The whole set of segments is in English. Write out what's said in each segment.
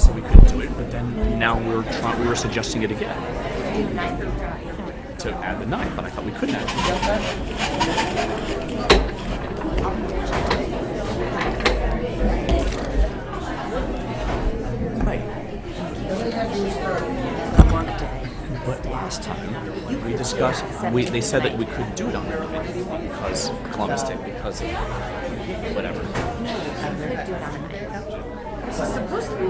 said we couldn't do it, but then now we were suggesting it again to add the 9th, but I thought we couldn't add But last time we discussed, they said that we couldn't do it on the 9th because Columbus Day, because of whatever. This is supposed to be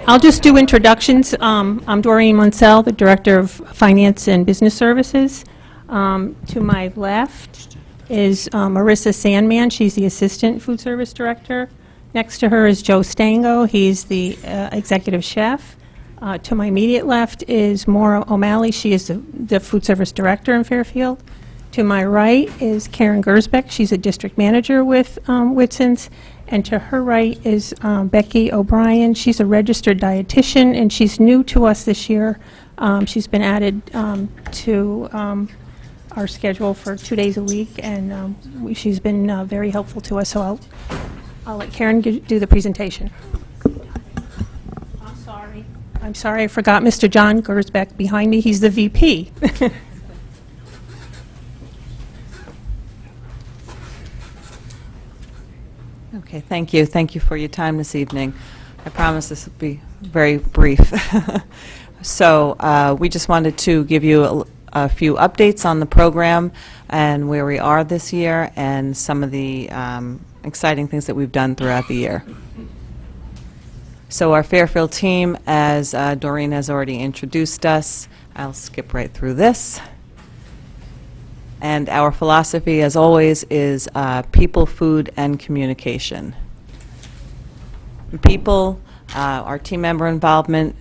I'll just do introductions. I'm Doreen Munsell, the Director of Finance and Business Services. To my left is Marissa Sandman. She's the Assistant Food Service Director. Next to her is Joe Stango. He's the Executive Chef. To my immediate left is Maura O'Malley. She is the Food Service Director in Fairfield. To my right is Karen Gersbeck. She's a District Manager with Whitson's. And to her right is Becky O'Brien. She's a registered dietitian, and she's new to us this year. She's been added to our schedule for 2 days a week, and she's been very helpful to us. So I'll let Karen do the presentation. I'm sorry, I forgot Mr. John Gersbeck behind me. He's the VP. Okay, thank you. Thank you for your time this evening. I promise this will be very brief. So we just wanted to give you a few updates on the program and where we are this year and some of the exciting things that we've done throughout the year. So our Fairfield team, as Doreen has already introduced us, I'll skip right through this. And our philosophy, as always, is people, food, and communication. People, our team member involvement,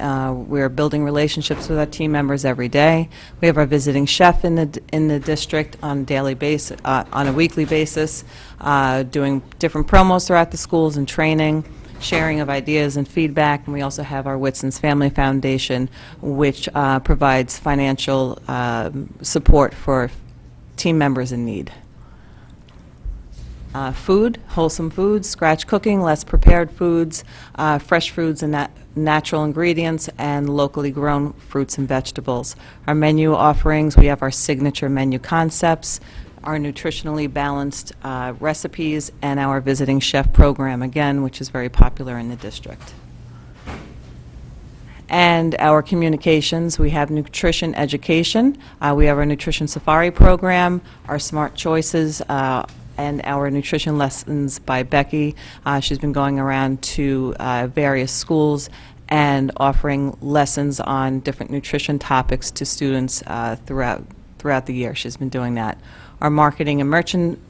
we're building relationships with our team members every day. We have our visiting chef in the district on a daily basis, on a weekly basis, doing different promos throughout the schools and training, sharing of ideas and feedback. And we also have our Whitson's Family Foundation, which provides financial support for team members in need. Food, wholesome foods, scratch cooking, less prepared foods, fresh foods and natural ingredients, and locally grown fruits and vegetables. Our menu offerings, we have our signature menu concepts, our nutritionally balanced recipes, and our visiting chef program, again, which is very popular in the district. And our communications, we have nutrition education, we have our nutrition safari program, our smart choices, and our nutrition lessons by Becky. She's been going around to various schools and offering lessons on different nutrition topics to students throughout the year. She's been doing that. Our marketing and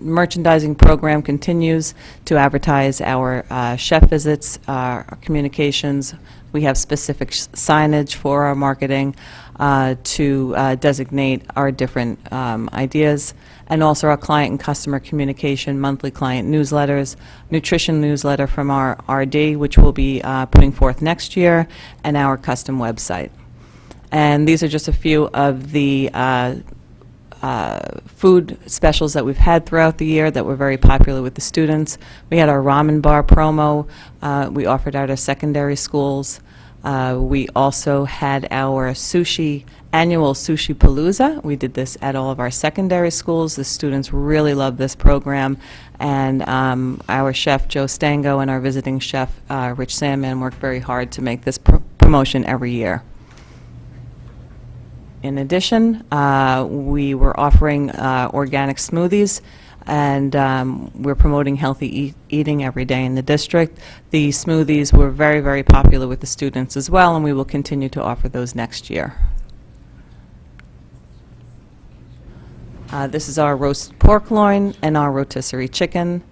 merchandising program continues to advertise our chef visits, our communications. We have specific signage for our marketing to designate our different ideas, and also our client and customer communication, monthly client newsletters, nutrition newsletter from our RD, which we'll be putting forth next year, and our custom website. And these are just a few of the food specials that we've had throughout the year that were very popular with the students. We had our ramen bar promo. We offered at our secondary schools. We also had our annual Sushi Palooza. We did this at all of our secondary schools. The students really loved this program, and our chef, Joe Stango, and our visiting chef, Rich Sandman, worked very hard to make this promotion every year. In addition, we were offering organic smoothies, and we're promoting healthy eating every day in the district. The smoothies were very, very popular with the students as well, and we will continue to offer those next year. This is our roasted pork loin and our rotisserie chicken.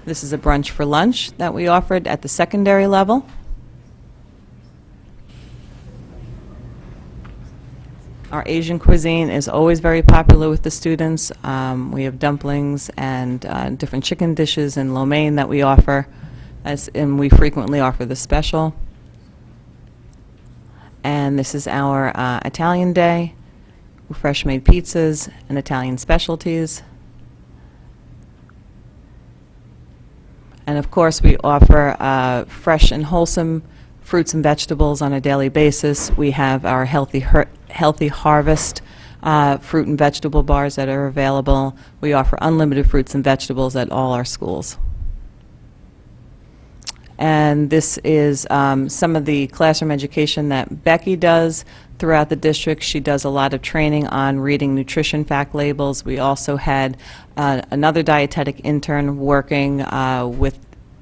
This is a brunch for lunch that we offered at the secondary level. Our Asian cuisine is always very popular with the students. We have dumplings and different chicken dishes and lo mein that we offer, and we frequently offer the special. And this is our Italian Day, fresh made pizzas and Italian specialties. And of course, we offer fresh and wholesome fruits and vegetables on a daily basis. We have our Healthy Harvest fruit and vegetable bars that are available. We offer unlimited fruits and vegetables at all our schools. And this is some of the classroom education that Becky does throughout the district. She does a lot of training on reading nutrition fact labels. We also had another dietetic intern working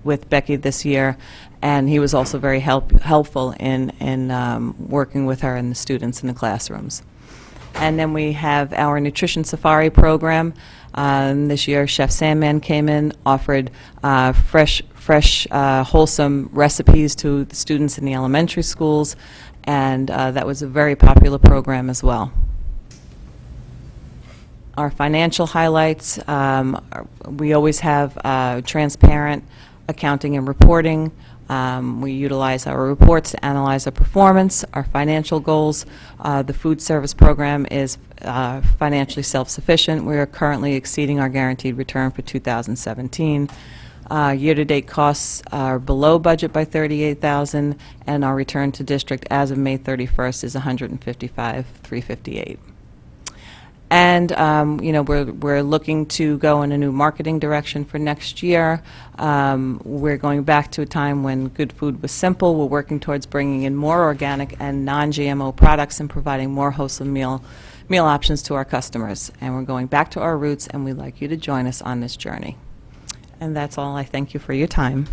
with Becky this year, and he was also very helpful in working with her and the students in the classrooms. And then we have our Nutrition Safari program. This year, Chef Sandman came in, offered fresh, wholesome recipes to the students in the elementary schools, and that was a very popular program as well. Our financial highlights, we always have transparent accounting and reporting. We utilize our reports to analyze our performance, our financial goals. The food service program is financially self-sufficient. We are currently exceeding our guaranteed return for 2017. Year-to-date costs are below budget by $38,000, and our return to district as of May 31st is $155,358. And we're looking to go in a new marketing direction for next year. We're going back to a time when good food was simple. We're working towards bringing in more organic and non-GMO products and providing more wholesome meal options to our customers. And we're going back to our roots, and we'd like you to join us on this journey. And that's all. I thank you for your time.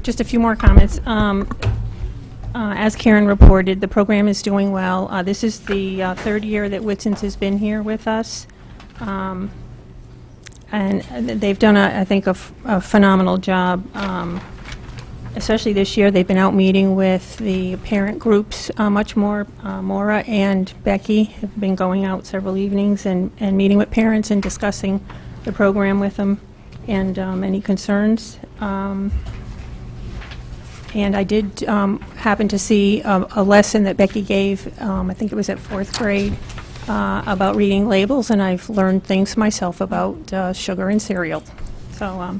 Just a few more comments. As Karen reported, the program is doing well. This is the third year that Whitson's has been here with us. And they've done, I think, a phenomenal job. Especially this year, they've been out meeting with the parent groups much more. Maura and Becky have been going out several evenings and meeting with parents and discussing the program with them and any concerns. And I did happen to see a lesson that Becky gave, I think it was at 4th grade, about reading labels, and I've learned things myself about sugar and cereal. So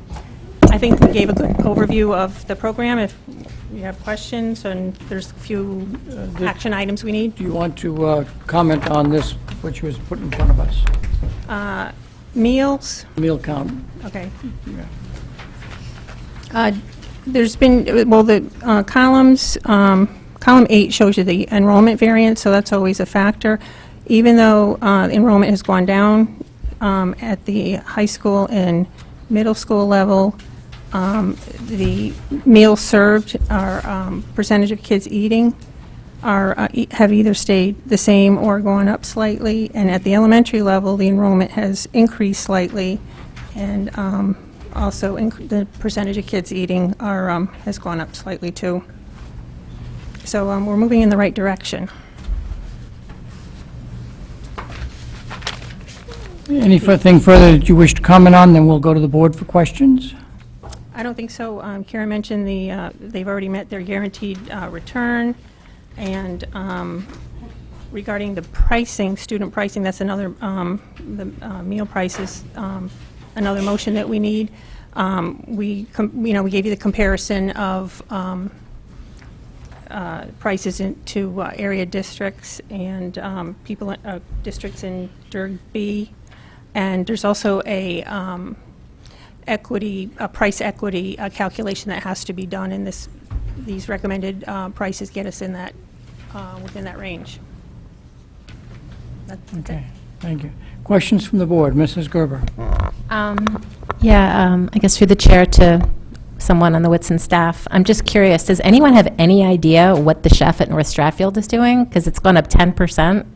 I think we gave a good overview of the program. If you have questions, and there's a few action items we need. Do you want to comment on this, which was put in front of us? Meals? Meal count. Okay. Yeah. There's been, well, the columns, column 8 shows you the enrollment variant, so that's always a factor. Even though enrollment has gone down at the high school and middle school level, the meals served, our percentage of kids eating, have either stayed the same or gone up slightly. And at the elementary level, the enrollment has increased slightly, and also the percentage of kids eating has gone up slightly too. So we're moving in the right direction. Anything further that you wish to comment on, then we'll go to the board for questions. I don't think so. Karen mentioned they've already met their guaranteed return, and regarding the pricing, student pricing, that's another, the meal prices, another motion that we need. We gave you the comparison of prices to area districts and districts in District B, and there's also a price equity calculation that has to be done, and these recommended prices get us in that within that range. Okay. Thank you. Questions from the board? Mrs. Gerber. I guess through the chair to someone on the Whitson staff. I'm just curious, does anyone have any idea what the chef at North Stratfield is doing? Because it's gone up 10%,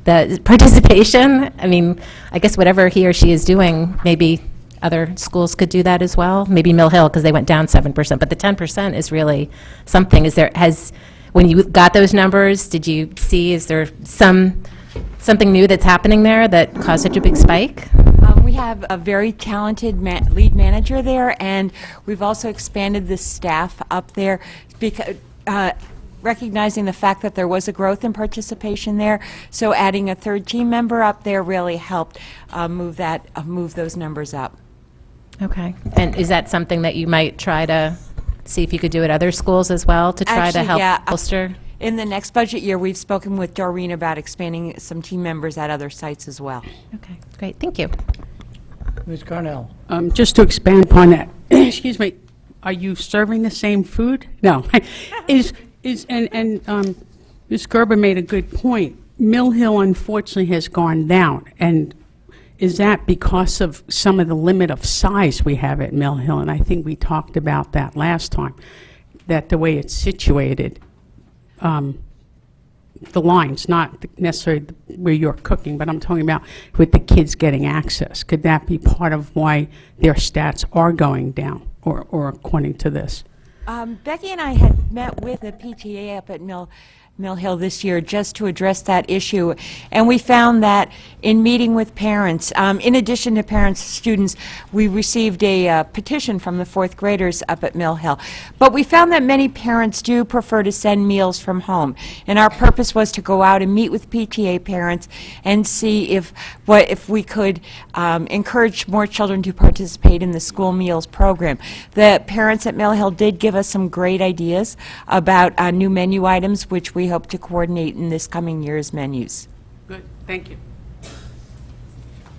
the participation. I mean, I guess whatever he or she is doing, maybe other schools could do that as well. Maybe Mill Hill, because they went down 7%, but the 10% is really something. When you got those numbers, did you see, is there something new that's happening there that caused such a big spike? We have a very talented lead manager there, and we've also expanded the staff up there because recognizing the fact that there was a growth in participation there. So adding a third team member up there really helped move those numbers up. Okay. And is that something that you might try to see if you could do at other schools as well to try to Actually, help yeah, bolster? In the next budget year, we've spoken with Doreen about expanding some team members at other sites as well. Okay, great. Thank you. Ms. Cornell. Just to expand upon that, excuse me, are you serving the same food? No. Ms. Gerber made a good point. Mill Hill unfortunately has gone down, and is that because of some of the limit of size we have at Mill Hill? And I think we talked about that last time, that the way it's situated, the lines, not necessarily where you're cooking, but I'm talking about with the kids getting access. Could that be part of why their stats are going down, or according to this? Becky and I had met with the PTA up at Mill Hill this year just to address that issue, and we found that in meeting with parents, in addition to parents, students, we received a petition from the fourth graders up at Mill Hill. But we found that many parents do prefer to send meals from home, and our purpose was to go out and meet with PTA parents and see if we could encourage more children to participate in the school meals program. The parents at Mill Hill did give us some great ideas about new menu items, which we hope to coordinate in this coming year's menus. Good, thank you.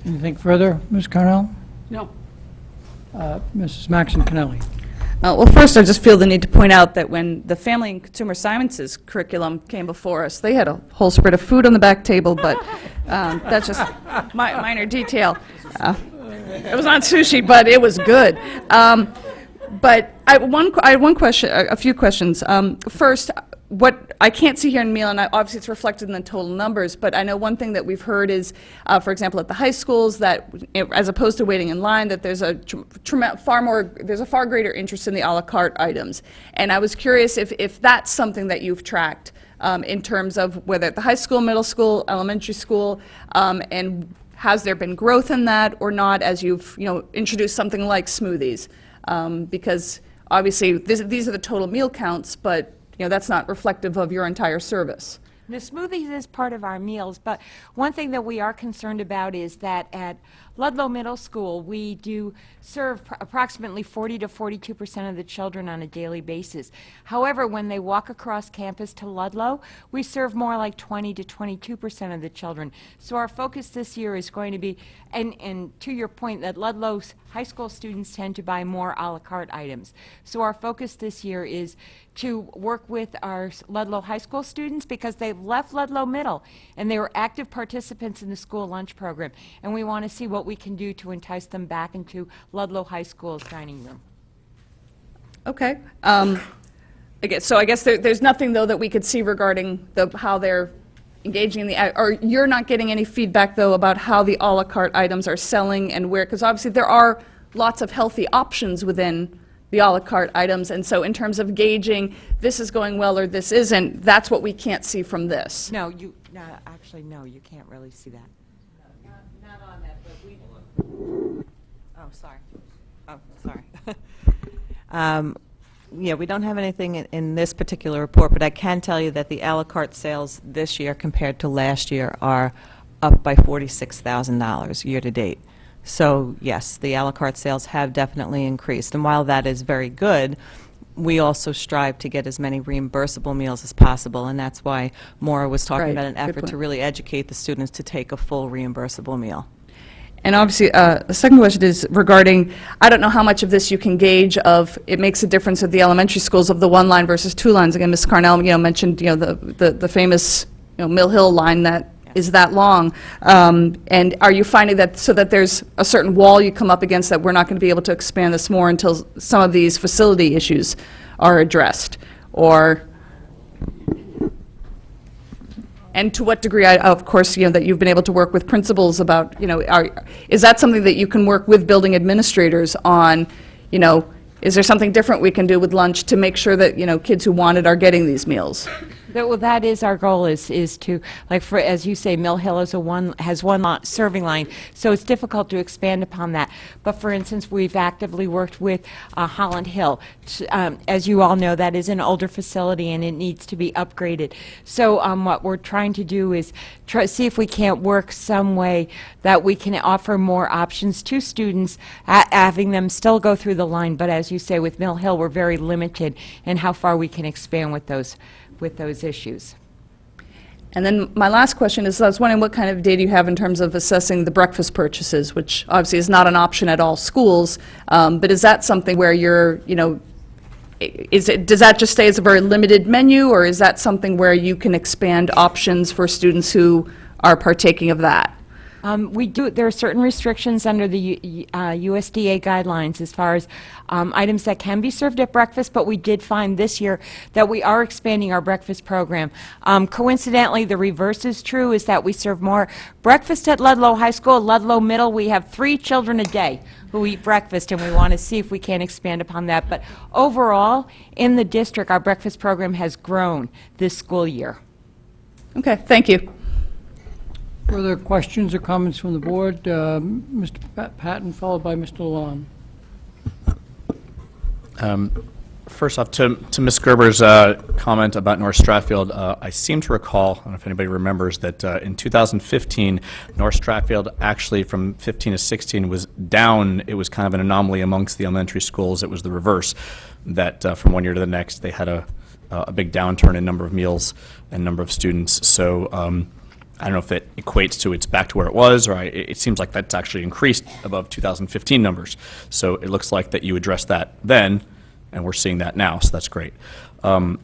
Anything further, Ms. Cornell? No. Mrs. Maxon Kennelly. Well, first, I just feel the need to point out that when the Family and Consumer Sciences curriculum came before us, they had a whole spread of food on the back table, but that's just minor detail. It was not sushi, but it was good. But I had one question, a few questions. First, what I can't see here in meal, and obviously it's reflected in the total numbers, but I know one thing that we've heard is, for example, at the high schools, that as opposed to waiting in line, that there's a far greater interest in the a la carte items. And I was curious if that's something that you've tracked in terms of whether at the high school, middle school, elementary school, and has there been growth in that or not as you've introduced something like smoothies? Because obviously these are the total meal counts, but that's not reflective of your entire service. The smoothies is part of our meals, but one thing that we are concerned about is that at Ludlow Middle School, we do serve approximately 40 to 42% of the children on a daily basis. However, when they walk across campus to Ludlow, we serve more like 20 to 22% of the children. So our focus this year is going to be, and to your point, that Ludlow's high school students tend to buy more a la carte items. So our focus this year is to work with our Ludlow high school students because they've left Ludlow Middle and they were active participants in the school lunch program. And we want to see what we can do to entice them back into Ludlow High School's dining room. Okay. So I guess there's nothing, though, that we could see regarding how they're engaging in or you're not getting any feedback, though, about how the a la carte items are selling and where, because obviously there are lots of healthy options within the a la carte items, and so in terms of gauging this is going well or this isn't, that's what we can't see from this. No, you can't really see that. Not on that, but we... Oh, sorry. Yeah, we don't have anything in this particular report, but I can tell you that the a la carte sales this year compared to last year are up by $46,000 year to date. So yes, the a la carte sales have definitely increased. And while that is very good, we also strive to get as many reimbursable meals as possible, and that's why Maura was talking Right. about an Good effort point. to really educate the students to take a full reimbursable meal. And obviously, the second question is regarding, I don't know how much of this you can gauge of, it makes a difference at the elementary schools of the one line versus two lines. Again, Ms. Carnell, mentioned, the famous, Mill Hill line that is that long. And are you finding that, so that there's a certain wall you come up against, that we're not going to be able to expand this more until some of these facility issues are addressed? Or, and to what degree, of course, that you've been able to work with principals about, is that something that you can work with building administrators on, is there something different we can do with lunch to make sure that, kids who want it are getting these meals? Well, that is our goal, is to, like, as you say, Mill Hill has one serving line, so it's difficult to expand upon that. But for instance, we've actively worked with Holland Hill. As you all know, that is an older facility and it needs to be upgraded. So what we're trying to do is see if we can't work some way that we can offer more options to students, having them still go through the line. But as you say, with Mill Hill, we're very limited in how far we can expand with those issues. And then my last question is, I was wondering what kind of data you have in terms of assessing the breakfast purchases, which obviously is not an option at all schools, but is that something where you're, does that just stay as a very limited menu, or is that something where you can expand options for students who are partaking of that? There are certain restrictions under the USDA guidelines as far as items that can be served at breakfast, but we did find this year that we are expanding our breakfast program. Coincidentally, the reverse is true, is that we serve more breakfast at Ludlow High School. Ludlow Middle, we have 3 children a day who eat breakfast, and we want to see if we can expand upon that. But overall, in the district, our breakfast program has grown this school year. Okay, thank you. Further questions or comments from the board? Mr. Patton, followed by Mr. Llewellyn. First off, to Ms. Gerber's comment about North Stratfield, I seem to recall, I don't know if anybody remembers, that in 2015, North Stratfield actually from 15 to 16 was down. It was kind of an anomaly amongst the elementary schools. It was the reverse, that from one year to the next, they had a big downturn in number of meals and number of students. So I don't know if it equates to it's back to where it was, or it seems like that's actually increased above 2015 numbers. So it looks like that you addressed that then, and we're seeing that now, so that's great. I'm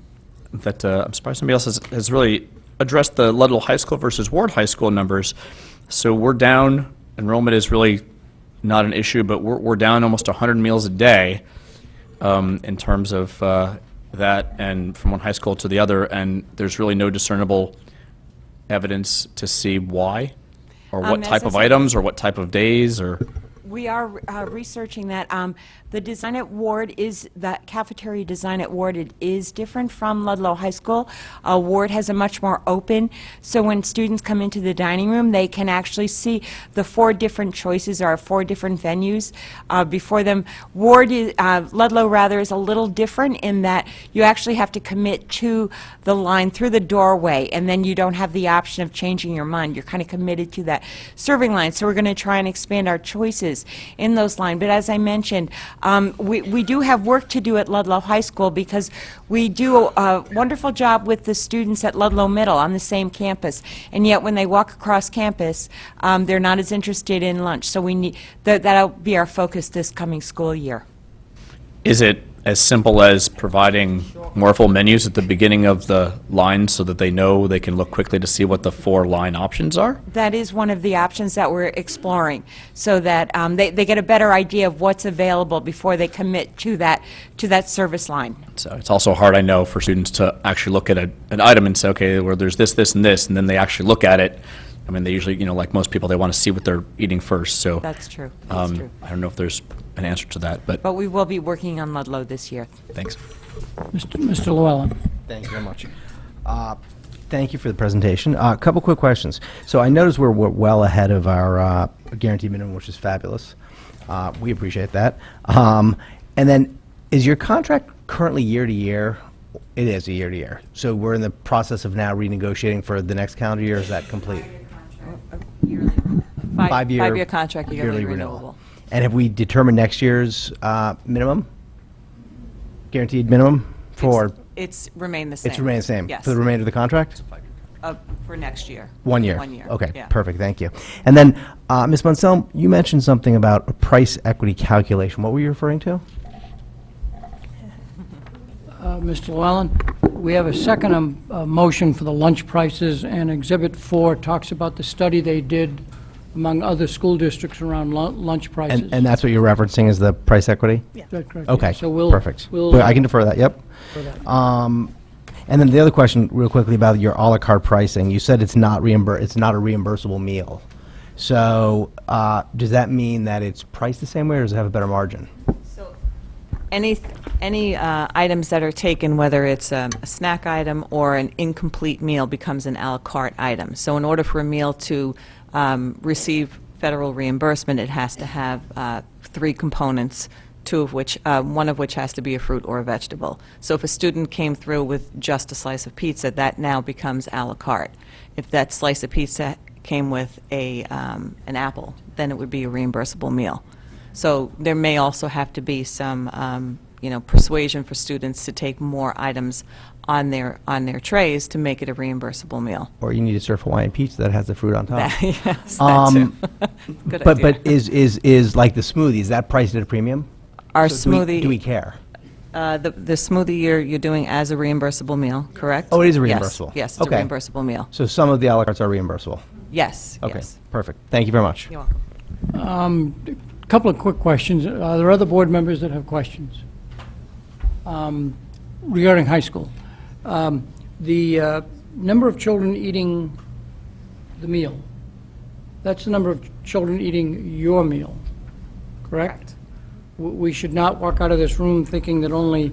surprised somebody else has really addressed the Ludlow High School versus Ward High School numbers. So we're down, enrollment is really not an issue, but we're down almost 100 meals a day in terms of that, and from one high school to the other, and there's really no discernible evidence to see why, or what type of items, or what type of days, or... We are researching that. The design at Ward the cafeteria design at Ward, it is different from Ludlow High School. Ward has a much more open, so when students come into the dining room, they can actually see the 4 different choices, or 4 different venues before them. Ludlow rather is a little different in that you actually have to commit to the line through the doorway, and then you don't have the option of changing your mind. You're kind of committed to that serving line, so we're going to try and expand our choices in those lines. But as I mentioned, we do have work to do at Ludlow High School, because we do a wonderful job with the students at Ludlow Middle on the same campus, and yet when they walk across campus, they're not as interested in lunch. So we need that'll be our focus this coming school year. Is it as simple as providing more full menus at the beginning of the line so that they know they can look quickly to see what the 4 line options are? That is one of the options that we're exploring, so that they get a better idea of what's available before they commit to that service line. So it's also hard, I know, for students to actually look at an item and say, okay, well, there's this, this, and this, and then they actually look at it. I mean, they usually, like most people, they want to see what they're eating first. So that's true. That's true. I don't know if there's an answer to that, but we will be working on Ludlow this year. thanks. Mr. Llewellyn. Thank you very much. Thank you for the presentation. A couple quick questions. So I noticed we're well ahead of our guaranteed minimum, which is fabulous. We appreciate that. And then, is your contract currently year to year? It is a year to year. So we're in the process of now renegotiating for the next calendar year. Is that complete? Five-year contract, yearly renewable. And have we determined next year's minimum? Guaranteed minimum for? It's remained the same. It's remained the same? Yes. For the remainder of the contract? For next year. 1 year? 1 year. Okay, yeah. perfect, thank you. And then, Ms. Munsell, you mentioned something about a price equity calculation. What were you referring to? Mr. Llewellyn. We have a second motion for the lunch prices, and Exhibit 4 talks about the study they did among other school districts around lunch prices. And that's what you're referencing is the price equity? Is that correct? Okay, So we'll... perfect. But I can defer that, yep. for that. And then the other question, real quickly, about your à la carte pricing. You said it's not a reimbursable meal. So does that mean that it's priced the same way, or does it have a better margin? Any items that are taken, whether it's a snack item or an incomplete meal, becomes an à la carte item. So in order for a meal to receive federal reimbursement, it has to have 3 components, one of which has to be a fruit or a vegetable. So if a student came through with just a slice of pizza, that now becomes à la carte. If that slice of pizza came with an apple, then it would be a reimbursable meal. So there may also have to be some, persuasion for students to take more items on their trays to make it a reimbursable meal. Or you need to serve Hawaiian pizza that has the fruit on top. Yes, that too. Good idea. But is like the smoothie, is that priced at a premium? Our So smoothie... do we care? The smoothie you're doing as a reimbursable meal, correct? Oh, it is a Yes, reimbursable? yes, it's Okay. a reimbursable meal. So some of the à la cartes are reimbursable? Yes, Okay, yes. perfect. Thank you very much. You're welcome. Couple of quick questions. Are there other board members that have questions regarding high school? The number of children eating the meal, that's the number of children eating your meal, correct? We should not walk out of this room thinking that only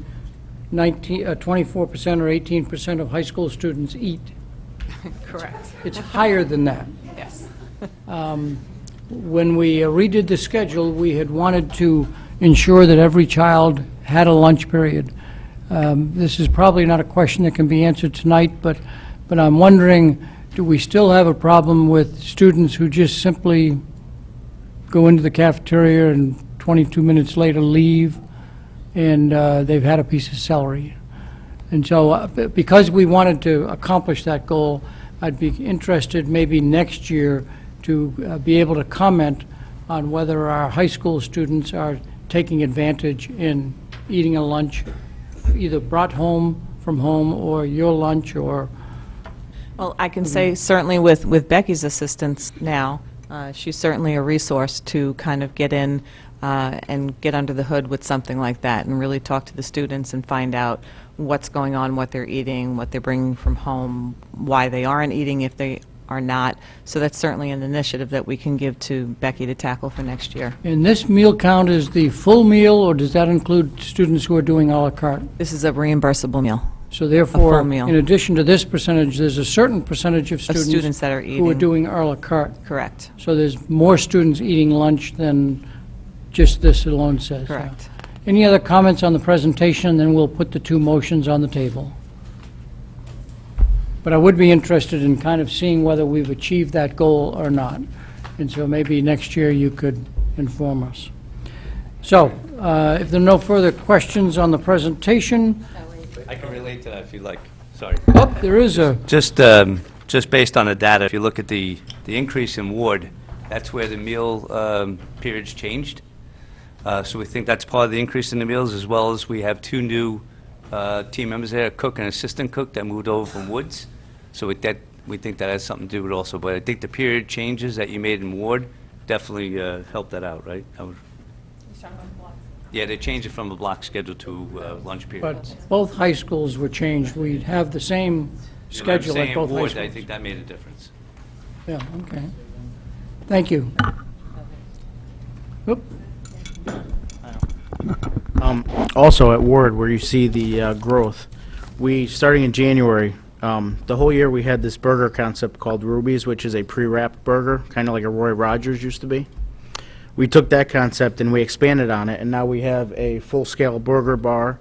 24% or 18% of high school students eat. Correct. It's higher than that. Yes. When we redid the schedule, we had wanted to ensure that every child had a lunch period. This is probably not a question that can be answered tonight, but I'm wondering, do we still have a problem with students who just simply go into the cafeteria and 22 minutes later leave, and they've had a piece of celery? And so, because we wanted to accomplish that goal, I'd be interested maybe next year to be able to comment on whether our high school students are taking advantage in eating a lunch, either brought home from home or your lunch or... Well, I can say certainly with Becky's assistance now, she's certainly a resource to kind of get in and get under the hood with something like that and really talk to the students and find out what's going on, what they're eating, what they're bringing from home, why they aren't eating if they are not. So that's certainly an initiative that we can give to Becky to tackle for next year. And this meal count is the full meal, or does that include students who are doing à la carte? This is a reimbursable meal. So therefore, full meal. in addition to this percentage, there's a certain percentage of students that are who are eating. doing à la carte. Correct. So there's more students eating lunch than just this alone says. Correct. Any other comments on the presentation? Then we'll put the 2 motions on the table. But I would be interested in kind of seeing whether we've achieved that goal or not. And so maybe next year you could inform us. So, if there are no further questions on the presentation, I can relate to that if you like. Sorry. oh, there is a, Just based on the data, if you look at the increase in ward, that's where the meal periods changed. So we think that's part of the increase in the meals, as well as we have 2 new team members there, a cook and assistant cook, that moved over from Woods. So we think that has something to do with it also. But I think the period changes that you made in ward definitely helped that out, right? Yeah, they changed it from a block schedule to lunch periods. but both high schools were changed. We'd have the same schedule at both high Ward, schools. I think that made a difference. Yeah, okay. Thank you. Oop. Also at Ward, where you see the growth, starting in January, the whole year we had this burger concept called Ruby's, which is a pre-wrapped burger, kind of like a Roy Rogers used to be. We took that concept and we expanded on it, and now we have a full-scale burger bar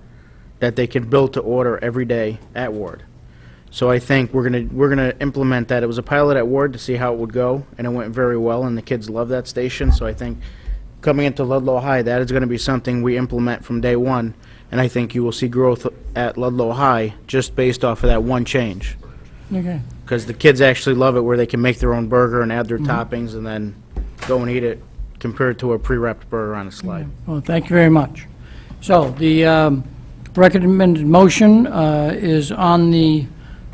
that they can build to order every day at Ward. So I think we're gonna implement that. It was a pilot at Ward to see how it would go, and it went very well, and the kids love that station. So I think coming into Ludlow High, that is going to be something we implement from day one, and I think you will see growth at Ludlow High just based off of that one change. Okay. Because the kids actually love it, where they can make their own burger and add their toppings and then go and eat it, compared to a pre-wrapped burger on a slide. Well, thank you very much. So the Recommended motion is on the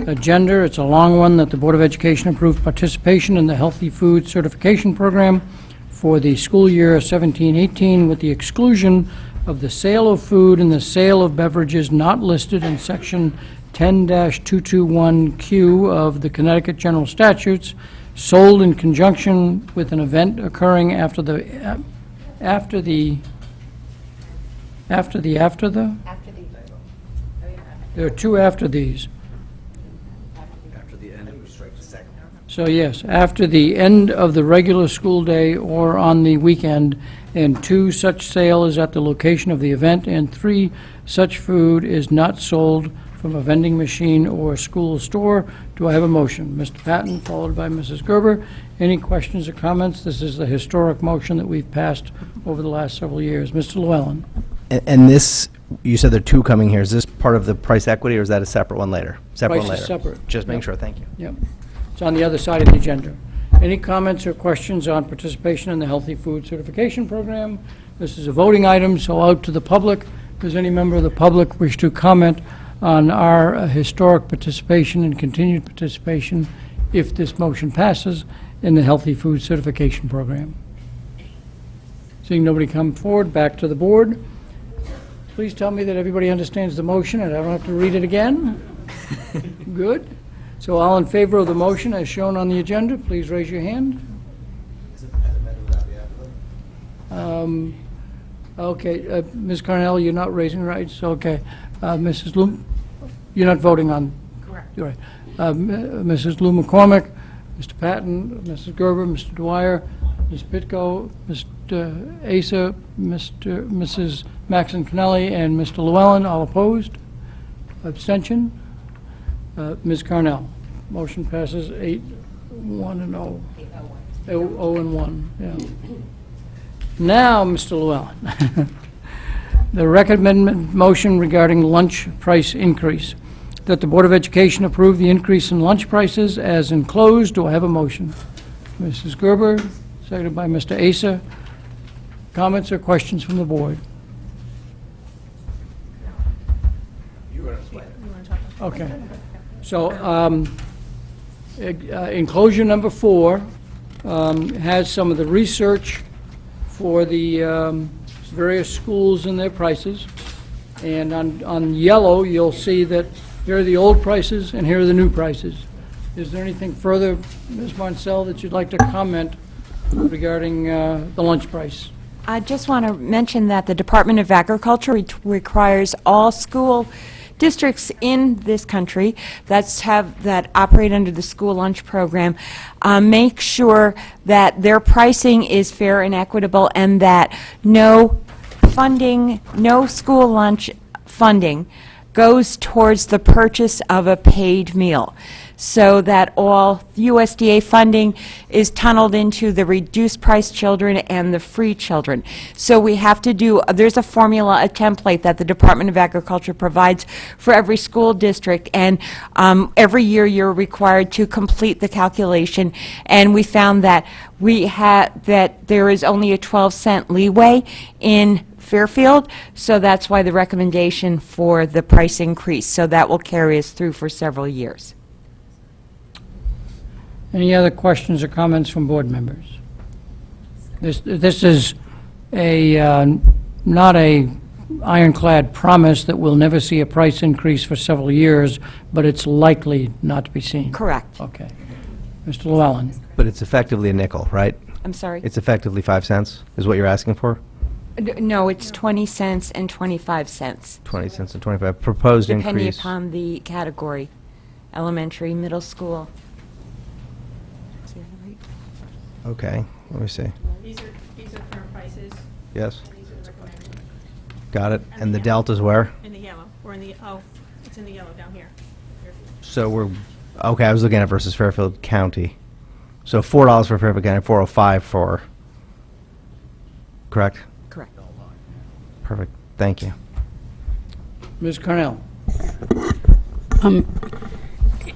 agenda. It's a long one, that the Board of Education approve participation in the Healthy Food Certification Program for the school year 17-18 with the exclusion of the sale of food and the sale of beverages not listed in Section 10-221Q of the Connecticut General Statutes, sold in conjunction with an event occurring after the. There are two after these. So yes, after the end of the regular school day or on the weekend, and 2, such sale is at the location of the event, and 3, such food is not sold from a vending machine or school store. Do I have a motion? Mr. Patton, followed by Mrs. Gerber. Any questions or comments? This is the historic motion that we've passed over the last several years. Mr. Llewellyn. And this, you said there are 2 coming here. Is this part of the price equity, or is that a separate one later? Separate one Price later? is separate. Just making Yep. sure, thank you. Yep. It's on the other side of the agenda. Any comments or questions on participation in the Healthy Food Certification Program? This is a voting item, so out to the public. Does any member of the public wish to comment on our historic participation and continued participation, if this motion passes, in the Healthy Food Certification Program? Seeing nobody come forward, back to the board. Please tell me that everybody understands the motion and I don't have to read it again. Good. So all in favor of the motion as shown on the agenda, please raise your hand. Okay, Ms. Carnell, you're not raising rights, okay. Mrs. Lou, you're not voting on? Correct. You're right. Mrs. Lou McCormick, Mr. Patton, Mrs. Gerber, Mr. Dwyer, Ms. Pitko, Mr. Asa, Mrs. Maxon Connelly, and Mr. Llewellyn, all opposed? Abstention? Ms. Carnell. Motion passes 8-1 and 0. 0 and 1, yeah. Now, Mr. Llewellyn, the recommended motion regarding lunch price increase, that the Board of Education approve the increase in lunch prices as enclosed. Do I have a motion? Mrs. Gerber, seconded by Mr. Asa. Comments or questions from the board? Okay. So, enclosure number 4 has some of the research for the various schools and their prices. And on yellow, you'll see that here are the old prices and here are the new prices. Is there anything further, Ms. Marcel, that you'd like to comment regarding the lunch price? I just want to mention that the Department of Agriculture requires all school districts in this country that operate under the school lunch program make sure that their pricing is fair and equitable, and that no school lunch funding goes towards the purchase of a paid meal, so that all USDA funding is tunneled into the reduced price children and the free children. So we have to do, there's a formula, a template that the Department of Agriculture provides for every school district, and every year you're required to complete the calculation, and we found that there is only a 12-cent leeway in Fairfield, so that's why the recommendation for the price increase. So that will carry us through for several years. Any other questions or comments from board members? This is not a ironclad promise that we'll never see a price increase for several years, but it's likely not to be seen. Correct. Okay. Mr. Llewellyn. But it's effectively a nickel, right? I'm sorry? It's effectively 5 cents, is what you're asking for? No, it's 20 cents and 25 cents. 20 cents and 25. Proposed Depending increase. upon the category, elementary, middle school. Okay, let me see. These are current prices, Yes, and these are recommended. got it. And the delta's where? In the yellow, or in the, it's in the yellow down here. So okay, I was looking at versus Fairfield County. So $4 for Fairfield County, $4.05 for, correct? Correct. Perfect, thank you. Ms. Carnell.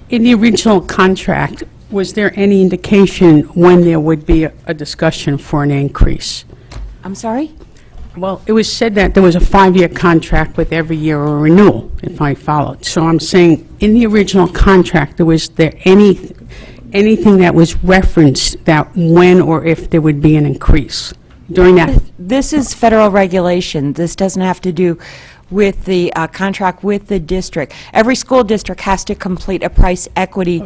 In the original contract, was there any indication when there would be a discussion for an increase? I'm sorry? Well, it was said that there was a 5-year contract with every year a renewal, if I followed. So I'm saying, in the original contract, was there anything that was referenced that when or if there would be an increase during that? This is federal regulation. This doesn't have to do with the contract with the district. Every school district has to complete a price equity.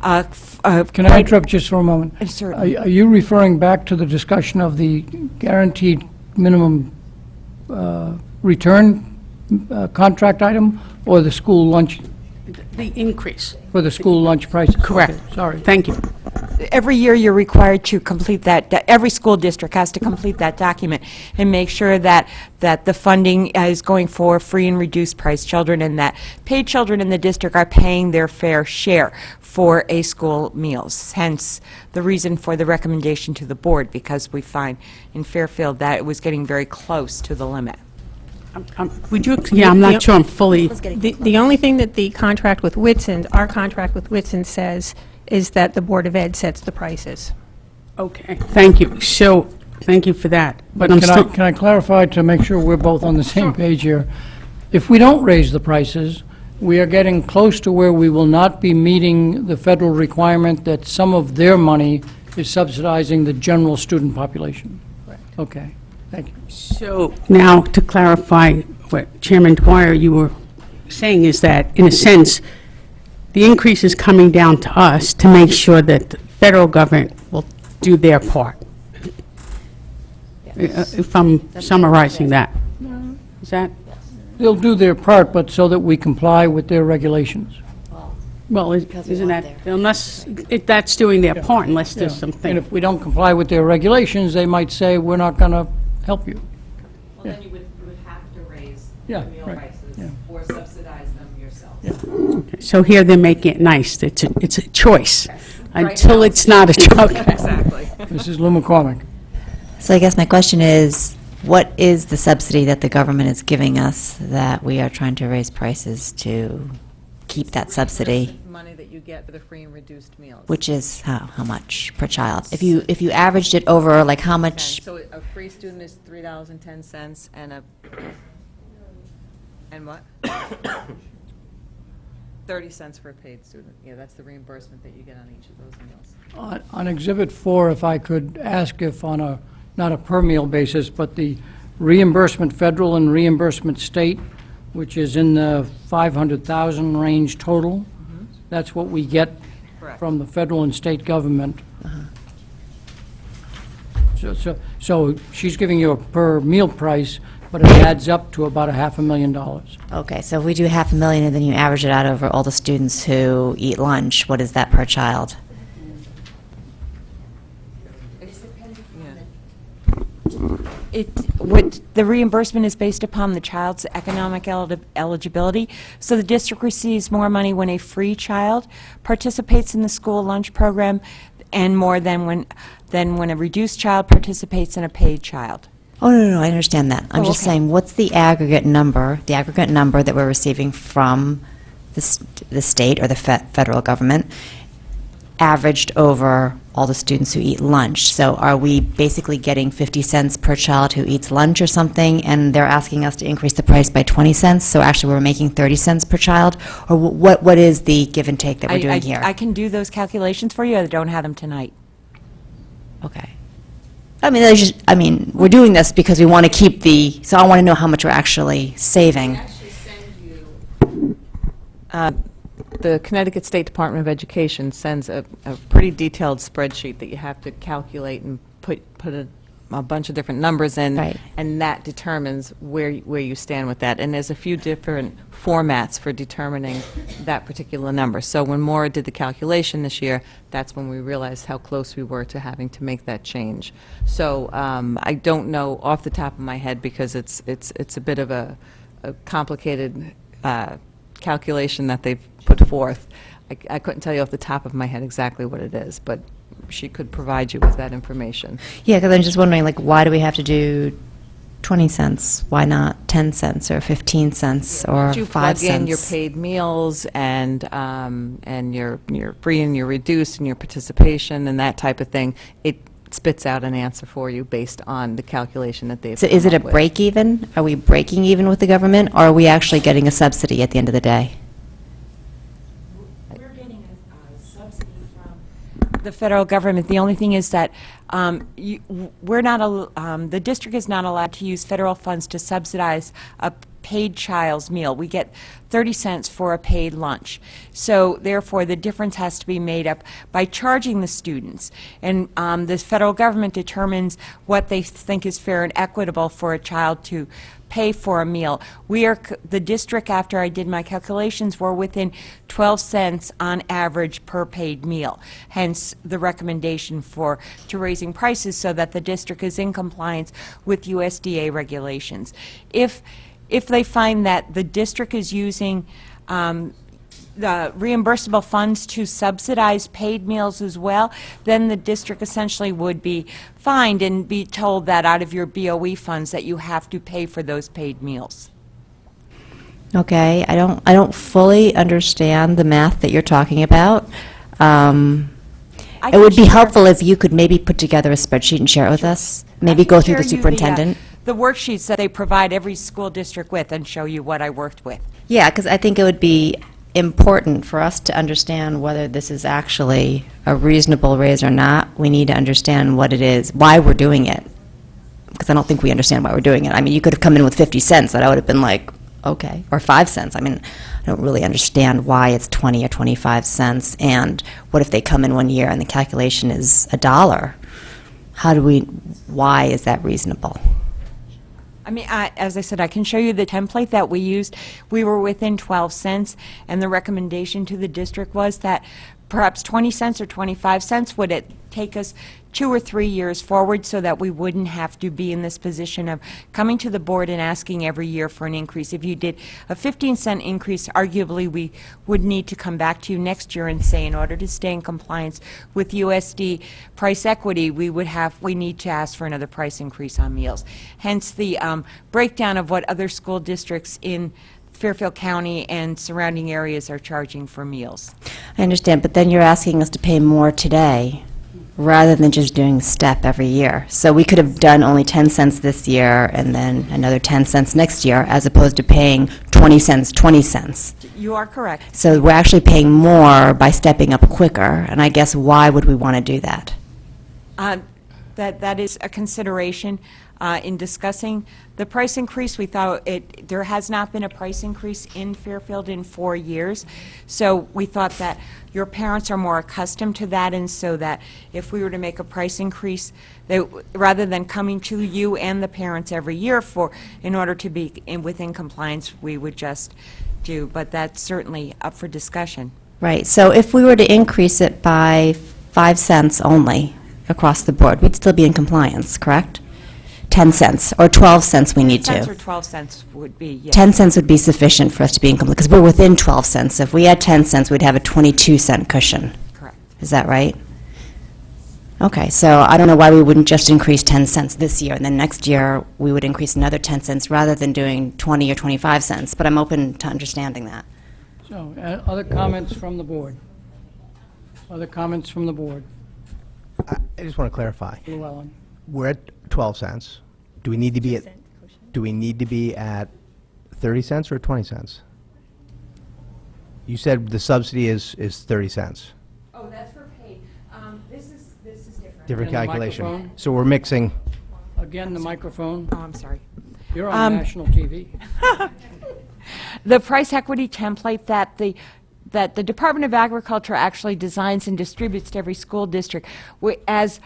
Can I interrupt just for a moment? Certainly. Are you referring back to the discussion of the guaranteed minimum return contract item, or the school lunch, The increase. for the school lunch prices? Correct. Okay, sorry. Thank you. Every year, you're required to complete that, every school district has to complete that document and make sure that the funding is going for free and reduced price children, and that paid children in the district are paying their fair share for a school meals. Hence, the reason for the recommendation to the board, because we find in Fairfield that it was getting very close to the limit. Would you, yeah, I'm not sure I'm fully, The only thing that the contract with Whitson, our contract with Whitson says is that the Board of Ed sets the prices. okay, thank you. So, thank you for that. But I'm still, Can I clarify to make sure we're both on the same page here? If we don't raise the prices, we are getting close to where we will not be meeting the federal requirement that some of their money is subsidizing the general student population. Correct. Okay, thank you. so now to clarify what Chairman Dwyer, you were saying is that, in a sense, the increase is coming down to us to make sure that the federal government will do their part. If I'm summarizing that. Is that, They'll do their part, but so that we comply with their regulations. well, isn't that, unless, if that's doing their part, unless there's And something. if we don't comply with their regulations, they might say, we're not going to help you. Well, then you would have to raise Yeah, meal right, prices yeah. or subsidize them yourself. So here they're making it nice. It's a choice, until it's not a choice. Exactly. Mrs. Lou McCormick. So I guess my question is, what is the subsidy that the government is giving us that we are trying to raise prices to keep that subsidy? Money that you get for the free and reduced meals. Which is how much per child? If you averaged it over, like how much? So a free student is $3.10, and what? 30 cents for a paid student. Yeah, that's the reimbursement that you get on each of those meals. On Exhibit 4, if I could ask if on a, not a per meal basis, but the reimbursement federal and reimbursement state, which is in the 500,000 range total, that's what we get Correct. from the federal and state government. So she's giving you a per meal price, but it adds up to about $500,000. Okay, so if we do 500,000 and then you average it out over all the students who eat lunch, what is that per child? The reimbursement is based upon the child's economic eligibility. So the district receives more money when a free child participates in the school lunch program, and more than when a reduced child participates in a paid child. Oh, no, I understand that. I'm Oh, just okay. saying, what's the aggregate number that we're receiving from the state or the federal government, averaged over all the students who eat lunch? So are we basically getting 50 cents per child who eats lunch or something, and they're asking us to increase the price by 20 cents, so actually we're making 30 cents per child? Or what is the give and take that we're doing here? I can do those calculations for you. I don't have them tonight. Okay. We're doing this because we want to keep so I want to know how much we're actually saving. The Connecticut State Department of Education sends a pretty detailed spreadsheet that you have to calculate and put a bunch of different numbers in, Right. and that determines where you stand with that. And there's a few different formats for determining that particular number. So when Maura did the calculation this year, that's when we realized how close we were to having to make that change. So I don't know off the top of my head, because it's a bit of a complicated calculation that they've put forth. I couldn't tell you off the top of my head exactly what it is, but she could provide you with that information. Yeah, because I'm just wondering, why do we have to do 20 cents? Why not 10 cents or 15 cents or 5 You plug cents? in your paid meals and your free and your reduced and your participation and that type of thing. It spits out an answer for you based on the calculation that they've So is it come a up with. break even? Are we breaking even with the government, or are we actually getting a subsidy at the end of the day? We're getting a subsidy from the federal government. The only thing is that we're not, the district is not allowed to use federal funds to subsidize a paid child's meal. We get 30 cents for a paid lunch. So therefore, the difference has to be made up by charging the students. And the federal government determines what they think is fair and equitable for a child to pay for a meal. We are, the district, after I did my calculations, were within 12 cents on average per paid meal. Hence, the recommendation to raising prices so that the district is in compliance with USDA regulations. If they find that the district is using the reimbursable funds to subsidize paid meals as well, then the district essentially would be fined and be told that out of your BOE funds that you have to pay for those paid meals. Okay, I don't fully understand the math that you're talking about. It would be helpful if you could maybe put together a spreadsheet and share it with us. Maybe go through the superintendent. The worksheets that they provide every school district with and show you what I worked with. Yeah, because I think it would be important for us to understand whether this is actually a reasonable raise or not. We need to understand what it is, why we're doing it, because I don't think we understand why we're doing it. I mean, you could have come in with 50 cents, that I would have been like, okay, or 5 cents. I mean, I don't really understand why it's 20 or 25 cents, and what if they come in one year and the calculation is $1? Why is that reasonable? I mean, as I said, I can show you the template that we used. We were within 12 cents, and the recommendation to the district was that perhaps 20 cents or 25 cents would it take us 2 or 3 years forward so that we wouldn't have to be in this position of coming to the board and asking every year for an increase. If you did a 15-cent increase, arguably we would need to come back to you next year and say, in order to stay in compliance with USD price equity, we need to ask for another price increase on meals. Hence the breakdown of what other school districts in Fairfield County and surrounding areas are charging for meals. I understand, but then you're asking us to pay more today, rather than just doing the step every year. So we could have done only 10 cents this year and then another 10 cents next year, as opposed to paying 20 cents, 20 cents. You are correct. So we're actually paying more by stepping up quicker, and I guess why would we want to do that? That is a consideration in discussing the price increase. We thought there has not been a price increase in Fairfield in 4 years, so we thought that your parents are more accustomed to that, and so that if we were to make a price increase, rather than coming to you and the parents every year in order to be within compliance, we would just do, but that's certainly up for discussion. Right, so if we were to increase it by 5 cents only across the board, we'd still be in compliance, correct? 10 cents, or 12 cents we need 10 cents to. or 12 cents would be, yes. 10 cents would be sufficient for us to be in compliance, because we're within 12 cents. If we had 10 cents, we'd have a 22-cent cushion. Correct. Is that right? Okay, so I don't know why we wouldn't just increase 10 cents this year, and then next year we would increase another 10 cents rather than doing 20 or 25 cents, but I'm open to understanding that. So, other comments from the board? Other comments from the board? I just want to clarify. Llewellyn? We're at 12 cents. Do we need to be at 30 cents or 20 cents? You said the subsidy is 30 cents. Oh, that's for paid. This is different. Different And the calculation. microphone? So we're mixing. Again, the microphone. Oh, I'm sorry. You're on national TV. The price equity template that the Department of Agriculture actually designs and distributes to every school district as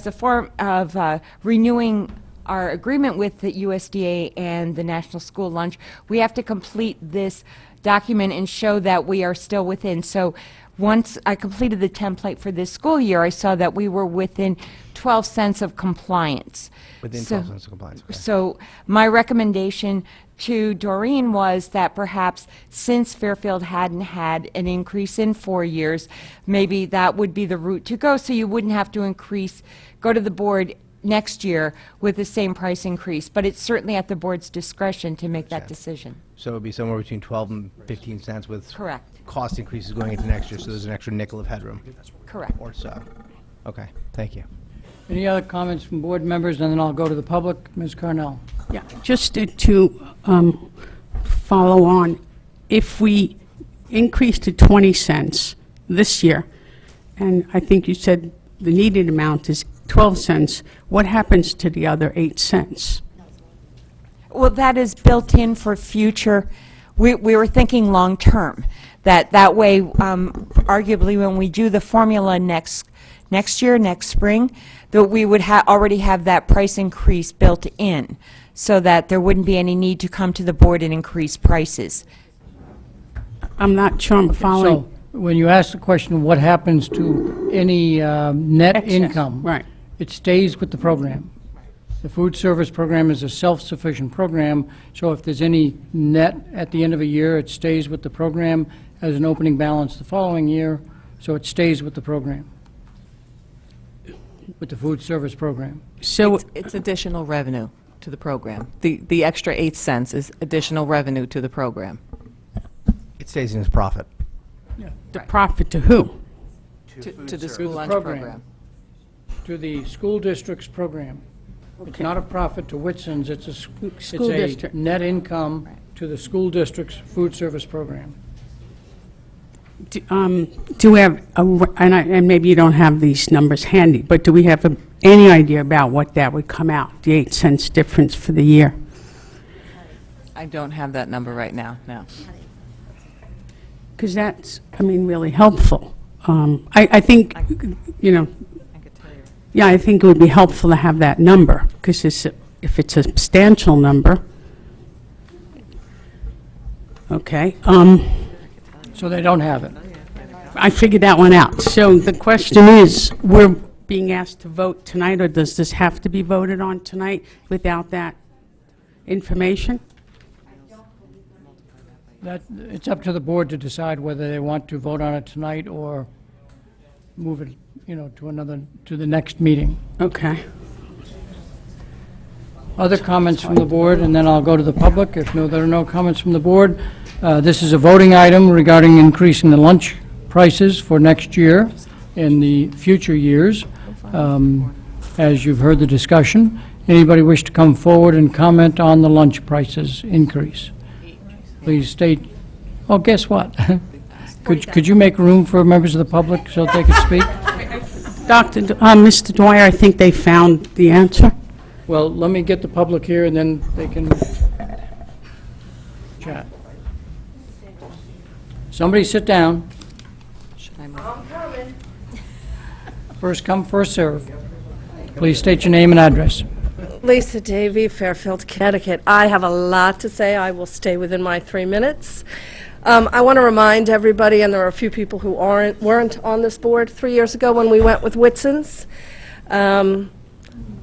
a form of renewing our agreement with the USDA and the National School Lunch, we have to complete this document and show that we are still within. So once I completed the template for this school year, I saw that we were within 12 cents of compliance. Within 12 cents of compliance. Okay. So my recommendation to Doreen was that perhaps since Fairfield hadn't had an increase in 4 years, maybe that would be the route to go, so you wouldn't have to go to the board next year with the same price increase. But it's certainly at the board's discretion to make that decision. So it would be somewhere between 12 and 15 cents with Correct. cost increases going into next year, so there's an extra nickel of headroom. Correct. Or so. Okay, thank you. Any other comments from board members, and then I'll go to the public? Ms. Carnell? Yeah, just to follow on, if we increase to 20 cents this year, and I think you said the needed amount is 12 cents, what happens to the other 8 cents? Well, that is built in for future, we were thinking long-term, that way, arguably, when we do the formula next year, next spring, that we would already have that price increase built in, so that there wouldn't be any need to come to the board and increase prices. I'm not sure I'm following. So, when you ask the question, what happens to any net Excess, income? right. It stays with the program. The food service program is a self-sufficient program, so if there's any net at the end of a year, it stays with the program as an opening balance the following year, so it stays with the program, with the food service program. So, It's additional revenue to the program. The extra 8 cents is additional revenue to the program. It stays in his profit. the profit to who? To the school lunch program. program. To the school district's program. It's Okay. not a profit to Whitson's, it's School it's a district. net income to the school district's food service program. Do we have, and maybe you don't have these numbers handy, but do we have any idea about what that would come out, the 8 cents difference for the year? I don't have that number right now, no. Because that's, really helpful. I think, yeah, I think it would be helpful to have that number, because if it's a substantial number, okay. So they don't have it. I figured that one out. So the question is, we're being asked to vote tonight, or does this have to be voted on tonight without that information? It's up to the board to decide whether they want to vote on it tonight or move it, to the next meeting. Okay. Other comments from the board, and then I'll go to the public. If there are no comments from the board, this is a voting item regarding increasing the lunch prices for next year and the future years. As you've heard the discussion, anybody wish to come forward and comment on the lunch prices increase? Please state, oh, guess what? Could you make room for members of the public so that they could speak? Mr. Dwyer, I think they found the answer. Well, let me get the public here, and then they can chat. Somebody sit down. First come, first serve. Please state your name and address. Lisa Davey, Fairfield, Connecticut. I have a lot to say. I will stay within my 3 minutes. I want to remind everybody, and there are a few people who weren't on this board 3 years ago when we went with Whitson's.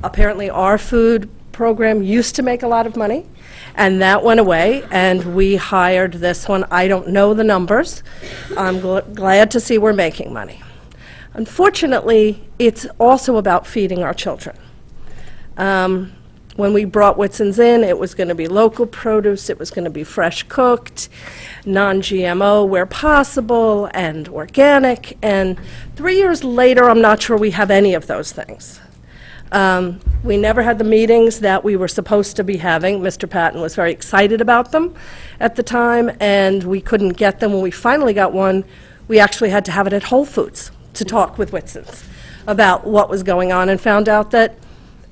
Apparently, our food program used to make a lot of money, and that went away, and we hired this one. I don't know the numbers. I'm glad to see we're making money. Unfortunately, it's also about feeding our children. When we brought Whitson's in, it was going to be local produce, it was going to be fresh cooked, non-GMO where possible, and organic, and 3 years later, I'm not sure we have any of those things. We never had the meetings that we were supposed to be having. Mr. Patton was very excited about them at the time, and we couldn't get them. When we finally got one, we actually had to have it at Whole Foods to talk with Whitson's about what was going on, and found out that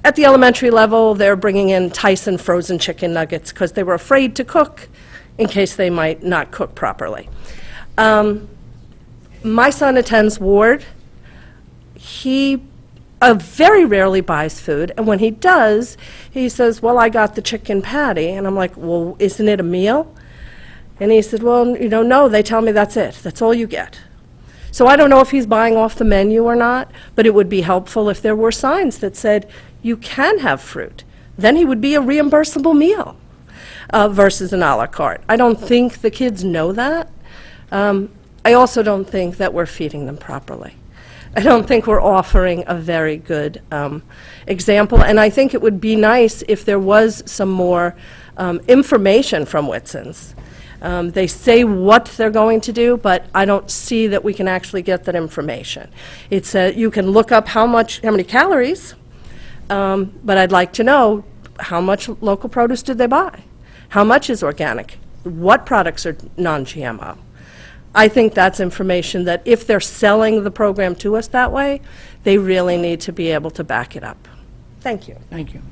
at the elementary level, they're bringing in Tyson frozen chicken nuggets because they were afraid to cook in case they might not cook properly. My son attends Ward. He very rarely buys food, and when he does, he says, well, I got the chicken patty, and I'm like, well, isn't it a meal? And he said, well, no, they tell me that's it. That's all you get. So I don't know if he's buying off the menu or not, but it would be helpful if there were signs that said, you can have fruit. Then he would be a reimbursable meal versus an a la carte. I don't think the kids know that. I also don't think that we're feeding them properly. I don't think we're offering a very good example, and I think it would be nice if there was some more information from Whitson's. They say what they're going to do, but I don't see that we can actually get that information. It's you can look up how many calories But I'd like to know, how much local produce did they buy? How much is organic? What products are non-GMO? I think that's information that if they're selling the program to us that way, they really need to be able to back it up. Thank you. Thank you.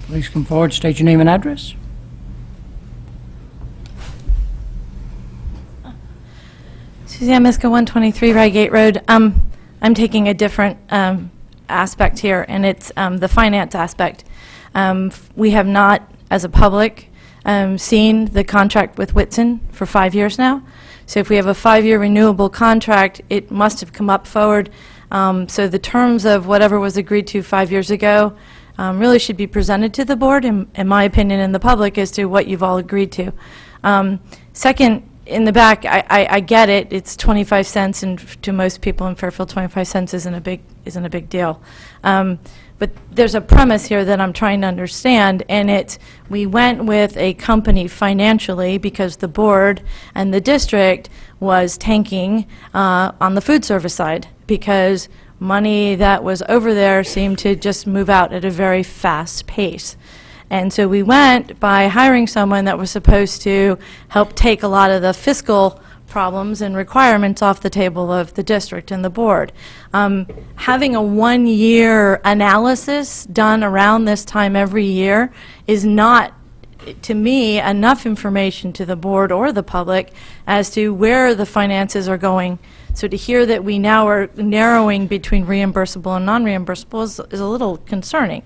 Please come forward, state your name and address. Suzanne Miska, 123 Rygate Road. I'm taking a different aspect here, and it's the finance aspect. We have not, as a public, seen the contract with Whitson for 5 years now. So if we have a 5-year renewable contract, it must have come up forward. So the terms of whatever was agreed to 5 years ago really should be presented to the board, in my opinion, and the public, as to what you've all agreed to. Second, in the back, I get it. It's 25 cents, and to most people in Fairfield, 25 cents isn't a big deal. But there's a premise here that I'm trying to understand, and it's, we went with a company financially because the board and the district was tanking on the food service side, because money that was over there seemed to just move out at a very fast pace. And so we went by hiring someone that was supposed to help take a lot of the fiscal problems and requirements off the table of the district and the board. Having a 1-year analysis done around this time every year is not, to me, enough information to the board or the public as to where the finances are going. So to hear that we now are narrowing between reimbursable and non-reimbursable is a little concerning.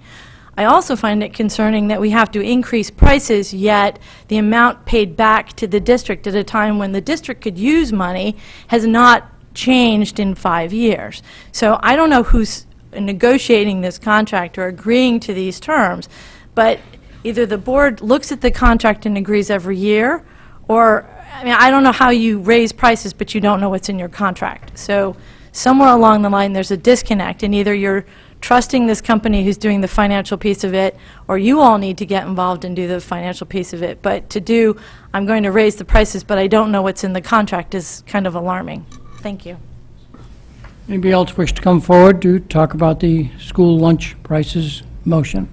I also find it concerning that we have to increase prices, yet the amount paid back to the district at a time when the district could use money has not changed in 5 years. So I don't know who's negotiating this contract or agreeing to these terms, but either the board looks at the contract and agrees every year, or, I mean, I don't know how you raise prices, but you don't know what's in your contract. So somewhere along the line, there's a disconnect, and either you're trusting this company who's doing the financial piece of it, or you all need to get involved and do the financial piece of it. But to do, I'm going to raise the prices, but I don't know what's in the contract, is kind of alarming. Thank you. Anybody else wish to come forward to talk about the school lunch prices motion?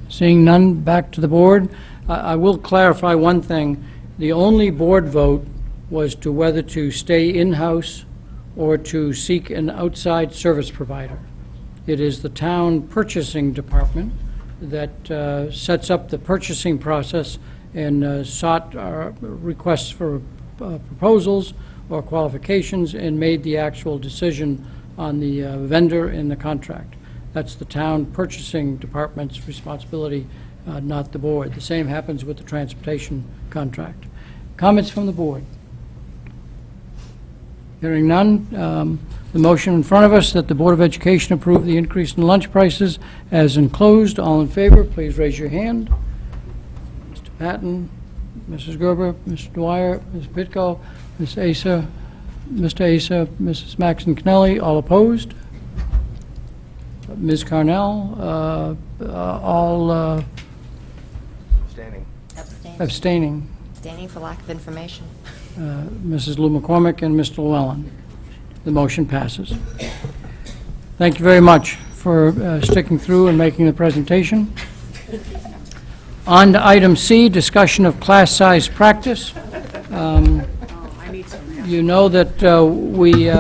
Seeing none, back to the board. I will clarify one thing. The only board vote was to whether to stay in-house or to seek an outside service provider. It is the town purchasing department that sets up the purchasing process and sought requests for proposals or qualifications and made the actual decision on the vendor in the contract. That's the town purchasing department's responsibility, not the board. The same happens with the transportation contract. Comments from the board? Hearing none, the motion in front of us that the Board of Education approve the increase in lunch prices as enclosed. All in favor, please raise your hand. Mr. Patton, Mrs. Gerber, Mr. Dwyer, Ms. Pitko, Ms. Asa, Mr. Asa, Mrs. Maxon Kennelly, all opposed? Ms. Carnell, all abstaining. Abstaining for lack of information. Mrs. Lou McCormick and Mr. Llewellyn. The motion passes. Thank you very much for sticking through and making the presentation. On to item C, discussion of class size practice. You know that we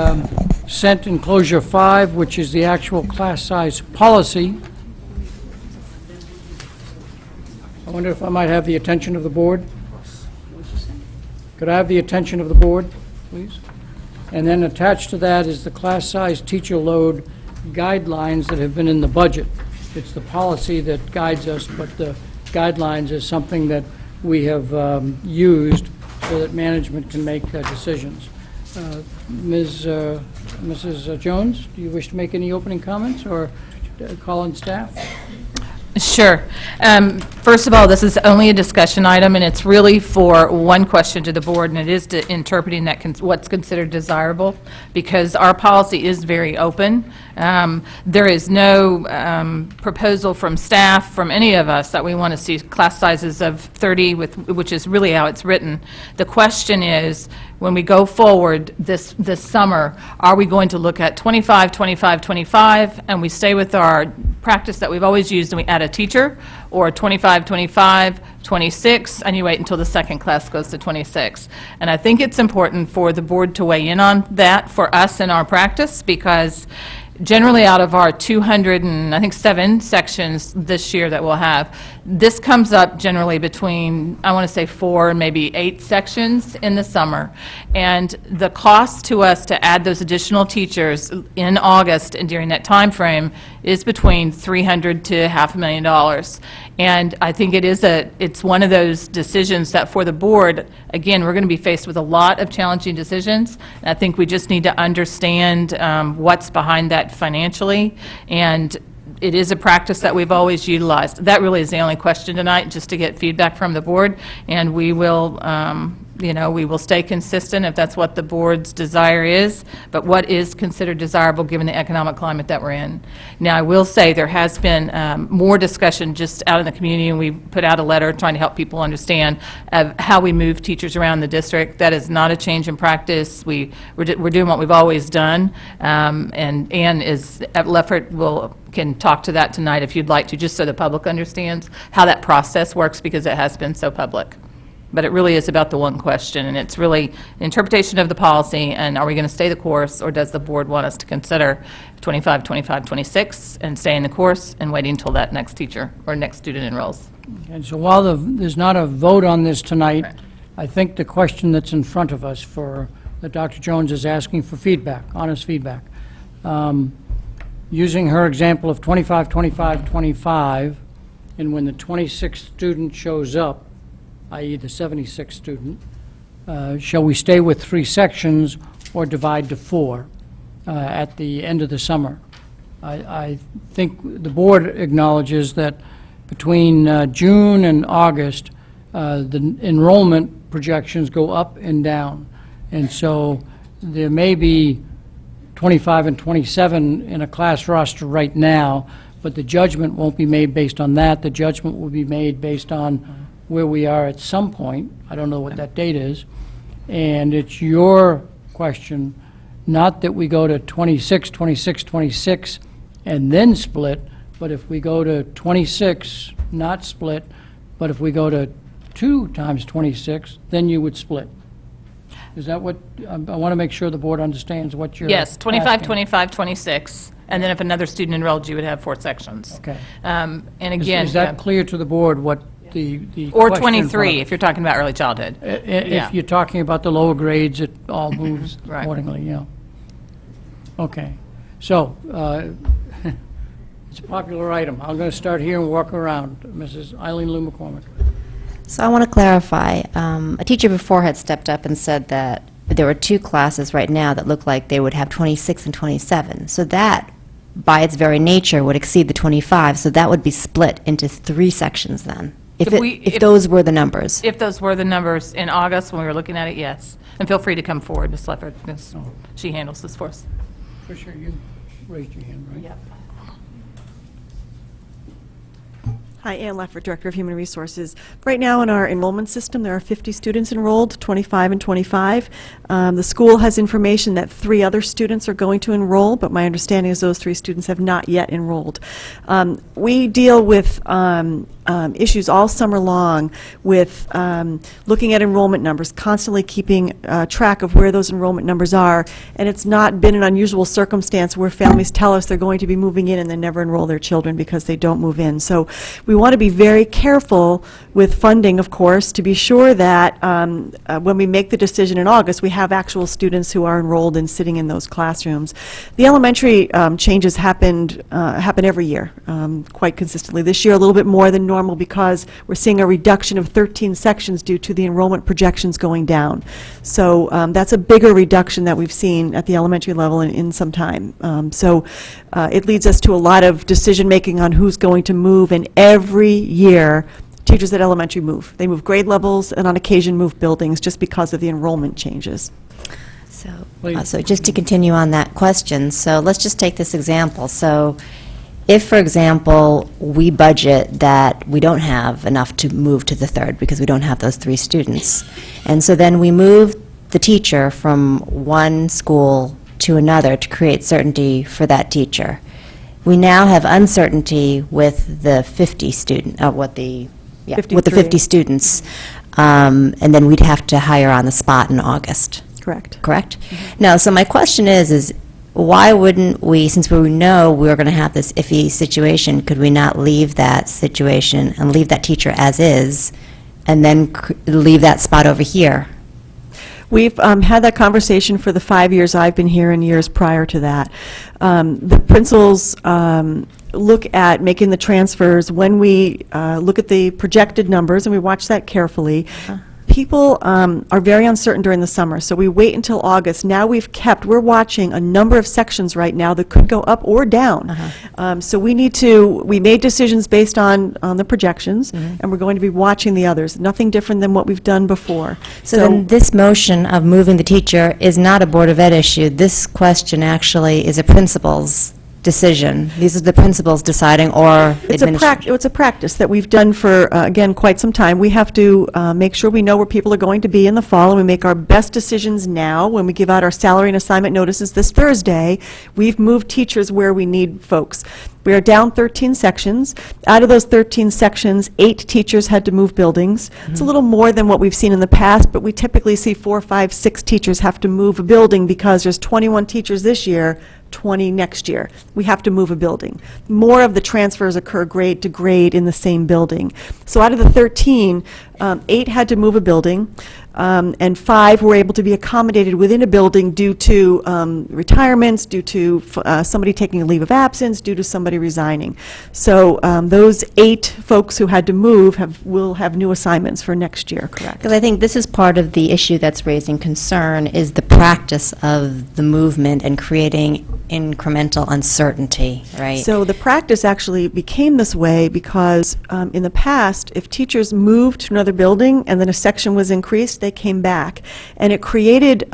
sent enclosure 5, which is the actual class size policy. I wonder if I might have the attention of the board. Could I have the attention of the board, please? And then attached to that is the class size teacher load guidelines that have been in the budget. It's the policy that guides us, but the guidelines is something that we have used so that management can make decisions. Mrs. Jones, do you wish to make any opening comments or call on staff? Sure. First of all, this is only a discussion item, and it's really for one question to the board, and it is to interpreting that what's considered desirable, because our policy is very open. There is no proposal from staff, from any of us, that we want to see class sizes of 30, which is really how it's written. The question is, when we go forward this summer, are we going to look at 25, 25, 25, and we stay with our practice that we've always used and we add a teacher, or 25, 25, 26, and you wait until the second class goes to 26? And I think it's important for the board to weigh in on that for us in our practice, because generally out of our 207 sections this year that we'll have, this comes up generally between, I want to say 4 and maybe 8 sections in the summer. And the cost to us to add those additional teachers in August and during that time frame is between $300,000 to $500,000. And I think it's one of those decisions that for the board, again, we're going to be faced with a lot of challenging decisions. And I think we just need to understand what's behind that financially. And it is a practice that we've always utilized. That really is the only question tonight, just to get feedback from the board. And we will, we will stay consistent if that's what the board's desire is, but what is considered desirable given the economic climate that we're in. Now, I will say there has been more discussion just out in the community, and we put out a letter trying to help people understand how we move teachers around the district. That is not a change in practice. We're doing what we've always done, and Ann is at Leffert can talk to that tonight if you'd like to, just so the public understands how that process works, because it has been so public. But it really is about the one question, and it's really interpretation of the policy, and are we going to stay the course, or does the board want us to consider 25, 25, 26, and stay in the course and waiting until that next teacher or next student enrolls? And so while there's not a vote on this tonight, I think the question that's in front of us that Dr. Jones is asking for feedback, honest feedback. Using her example of 25, 25, 25, and when the 26th student shows up, i.e. the 76th student, shall we stay with 3 sections or divide to 4 at the end of the summer? I think the board acknowledges that between June and August, the enrollment projections go up and down. And so there may be 25 and 27 in a class roster right now, but the judgment won't be made based on that. The judgment will be made based on where we are at some point. I don't know what that date is. And it's your question, not that we go to 26, 26, 26, and then split, but if we go to 26, not split, but if we go to 2 times 26, then you would split. Is that what, I want to make sure the board understands what you're Yes, 25, asking. 25, 26, and then if another student enrolled, you would have 4 sections. Okay. And again... Is that clear to the board what the Or question in front 23, of if you're talking about early childhood. If you're talking about the lower grades, it all moves Right. accordingly, yeah. Okay. So, it's a popular item. I'm going to start here and walk around. Mrs. Eileen Lou McCormick. So I want to clarify. A teacher before had stepped up and said that there were 2 classes right now that look like they would have 26 and 27. So that, by its very nature, would exceed the 25. So that would be split into 3 sections then, if those were the numbers. If those were the numbers in August when we were looking at it, yes. And feel free to come forward, Ms. Leffert, because she handles this for us. Tricia, you raised your hand, right? Yep. Hi, Ann Leffert, Director of Human Resources. Right now in our enrollment system, there are 50 students enrolled, 25 and 25. The school has information that 3 other students are going to enroll, but my understanding is those 3 students have not yet enrolled. We deal with issues all summer long with looking at enrollment numbers, constantly keeping track of where those enrollment numbers are, and it's not been an unusual circumstance where families tell us they're going to be moving in and then never enroll their children because they don't move in. So we want to be very careful with funding, of course, to be sure that when we make the decision in August, we have actual students who are enrolled and sitting in those classrooms. The elementary changes happen every year, quite consistently. This year, a little bit more than normal. normal because we're seeing a reduction of 13 sections due to the enrollment projections going down. So that's a bigger reduction that we've seen at the elementary level in some time. So it leads us to a lot of decision-making on who's going to move, and every year, teachers at elementary move. They move grade levels and on occasion move buildings just because of the enrollment changes. So just to continue on that question, so let's just take this example. So if, for example, we budget that we don't have enough to move to the third because we don't have those 3 students, and so then we move the teacher from one school to another to create certainty for that teacher. We now have uncertainty with the 50 student, with the 50 students, and then we'd have to hire on the spot in August. Correct. Correct? Now, so my question is why wouldn't we, since we know we're going to have this iffy situation, could we not leave that situation and leave that teacher as is, and then leave that spot over here? We've had that conversation for the 5 years I've been here and years prior to that. The principals look at making the transfers when we look at the projected numbers, and we watch that carefully. People are very uncertain during the summer, so we wait until August. Now we're watching a number of sections right now that could go up or down. So we made decisions based on the projections, and we're going to be watching the others. Nothing different than what we've done before. So then this motion of moving the teacher is not a Board of Ed issue. This question actually is a principal's decision. These are the principals deciding, or it's a practice that we've done for, again, quite some time. We have to make sure we know where people are going to be in the fall, and we make our best decisions now. When we give out our salary and assignment notices this Thursday, we've moved teachers where we need folks. We are down 13 sections. Out of those 13 sections, 8 teachers had to move buildings. It's a little more than what we've seen in the past, but we typically see 4, 5, 6 teachers have to move a building because there's 21 teachers this year, 20 next year. We have to move a building. More of the transfers occur grade to grade in the same building. So out of the 13, 8 had to move a building, and 5 were able to be accommodated within a building due to retirements, due to somebody taking a leave of absence, due to somebody resigning. So those 8 folks who had to move will have new assignments for next year, correct? Because I think this is part of the issue that's raising concern, is the practice of the movement and creating incremental uncertainty, right? So the practice actually became this way because in the past, if teachers moved to another building and then a section was increased, they came back. And it created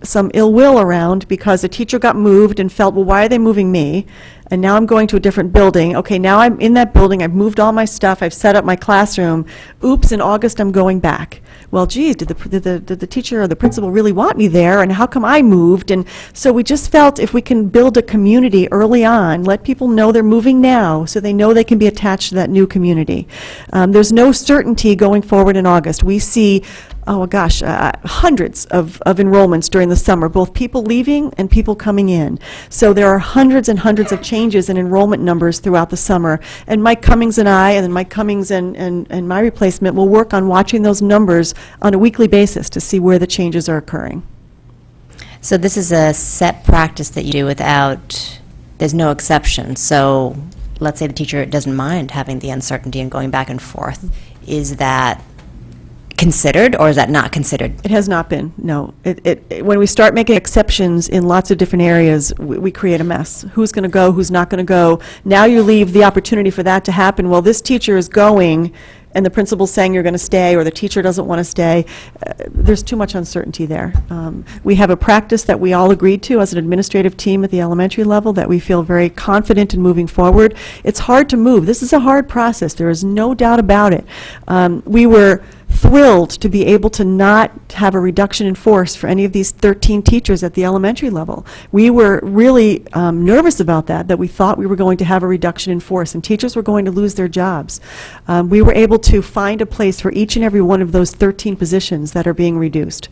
some ill will around because a teacher got moved and felt, well, why are they moving me? And now I'm going to a different building. Okay, now I'm in that building, I've moved all my stuff, I've set up my classroom. Oops, in August I'm going back. Well, gee, did the teacher or the principal really want me there, and how come I moved? And so we just felt if we can build a community early on, let people know they're moving now so they know they can be attached to that new community. There's no certainty going forward in August. We see hundreds of enrollments during the summer, both people leaving and people coming in. So there are hundreds and hundreds of changes in enrollment numbers throughout the summer. And Mike Cummings and I, and then Mike Cummings and my replacement will work on watching those numbers on a weekly basis to see where the changes are occurring. So this is a set practice that you do there's no exception. So let's say the teacher doesn't mind having the uncertainty and going back and forth. Is that considered, or is that not considered? It has not been, no. When we start making exceptions in lots of different areas, we create a mess. Who's going to go, who's not going to go? Now you leave the opportunity for that to happen. Well, this teacher is going, and the principal's saying you're going to stay, or the teacher doesn't want to stay. There's too much uncertainty there. We have a practice that we all agreed to as an administrative team at the elementary level that we feel very confident in moving forward. It's hard to move. This is a hard process. There is no doubt about it. We were thrilled to be able to not have a reduction in force for any of these 13 teachers at the elementary level. We were really nervous about that we thought we were going to have a reduction in force and teachers were going to lose their jobs. We were able to find a place for each and every one of those 13 positions that are being reduced.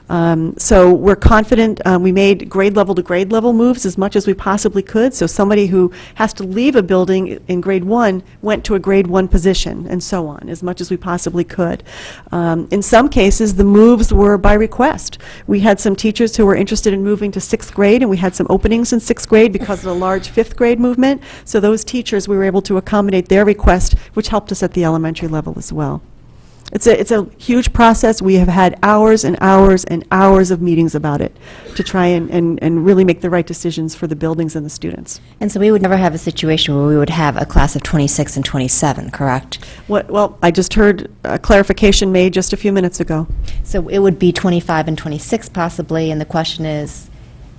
So we're confident. We made grade level to grade level moves as much as we possibly could. So somebody who has to leave a building in grade 1 went to a grade 1 position, and so on, as much as we possibly could. In some cases, the moves were by request. We had some teachers who were interested in moving to 6th grade, and we had some openings in 6th grade because of the large 5th grade movement. So those teachers, we were able to accommodate their request, which helped us at the elementary level as well. It's a huge process. We have had hours and hours and hours of meetings about it to try and really make the right decisions for the buildings and the students. And so we would never have a situation where we would have a class of 26 and 27, correct? Well, I just heard a clarification made just a few minutes ago. So it would be 25 and 26 possibly, and the question is,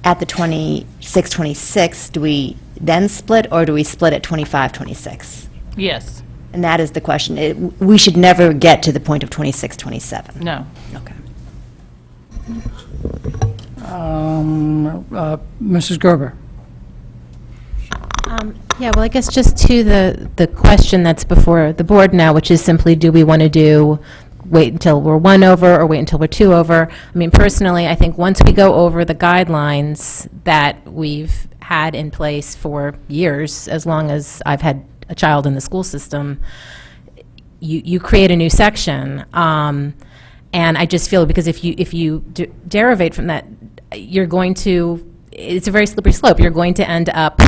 at the 26, 26, do we then split, or do we split at 25, 26? Yes. And that is the question. We should never get to the point of 26, 27. No. Okay. Mrs. Gerber. Yeah, well, I guess just to the question that's before the board now, which is simply, do we want to wait until we're 1 over or wait until we're 2 over? I mean, personally, I think once we go over the guidelines that we've had in place for years, as long as I've had a child in the school system, you create a new section. And I just feel, because if you derivate from that, you're going to, it's a very slippery slope. You're going to end up,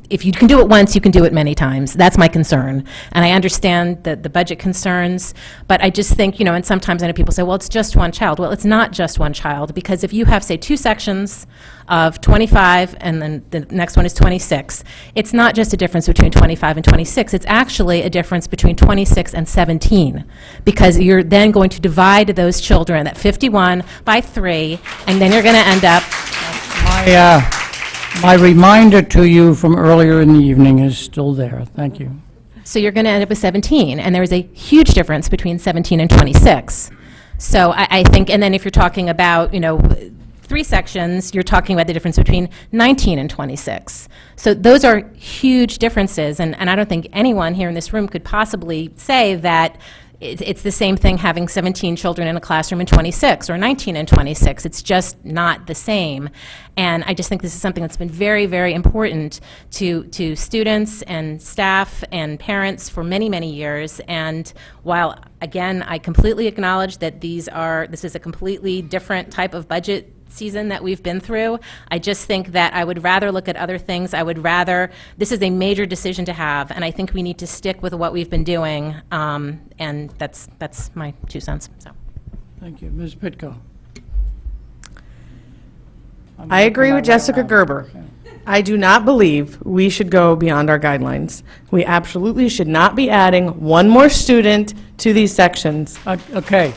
if you can do it once, you can do it many times. That's my concern. And I understand the budget concerns, but I just think, and sometimes I know people say, well, it's just one child. Well, it's not just one child, because if you have, say, 2 sections of 25 and then the next one is 26, it's not just a difference between 25 and 26. It's actually a difference between 26 and 17, because you're then going to divide those children, that 51, by 3, and then you're going to end up... My reminder to you from earlier in the evening is still there. Thank you. So you're going to end up with 17, and there is a huge difference between 17 and 26. So I think, and then if you're talking about, 3 sections, you're talking about the difference between 19 and 26. So those are huge differences, and I don't think anyone here in this room could possibly say that it's the same thing having 17 children in a classroom and 26, or 19 and 26. It's just not the same. And I just think this is something that's been very, very important to students and staff and parents for many, many years. And while, again, I completely acknowledge that this is a completely different type of budget season that we've been through, I just think that I would rather look at other things. This is a major decision to have, and I think we need to stick with what we've been doing, and that's my 2 cents. So. Thank you. Ms. Pitko. I agree with Jessica Gerber. I do not believe we should go beyond our guidelines. We absolutely should not be adding one more student to these sections. Okay.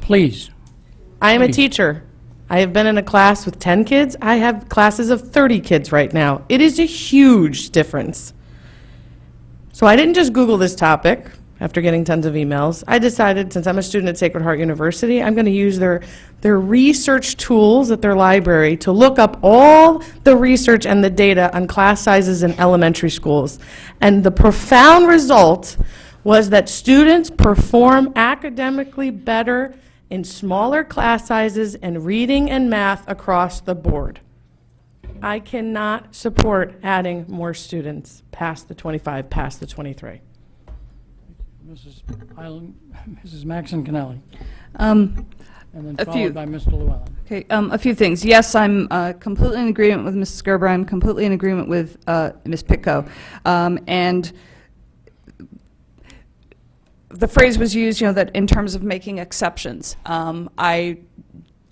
Please. I am a teacher. I have been in a class with 10 kids. I have classes of 30 kids right now. It is a huge difference. So I didn't just Google this topic after getting tons of emails. I decided, since I'm a student at Sacred Heart University, I'm going to use their research tools at their library to look up all the research and the data on class sizes in elementary schools. And the profound result was that students perform academically better in smaller class sizes and reading and math across the board. I cannot support adding more students past the 25, past the 23. Mrs. Maxon Kennelly. And then followed by Mr. Llewellyn. Okay, a few things. Yes, I'm completely in agreement with Mrs. Gerber. I'm completely in agreement with Ms. Pitko. And the phrase was used, that in terms of making exceptions.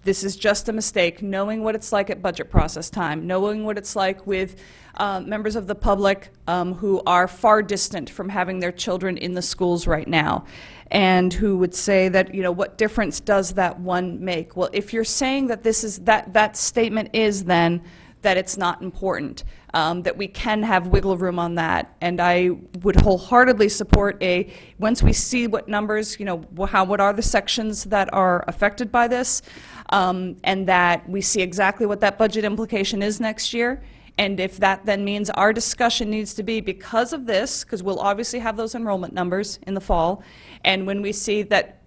This is just a mistake, knowing what it's like at budget process time, knowing what it's like with members of the public who are far distant from having their children in the schools right now, and who would say that, what difference does that one make? Well, if you're saying that that statement is then that it's not important, that we can have wiggle room on that. And I would wholeheartedly support once we see what numbers, what are the sections that are affected by this, and that we see exactly what that budget implication is next year. And if that then means our discussion needs to be because of this, because we'll obviously have those enrollment numbers in the fall, and when we see that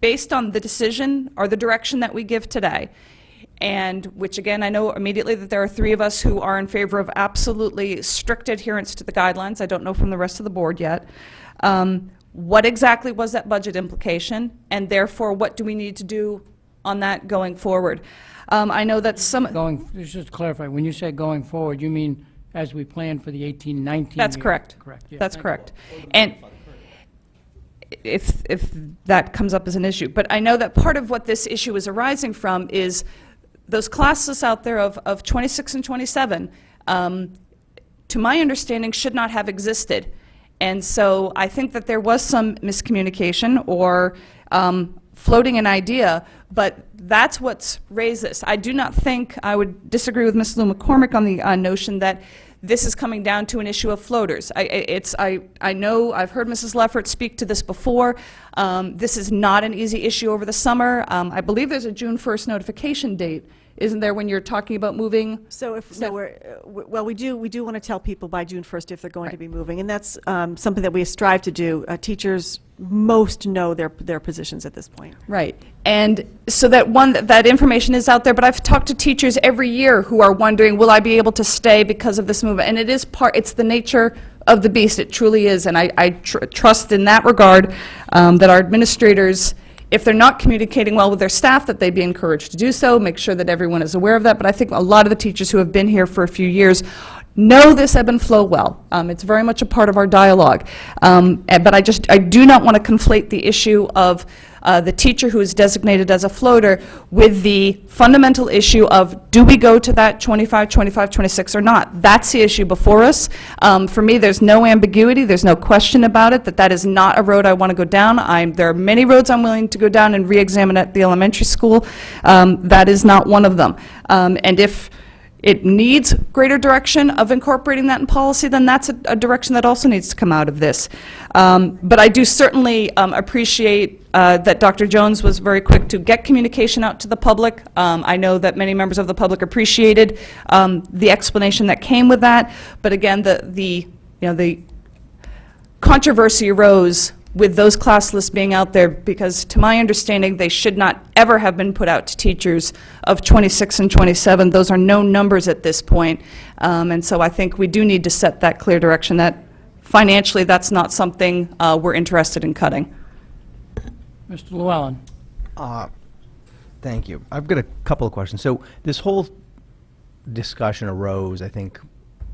based on the decision or the direction that we give today, and which again, I know immediately that there are 3 of us who are in favor of absolutely strict adherence to the guidelines. I don't know from the rest of the board yet. what exactly was that budget implication, and therefore, what do we need to do on that going forward? I know that Just to clarify, when you say going forward, you mean as we plan for the 18-19 That's year? correct. Correct. Yeah, That's thank you. correct. And if that comes up as an issue. But I know that part of what this issue is arising from is those classes out there of 26 and 27, to my understanding, should not have existed. And so I think that there was some miscommunication or floating an idea, but that's what's raised this. I do not think, I would disagree with Ms. Lou McCormick on the notion that this is coming down to an issue of floaters. I know, I've heard Mrs. Leffert speak to this before. This is not an easy issue over the summer. I believe there's a June 1st notification date, isn't there, when you're talking about moving? So we do want to tell people by June 1st if they're going to be moving, and that's something that we strive to do. Teachers most know their positions at this point. Right. And so that information is out there, but I've talked to teachers every year who are wondering, will I be able to stay because of this move? And it's the nature of the beast, it truly is, and I trust in that regard that our administrators, if they're not communicating well with their staff, that they be encouraged to do so, make sure that everyone is aware of that. But I think a lot of the teachers who have been here for a few years know this ebb and flow well. It's very much a part of our dialogue. But I do not want to conflate the issue of the teacher who is designated as a floater with the fundamental issue of, do we go to that 25, 25, 26 or not? That's the issue before us. For me, there's no ambiguity, there's no question about it, that is not a road I want to go down. There are many roads I'm willing to go down and re-examine at the elementary school. That is not one of them. And if it needs greater direction of incorporating that in policy, then that's a direction that also needs to come out of this. But I do certainly appreciate that Dr. Jones was very quick to get communication out to the public. I know that many members of the public appreciated the explanation that came with that. But again, the controversy arose with those class lists being out there, because to my understanding, they should not ever have been put out to teachers of 26 and 27. Those are known numbers at this point. And so I think we do need to set that clear direction that financially that's not something we're interested in cutting. Mr. Llewellyn. Thank you. I've got a couple of questions. So this whole discussion arose, I think,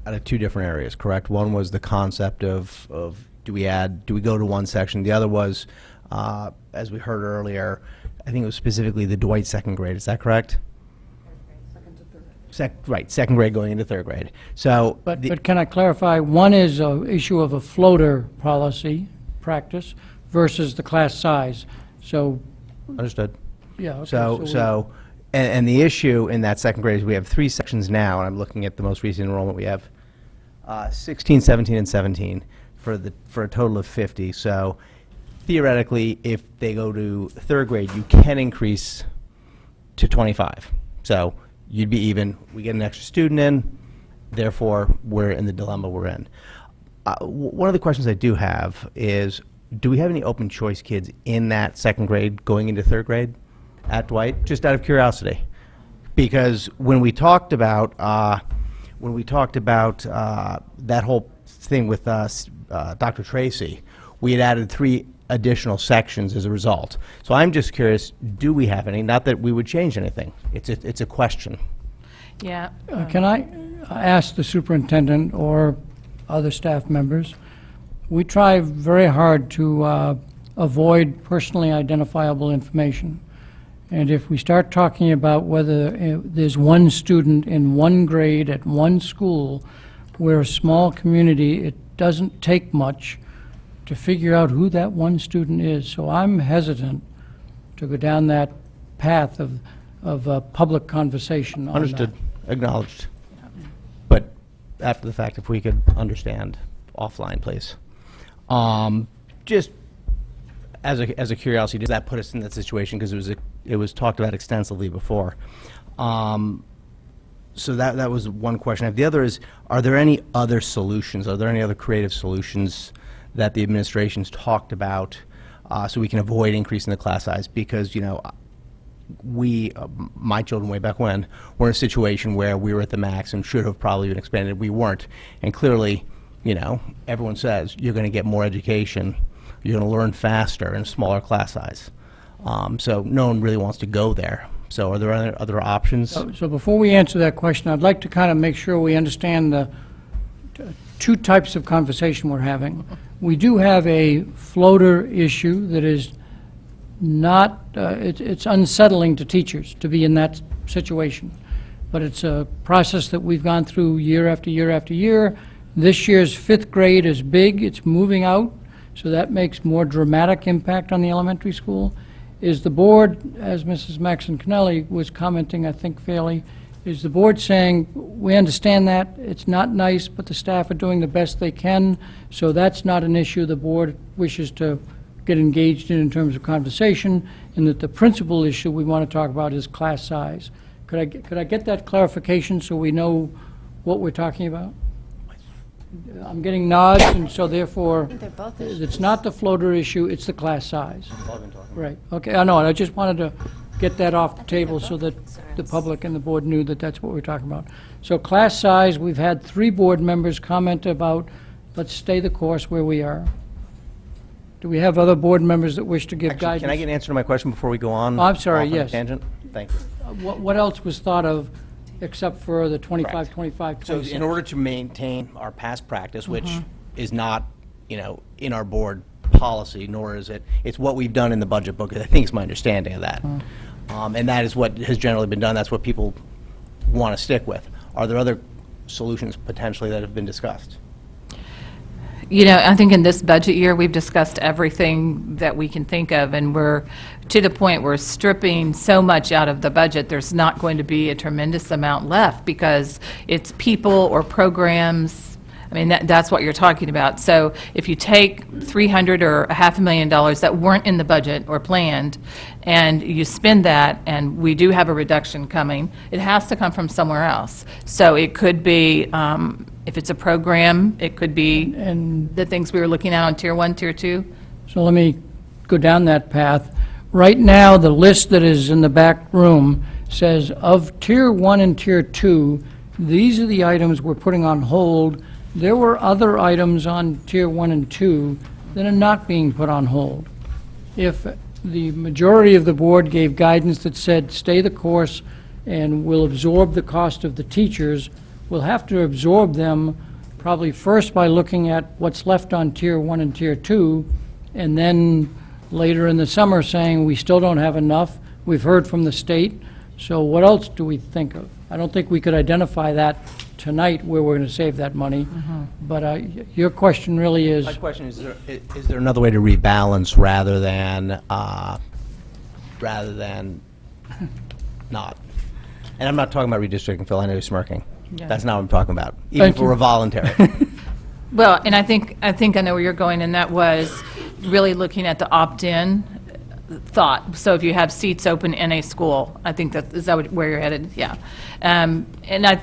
out of two different areas, correct? One was the concept of do we go to one section? The other was, as we heard earlier, I think it was specifically the Dwight second grade. Is that correct? Second grade going into third grade. So, But can I clarify, one is an issue of a floater policy, practice, versus the class size. So, understood. yeah, okay. And the issue in that second grade is we have 3 sections now, and I'm looking at the most recent enrollment. We have 16, 17, and 17 for a total of 50. So theoretically, if they go to third grade, you can increase to 25. So you'd be even. We get an extra student in, therefore we're in the dilemma we're in. One of the questions I do have is, do we have any open choice kids in that second grade going into third grade at Dwight? Just out of curiosity, because when we talked about that whole thing with Dr. Tracy, we had added 3 additional sections as a result. So I'm just curious, do we have any? Not that we would change anything. It's a question. Yeah. Can I ask the superintendent or other staff members? We try very hard to avoid personally identifiable information. And if we start talking about whether there's one student in one grade at one school, we're a small community, it doesn't take much to figure out who that one student is. So I'm hesitant to go down that path of public conversation on Understood. that. Acknowledged. But after the fact, if we could understand offline, please. Just as a curiosity, does that put us in that situation? Because it was talked about extensively before. So that was one question. The other is, are there any other solutions? Are there any other creative solutions that the administration's talked about so we can avoid increasing the class size? Because, my children way back when, were in a situation where we were at the max and should have probably been expanded. We weren't. And clearly, everyone says you're going to get more education You're going to learn faster in a smaller class size. So no one really wants to go there. So are there other options? So before we answer that question, I'd like to kind of make sure we understand the two types of conversation we're having. We do have a floater issue that is not, it's unsettling to teachers to be in that situation. But it's a process that we've gone through year after year after year. This year's fifth grade is big, it's moving out, so that makes more dramatic impact on the elementary school. Is the board, as Mrs. Maxon Connelly was commenting, I think fairly, is the board saying, we understand that, it's not nice, but the staff are doing the best they can, so that's not an issue the board wishes to get engaged in terms of conversation, and that the principal issue we want to talk about is class size. Could I get that clarification so we know what we're talking about? I'm getting nods, and so therefore, it's not the floater issue, it's the class size. Right, okay, I know, and I just wanted to get that off the table so that the public and the board knew that that's what we're talking about. So class size, we've had 3 board members comment about, let's stay the course where we are. Do we have other board members that wish to give guidance? Can I get an answer to my question before we go on? Oh, I'm sorry, off on a yes. tangent? Thank you. What else was thought of except for the 25, 25, So 26? in order to maintain our past practice, which is not, in our board policy, nor is it, it's what we've done in the budget book, I think is my understanding of that. And that is what has generally been done, that's what people want to stick with. Are there other solutions potentially that have been discussed? I think in this budget year, we've discussed everything that we can think of, and we're to the point we're stripping so much out of the budget, there's not going to be a tremendous amount left because it's people or programs. I mean, that's what you're talking about. So if you take $300,000 or $500,000 that weren't in the budget or planned, and you spend that, and we do have a reduction coming, it has to come from somewhere else. So it could be, if it's a program, it could be the things we were looking at on Tier 1, Tier 2. So let me go down that path. Right now, the list that is in the back room says of Tier 1 and Tier 2, these are the items we're putting on hold. There were other items on Tier 1 and 2 that are not being put on hold. If the majority of the board gave guidance that said, stay the course and we'll absorb the cost of the teachers, we'll have to absorb them probably first by looking at what's left on Tier 1 and Tier 2, and then later in the summer saying, we still don't have enough. We've heard from the state, so what else do we think of? I don't think we could identify that tonight where we're going to save that money, but your question really is... My question is there another way to rebalance rather than not? And I'm not talking about redistricting, Phil, I know you're smirking. Yeah. That's not what I'm talking about, even if we're voluntary. Well, and I think I know where you're going, and that was really looking at the opt-in thought. So if you have seats open in a school, I think is that where you're headed? Yeah. And it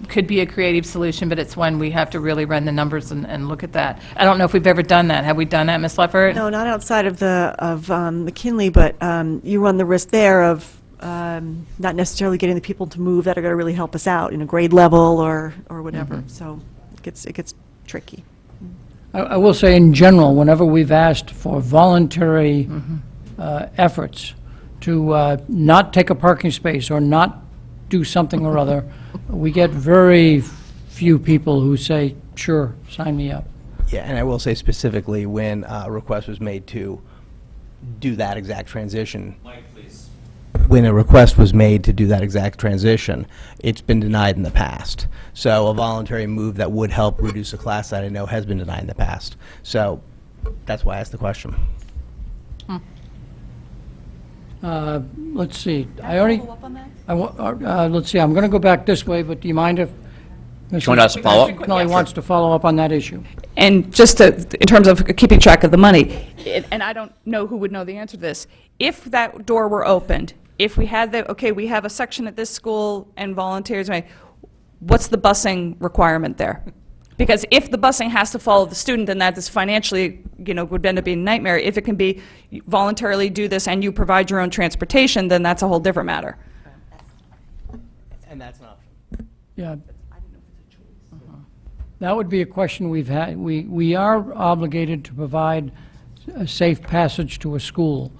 could be a creative solution, but it's one we have to really run the numbers and look at that. I don't know if we've ever done that. Have we done that, Ms. Leffert? No, not outside of McKinley, but you run the risk there of not necessarily getting the people to move that are going to really help us out in a grade level or whatever. So it gets tricky. I will say in general, whenever we've asked for voluntary efforts to not take a parking space or not do something or other, we get very few people who say, sure, sign me up. Yeah, and I will say specifically when a request was made to do that exact transition. Mike, please. When a request was made to do that exact transition, it's been denied in the past. So a voluntary move that would help reduce the class size, I know, has been denied in the past. So that's why I asked the question. Let's see. Let's see, I'm going to go back this way, but do you mind if you want us to follow up? Connelly wants to follow up on that issue? And just in terms of keeping track of the money, and I don't know who would know the answer to this, if that door were opened, if we had we have a section at this school and volunteers, what's the busing requirement there? Because if the busing has to follow the student, then that is financially, would end up being a nightmare. If it can be voluntarily do this and you provide your own transportation, then that's a whole different matter. And that's an option. Yeah. That would be a question we've had. We are obligated to provide a safe passage to a school.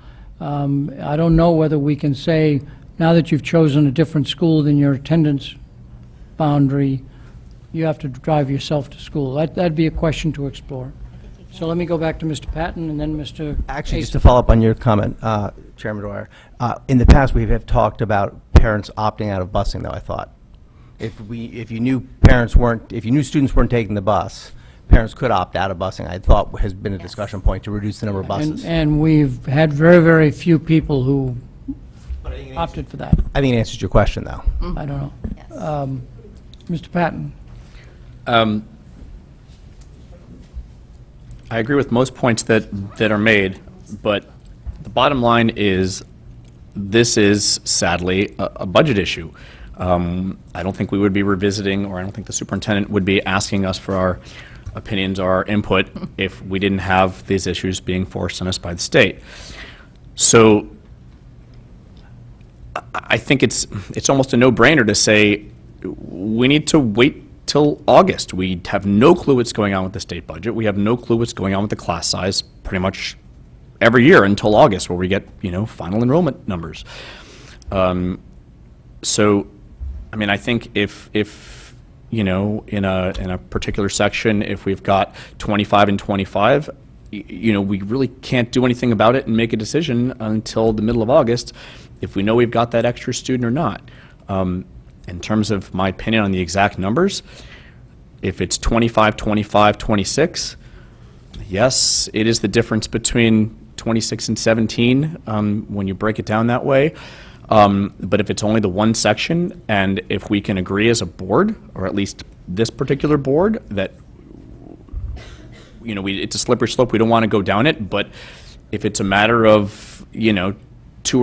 I don't know whether we can say, now that you've chosen a different school than your attendance boundary, you have to drive yourself to school. That'd be a question to explore. So let me go back to Mr. Patton and then Mr. Actually, just to follow up on your comment, Chairman Dwyer, in the past, we have talked about parents opting out of busing, though, I thought. If you knew students weren't taking the bus, parents could opt out of busing, I thought has been a discussion point to reduce the number of buses. And we've had very, very few people who opted for that. I think it answers your question, though. I don't know. Mr. Patton? I agree with most points that are made, but the bottom line is this is sadly a budget issue. I don't think we would be revisiting, or I don't think the superintendent would be asking us for our opinions or our input if we didn't have these issues being forced on us by the state. So I think it's almost a no-brainer to say we need to wait till August. We have no clue what's going on with the state budget. We have no clue what's going on with the class size pretty much every year until August, where we get, final enrollment numbers. So, I mean, I think if in a particular section, if we've got 25 and 25, we really can't do anything about it and make a decision until the middle of August if we know we've got that extra student or not. In terms of my opinion on the exact numbers, if it's 25, 25, 26, yes, it is the difference between 26 and 17 when you break it down that way. But if it's only the one section, and if we can agree as a board, or at least this particular board, that it's a slippery slope, we don't want to go down it, but if it's a matter of 2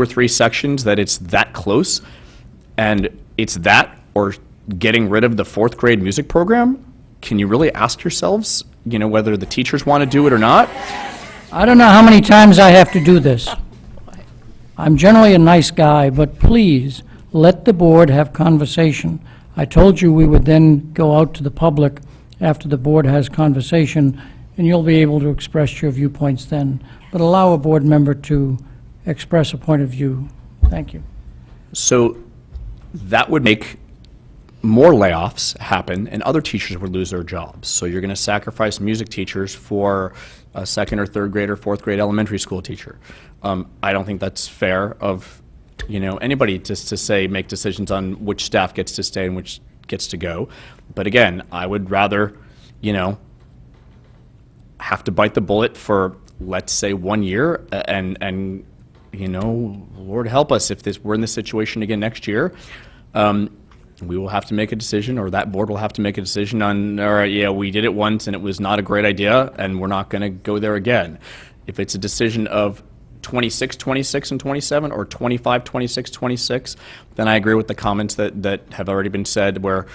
or 3 sections that it's that close, and it's that or getting rid of the 4th grade music program, can you really ask yourselves whether the teachers want to do it or not? I don't know how many times I have to do this. I'm generally a nice guy, but please, let the board have conversation. I told you we would then go out to the public after the board has conversation, and you'll be able to express your viewpoints then. But allow a board member to express a point of view. Thank you. So that would make more layoffs happen, and other teachers would lose their jobs. So you're going to sacrifice music teachers for a 2nd or 3rd grade or 4th grade elementary school teacher. I don't think that's fair of anybody just to say make decisions on which staff gets to stay and which gets to go. But again, I would rather have to bite the bullet for, let's say, 1 year, and Lord help us if we're in this situation again next year. We will have to make a decision, or that board will have to make a decision on, all right, yeah, we did it once and it was not a great idea and we're not going to go there again. If it's a decision of 26, 26, and 27, or 25, 26, 26, then I agree with the comments that have already been said where,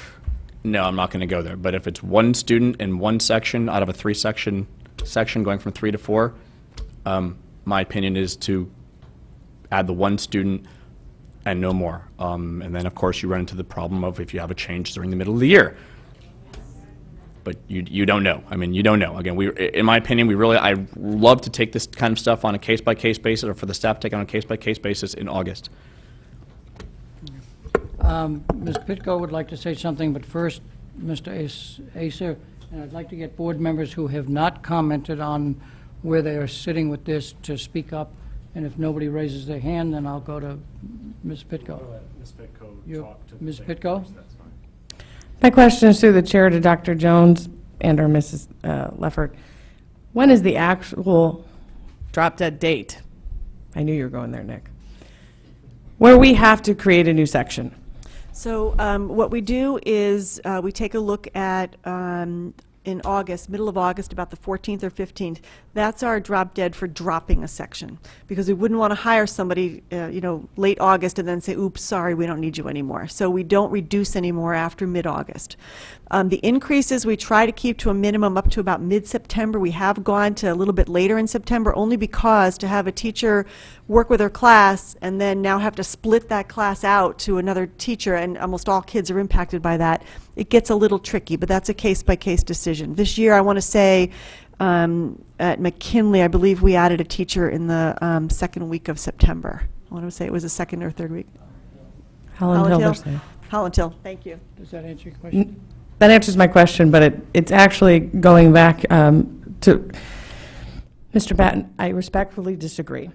no, I'm not going to go there. But if it's one student in one section out of a 3-section section going from 3 to 4, my opinion is to add the one student and no more. And then, of course, you run into the problem of if you have a change during the middle of the year. But you don't know. I mean, you don't know. Again, in my opinion, I love to take this kind of stuff on a case-by-case basis, or for the staff to take it on a case-by-case basis in August. Ms. Pitko would like to say something, but first, Mr. Acer, and I'd like to get board members who have not commented on where they are sitting with this to speak up. And if nobody raises their hand, then I'll go to Ms. Pitko. Ms. Pitko talk to Ms. Pitko? My question is through the chair to Dr. Jones and/or Mrs. Leffert. When is the actual drop-dead date? I knew you were going there, Nick. Where we have to create a new section. So what we do is we take a look at in August, middle of August, about the 14th or 15th. That's our drop dead for dropping a section, because we wouldn't want to hire somebody, late August and then say, oops, sorry, we don't need you anymore. So we don't reduce anymore after mid-August. The increases we try to keep to a minimum up to about mid-September. We have gone to a little bit later in September, only because to have a teacher work with her class and then now have to split that class out to another teacher, and almost all kids are impacted by that, it gets a little tricky, but that's a case-by-case decision. This year, I want to say, at McKinley, I believe we added a teacher in the second week of September. I want to say it was the second or third week. Holland Hill, they're saying. Holland Hill, thank you. Does that answer your question? That answers my question, but it's actually going back to Mr. Patton. I respectfully disagree.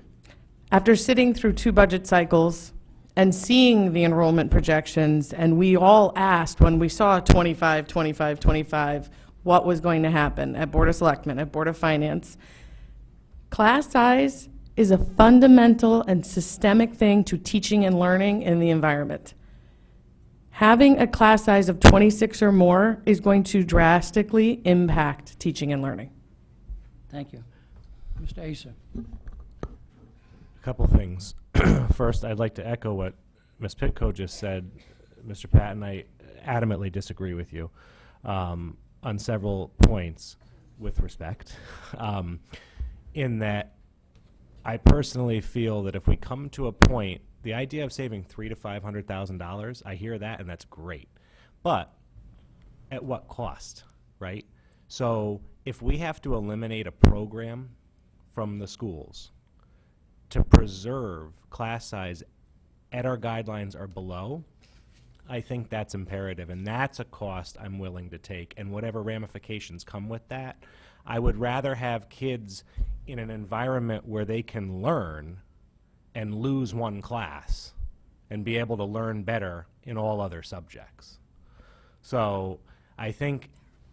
After sitting through 2 budget cycles and seeing the enrollment projections, and we all asked when we saw 25, 25, 25, what was going to happen at Board of Selectmen, at Board of Finance. Class size is a fundamental and systemic thing to teaching and learning in the environment. Having a class size of 26 or more is going to drastically impact teaching and learning. Thank you. Mr. Asa. A couple things. First, I'd like to echo what Ms. Pitko just said. Mr. Patton, I adamantly disagree with you on several points with respect, in that I personally feel that if we come to a point, the idea of saving $300,000 to $500,000, I hear that, and that's great. But at what cost, right? So if we have to eliminate a program from the schools to preserve class size at our guidelines or below, I think that's imperative, and that's a cost I'm willing to take, and whatever ramifications come with that. I would rather have kids in an environment where they can learn and lose one class and be able to learn better in all other subjects. So I think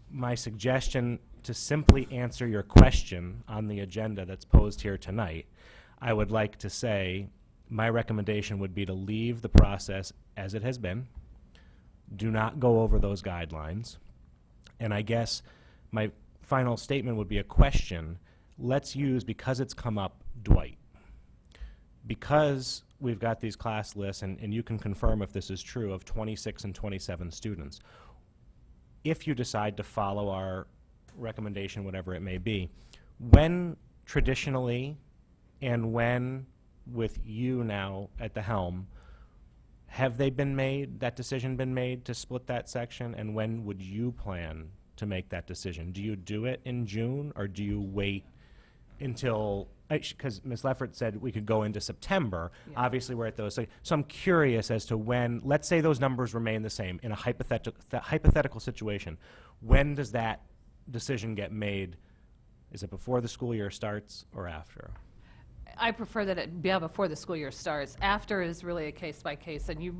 my suggestion, to simply answer your question on the agenda that's posed here tonight, I would like to say my recommendation would be to leave the process as it has been. Do not go over those guidelines. And I guess my final statement would be a question. Let's use, because it's come up, Dwight. Because we've got these class lists, and you can confirm if this is true, of 26 and 27 students. If you decide to follow our recommendation, whatever it may be, when traditionally and when with you now at the helm, have they been made, that decision been made to split that section, and when would you plan to make that decision? Do you do it in June, or do you wait until, because Ms. Leffert said we could go into September. Yeah. Obviously, we're at those. So I'm curious as to when, let's say those numbers remain the same in a hypothetical situation, when does that decision get made? Is it before the school year starts or after? I prefer that it be before the school year starts. After is really a case-by-case, and you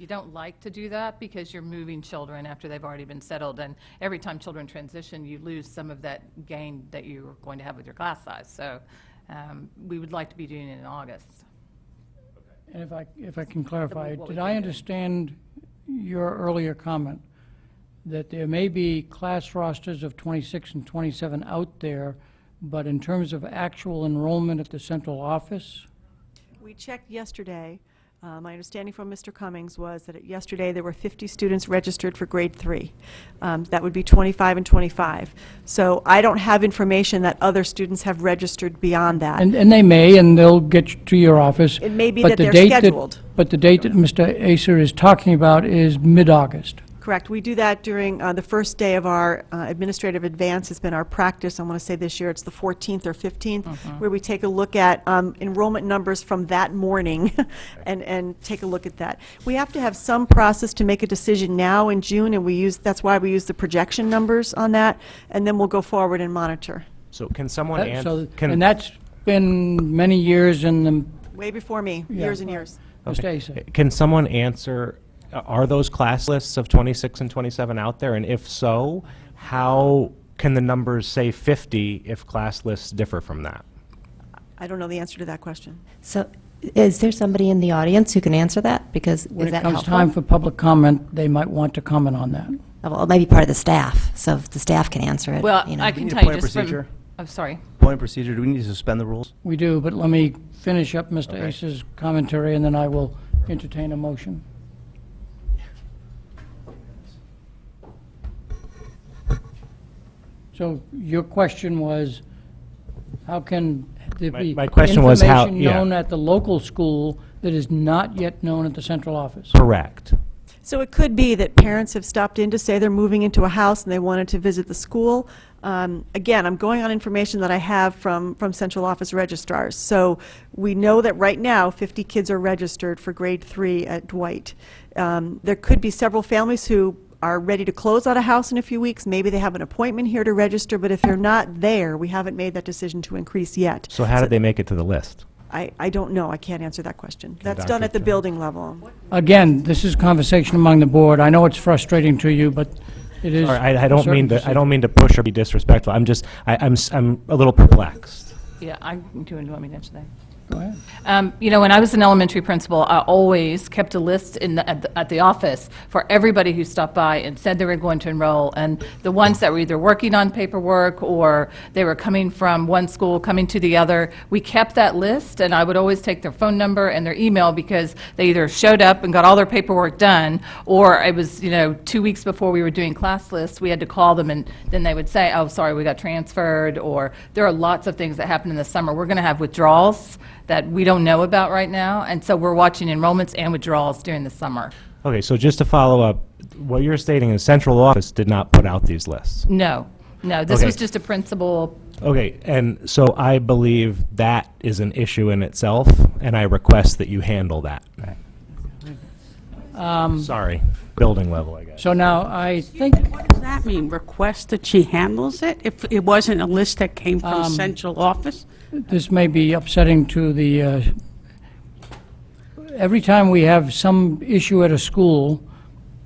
don't like to do that because you're moving children after they've already been settled, and every time children transition, you lose some of that gain that you're going to have with your class size. So we would like to be doing it in August. And if I can clarify, did I understand your earlier comment that there may be class rosters of 26 and 27 out there, but in terms of actual enrollment at the central office? We checked yesterday. My understanding from Mr. Cummings was that yesterday there were 50 students registered for grade 3. That would be 25 and 25. So I don't have information that other students have registered beyond that. And they may, and they'll get to your office. It may be but that the they're date scheduled. But the date that Mr. Acer is talking about is mid-August. Correct. We do that during the first day of our administrative advance. It's been our practice. I want to say this year it's the 14th or 15th, where we take a look at enrollment numbers from that morning and take a look at that. We have to have some process to make a decision now in June, and that's why we use the projection numbers on that, and then we'll go forward and monitor. So can someone answer? And that's been many years in the... Way before me, years and years. Mr. Acer. Can someone answer, are those class lists of 26 and 27 out there? And if so, how can the numbers say 50 if class lists differ from that? I don't know the answer to that question. So is there somebody in the audience who can answer that? Because When is it that comes helpful? time for public comment, they might want to comment on that. Well, it may be part of the staff, so if the staff can answer it. Well, you know. I can need a tell you point of just from... procedure? I'm sorry. Point of procedure, do we need to suspend the rules? We do, but let me finish up Mr. Ace's commentary, and then I will entertain a motion. So your question was, how can there be My question was information known at the local school that is not yet known at the central office? Correct. So it could be that parents have stopped in to say they're moving into a house and they wanted to visit the school. Again, I'm going on information that I have from central office registrars. So we know that right now 50 kids are registered for grade 3 at Dwight. There could be several families who are ready to close out a house in a few weeks. Maybe they have an appointment here to register, but if they're not there, we haven't made that decision to increase yet. So how did they make it to the list? I don't know. I can't answer that question. That's Dr. done at the Jones? building level. Again, this is conversation among the board. I know it's frustrating to you, but it is. Sorry, I a don't certain mean to. I decision. don't mean to push or be disrespectful. I'm just. I'm a little perplexed. Yeah, do you want me to answer that? Go ahead. You know, when I was an elementary principal, I always kept a list at the office for everybody who stopped by and said they were going to enroll, and the ones that were either working on paperwork or they were coming from one school, coming to the other. We kept that list, and I would always take their phone number and their email because they either showed up and got all their paperwork done, or it was, 2 weeks before we were doing class lists, we had to call them, and then they would say, oh, sorry, we got transferred, or there are lots of things that happen in the summer. We're going to have withdrawals that we don't know about right now, and so we're watching enrollments and withdrawals during the summer. Okay, so just to follow up, what you're stating is central office did not put out these lists. No, this Okay. was just a principal. Okay, and so I believe that is an issue in itself, and I request that you handle that. Sorry, building level, I guess. So now, I think, What does that mean? Request that she handles it? If it wasn't a list that came from central office? this may be upsetting to the, every time we have some issue at a school,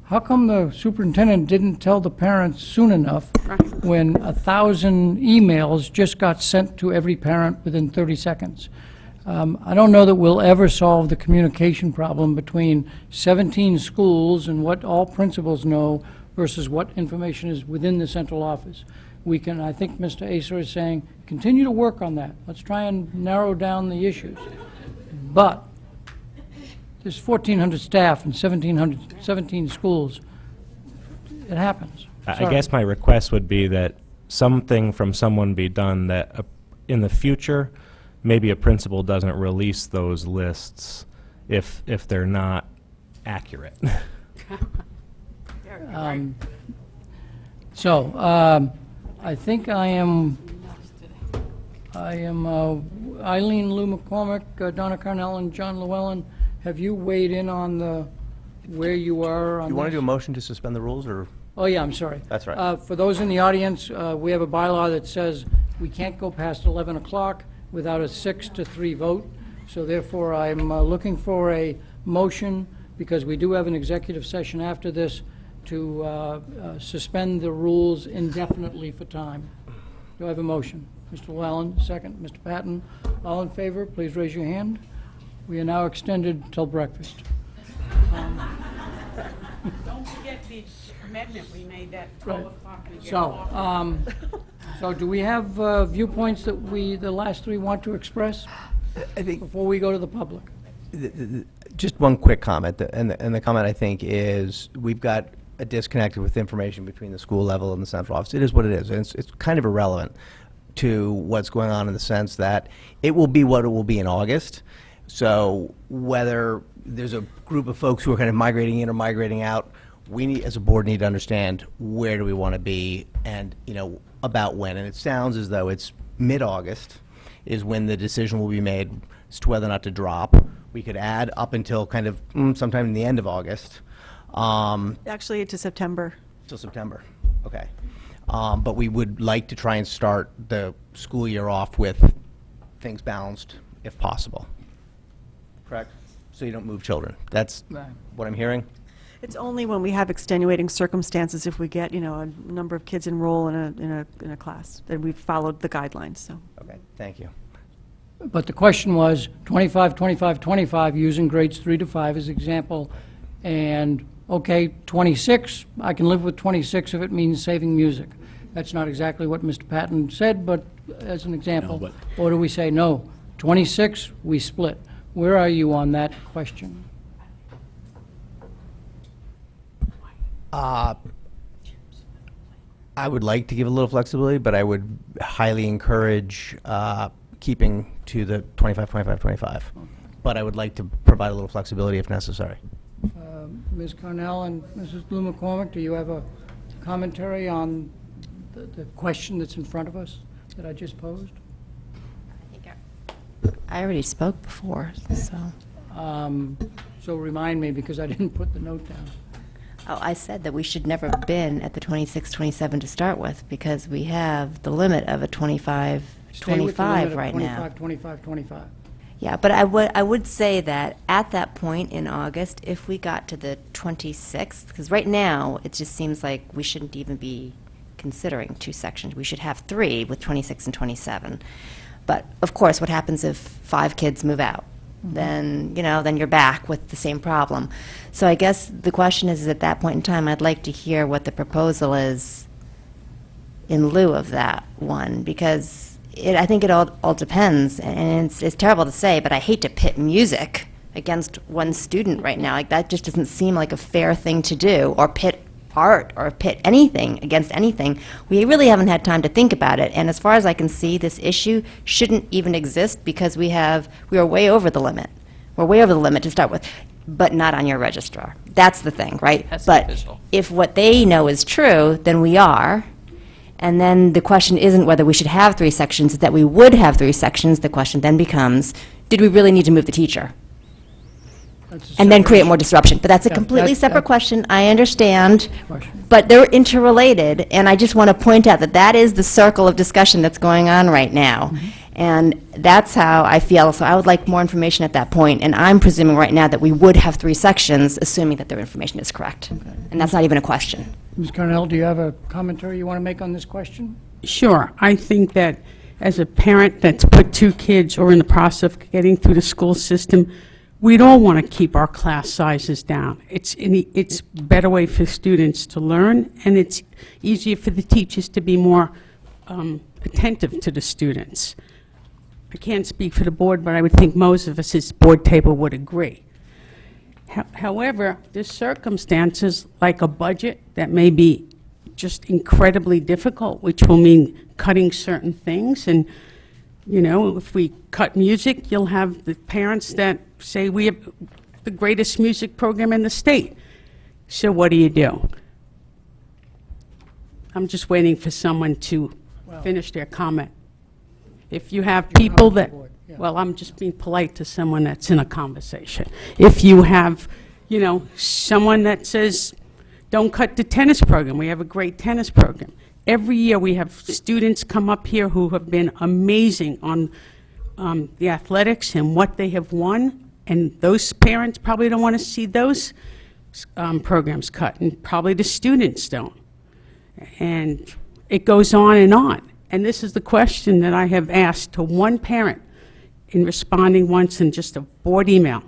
how come the superintendent didn't tell the parents soon enough when 1,000 emails just got sent to every parent within 30 seconds? I don't know that we'll ever solve the communication problem between 17 schools and what all principals know versus what information is within the central office. We can, I think Mr. Acer is saying, continue to work on that. Let's try and narrow down the issues. But there's 1,400 staff and 17 schools. It happens. I Sorry. guess my request would be that something from someone be done that in the future, maybe a principal doesn't release those lists if they're not accurate. I think I am Eileen Lou McCormick, Donna Carnell, and John Llewellyn. Have you weighed in on where you are on You want to this? do a motion to suspend the rules, or? Oh, yeah, I'm sorry. That's right. For those in the audience, we have a bylaw that says we can't go past 11 o'clock without a 6-3 vote. So therefore, I'm looking for a motion, because we do have an executive session after this, to suspend the rules indefinitely for time. Do I have a motion? Mr. Llewellyn, second. Mr. Patton, all in favor, please raise your hand. We are now extended till breakfast. Don't forget the amendment we made at Right. 12 o'clock. and get off. So do we have viewpoints that the last three want to express I think before we go to the public? just one quick comment, and the comment, I think, is we've got a disconnect with information between the school level and the central office. It is what it is, and it's kind of irrelevant to what's going on in the sense that it will be what it will be in August. So whether there's a group of folks who are kind of migrating in or migrating out, we need, as a board, need to understand where do we want to be and, about when. And it sounds as though it's mid-August is when the decision will be made as to whether or not to drop. We could add up until kind of sometime in the end of August. Actually, to September. Till September, okay. But we would like to try and start the school year off with things balanced, if possible. Correct? So you don't move children. That's what I'm hearing? It's only when we have extenuating circumstances, if we get, a number of kids enroll in a class, that we've followed the guidelines, so. Okay, thank you. But the question was 25, 25, 25, using grades 3 to 5 as example. And, okay, 26, I can live with 26 if it means saving music. That's not exactly what Mr. Patton said, but as an example. Or do we say, no, 26, we split? Where are you on that question? I would like to give a little flexibility, but I would highly encourage keeping to the 25, 25, 25. But I would like to provide a little flexibility if necessary. Ms. Cornell and Mrs. Blue McCormick, do you have a commentary on the question that's in front of us that I just posed? I already spoke before, so. So remind me, because I didn't put the note down. Oh, I said that we should never have been at the 26, 27 to start with, because we have the limit of a 25, Stay with the 25 limit of right now. 25, 25, 25. Yeah, but I would say that at that point in August, if we got to the 26th, because right now, it just seems like we shouldn't even be considering 2 sections. We should have 3 with 26 and 27. But, of course, what happens if 5 kids move out? Then, then you're back with the same problem. So I guess the question is, at that point in time, I'd like to hear what the proposal is in lieu of that one, because I think it all depends, and it's terrible to say, but I hate to pit music against one student right now. Like, that just doesn't seem like a fair thing to do, or pit art, or pit anything against anything. We really haven't had time to think about it, and as far as I can see, this issue shouldn't even exist, because we are way over the limit. We're way over the limit to start with, but not on your registrar. That's the thing, right? That's but official. if what they know is true, then we are. And then the question isn't whether we should have 3 sections, it's that we would have 3 sections. The question then becomes, did we really need to move the teacher? And then create more disruption. But that's a completely separate question, I understand. But they're interrelated, and I just want to point out that that is the circle of discussion that's going on right now. And that's how I feel, so I would like more information at that point, and I'm presuming right now that we would have 3 sections, assuming that their information is correct. And that's not even a question. Ms. Cornell, do you have a commentary you want to make on this question? Sure. I think that as a parent that's put 2 kids or in the process of getting through the school system, we'd all want to keep our class sizes down. It's a better way for students to learn, and it's easier for the teachers to be more attentive to the students. I can't speak for the board, but I would think most of us at this board table would agree. However, there's circumstances like a budget that may be just incredibly difficult, which will mean cutting certain things. And, if we cut music, you'll have the parents that say we have the greatest music program in the state. So what do? I'm just waiting for someone to finish their comment. If you have people that, well, I'm just being polite to someone that's in a conversation. If you have, someone that says, don't cut the tennis program, we have a great tennis program. Every year we have students come up here who have been amazing on the athletics and what they have won, and those parents probably don't want to see those programs cut, and probably the students don't. And it goes on and on. And this is the question that I have asked to one parent in responding once in just a board email.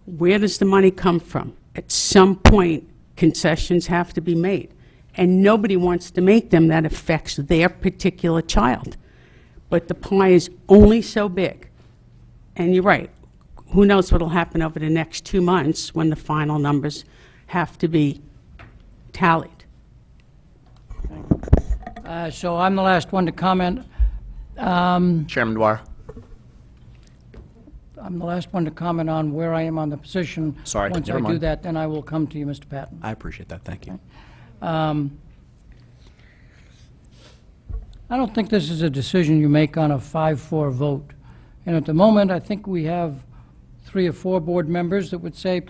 Where does the money come from? At some point, concessions have to be made. And nobody wants to make them that affects their particular child. But the pie is only so big. And you're right. Who knows what will happen over the next 2 months when the final numbers have to be tallied. So I'm the last one to comment. Chairman Dwyer. I'm the last one to comment on where I am on the position. Sorry, Once I never do mind. that, then I will come to you, Mr. Patton. I appreciate that, thank you. I don't think this is a decision you make on a 5-4 vote. And at the moment, I think we have 3 or 4 board members that would say,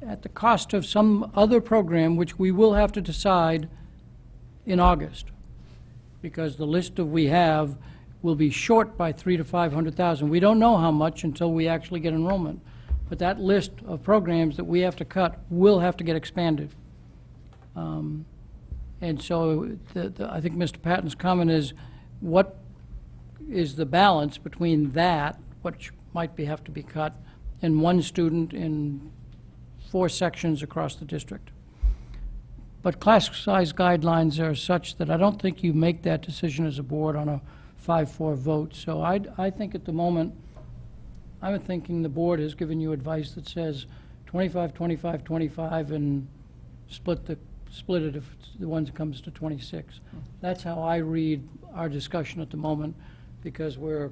at the cost of some other program, which we will have to decide in August, because the list of we have will be short by 300,000 to 500,000. We don't know how much until we actually get enrollment, but that list of programs that we have to cut will have to get expanded. And so I think Mr. Patton's comment is, what is the balance between that, which might have to be cut, and one student in 4 sections across the district? But class size guidelines are such that I don't think you make that decision as a board on a 5-4 vote. So I think at the moment, I'm thinking the board has given you advice that says 25, 25, 25, and split it if the one comes to 26. That's how I read our discussion at the moment, because we're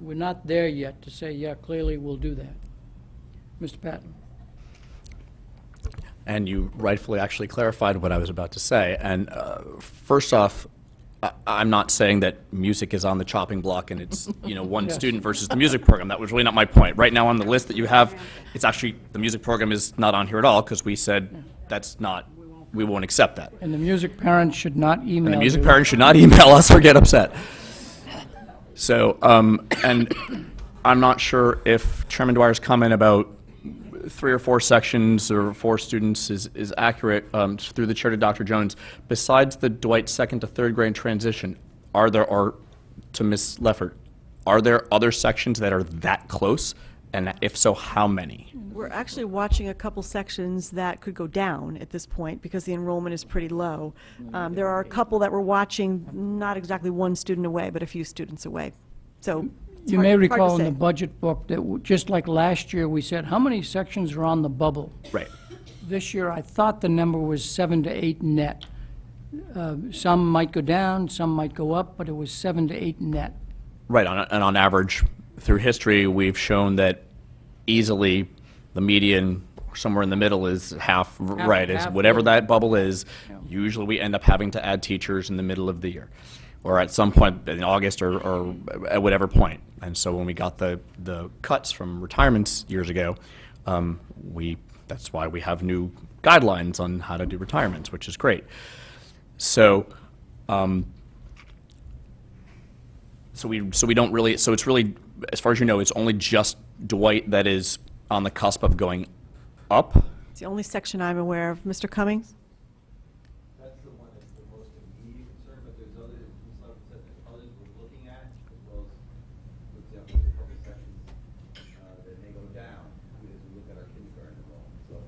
not there yet to say, yeah, clearly we'll do that. Mr. Patton. And you rightfully actually clarified what I was about to say. And first off, I'm not saying that music is on the chopping block and it's, one Yes. student versus the music program. That was really not my point. Right now on the list that you have, it's actually, the music program is not on here at all because we said that's not, we won't accept that. And the music parents should not email And the music you. parents should not email us or get upset. So, and I'm not sure if Chairman Dwyer's comment about 3 or 4 sections or 4 students is accurate, through the chair to Dr. Jones. Besides the Dwight 2nd to 3rd grade transition, are there, or to Ms. Leffert, are there other sections that are that close? And if so, how many? We're actually watching a couple sections that could go down at this point because the enrollment is pretty low. There are a couple that we're watching, not exactly 1 student away, but a few students away. So it's You hard- may hard to recall in say. the budget book that just like last year, we said, how many sections are on the bubble? Right. This year, I thought the number was 7 to 8 net. Some might go down, some might go up, but it was 7 to 8 net. Right, and on average, through history, we've shown that easily the median, somewhere in the middle, is half, right, is half whatever full. that bubble is, usually we end up having to add teachers in the middle of the year, or at some point in August, or at whatever point. And so when we got the cuts from retirements years ago, that's why we have new guidelines on how to do retirements, which is great. So, so we don't really, so it's really, as far as you know, it's only just Dwight that is on the cusp of going up? It's the only section I'm aware of. Mr. Cummings? That's the one that's the most immediate concern, but there's others, others we're looking at, as well as, for example, there's a couple sections that may go down as we look at our kindergarten enrollment. So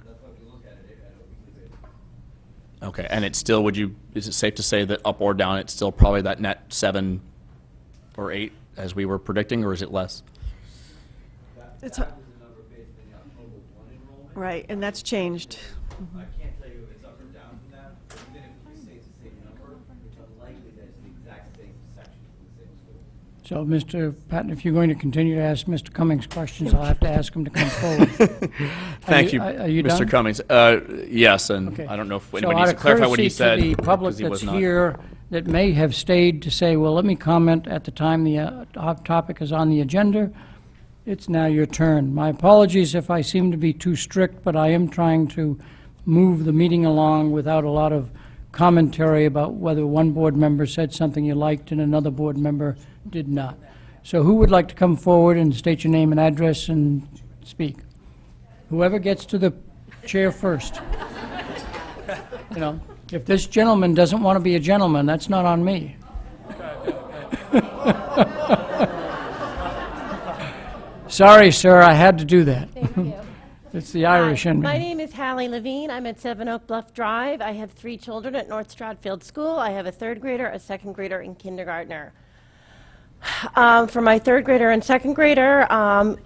that's why we look at it at a weekly basis. Okay, and it's still, is it safe to say that up or down, it's still probably that net 7 or 8 as we were predicting, or is it less? It's That was the number based on the October 1 enrollment. right, and that's changed. I can't tell you if it's up or down from that, but even if we say it's the same number, it's unlikely that it's the exact same section in the same school. So, Mr. Patton, if you're going to continue to ask Mr. Cummings questions, I'll have to ask him to come forward. Thank you, Are you Mr. done? Cummings. Yes, and Okay. I don't know if So anybody out needs of to clarify what he courtesy said, to the public because he was that's not. here that may have stayed to say, well, let me comment at the time the topic is on the agenda, it's now your turn. My apologies if I seem to be too strict, but I am trying to move the meeting along without a lot of commentary about whether one board member said something you liked and another board member did not. So who would like to come forward and state your name and address and speak? Whoever gets to the chair first. You know, if this gentleman doesn't want to be a gentleman, that's not on me. Sorry, sir, I had to do that. Thank you. It's the Irish in My me. name is Hallie Levine. I'm at 7 Oak Bluff Drive. I have 3 children at North Stratfield School. I have a 3rd grader, a 2nd grader, and kindergartner. For my 3rd grader and 2nd grader,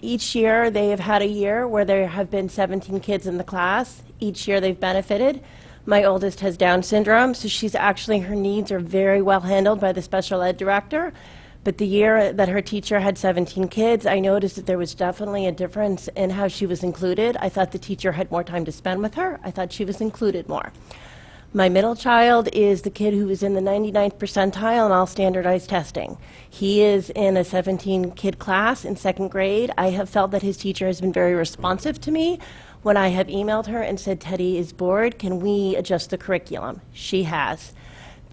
each year they have had a year where there have been 17 kids in the class. Each year they've benefited. My oldest has Down syndrome, so her needs are very well handled by the special ed director. But the year that her teacher had 17 kids, I noticed that there was definitely a difference in how she was included. I thought the teacher had more time to spend with her. I thought she was included more. My middle child is the kid who is in the 99th percentile in all standardized testing. He is in a 17-kid class in 2nd grade. I have felt that his teacher has been very responsive to me when I have emailed her and said, Teddy is bored, can we adjust the curriculum? She has.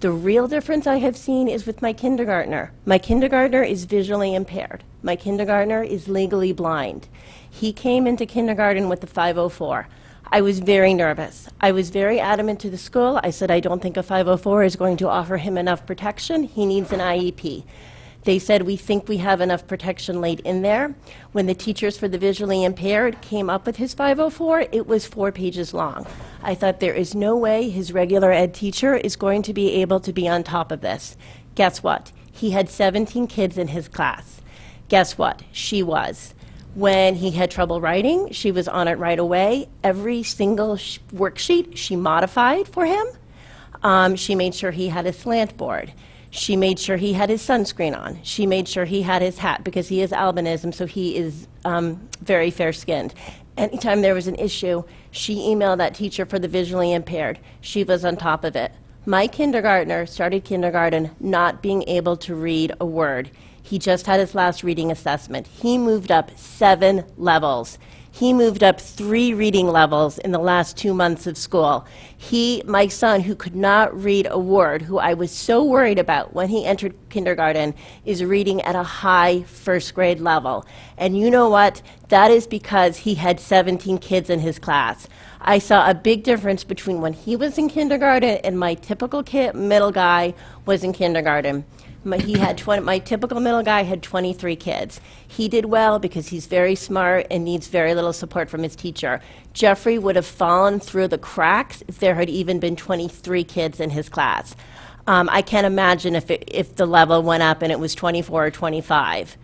The real difference I have seen is with my kindergartner. My kindergartner is visually impaired. My kindergartner is legally blind. He came into kindergarten with the 504. I was very nervous. I was very adamant to the school. I said, I don't think a 504 is going to offer him enough protection. He needs an IEP. They said, we think we have enough protection laid in there. When the teachers for the visually impaired came up with his 504, it was 4 pages long. I thought there is no way his regular ed teacher is going to be able to be on top of this. Guess what? He had 17 kids in his class. Guess what? She was. When he had trouble writing, she was on it right away. Every single worksheet she modified for him. She made sure he had a slant board. She made sure he had his sunscreen on. She made sure he had his hat because he has albinism, so he is very fair-skinned. Anytime there was an issue, she emailed that teacher for the visually impaired. She was on top of it. My kindergartner started kindergarten not being able to read a word. He just had his last reading assessment. He moved up 7 levels. He moved up 3 reading levels in the last 2 months of school. My son, who could not read a word, who I was so worried about when he entered kindergarten, is reading at a high first grade level. And you know what? That is because he had 17 kids in his class. I saw a big difference between when he was in kindergarten and my typical middle guy was in kindergarten. My typical middle guy had 23 kids. He did well because he's very smart and needs very little support from his teacher. Jeffrey would have fallen through the cracks if there had even been 23 kids in his class. I can't imagine if the level went up and it was 24 or 25.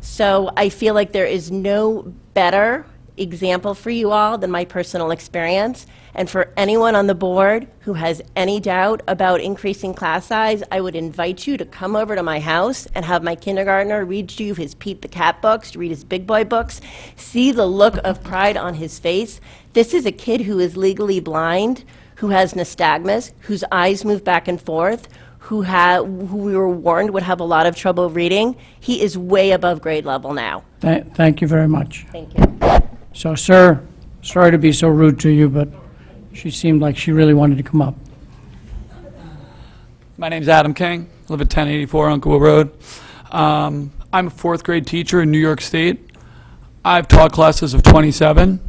So I feel like there is no better example for you all than my personal experience. And for anyone on the board who has any doubt about increasing class size, I would invite you to come over to my house and have my kindergartner read to you his Pete the Cat books, read his Big Boy books, see the look of pride on his face. This is a kid who is legally blind, who has nystagmus, whose eyes move back and forth, who we were warned would have a lot of trouble reading. He is way above grade level now. Thank you very much. Thank you. So, sir, sorry to be so rude to you, but she seemed like she really wanted to come up. My name's Adam King. I live at 1084 Unclewood Road. I'm a 4th grade teacher in New York State. I've taught classes of 27.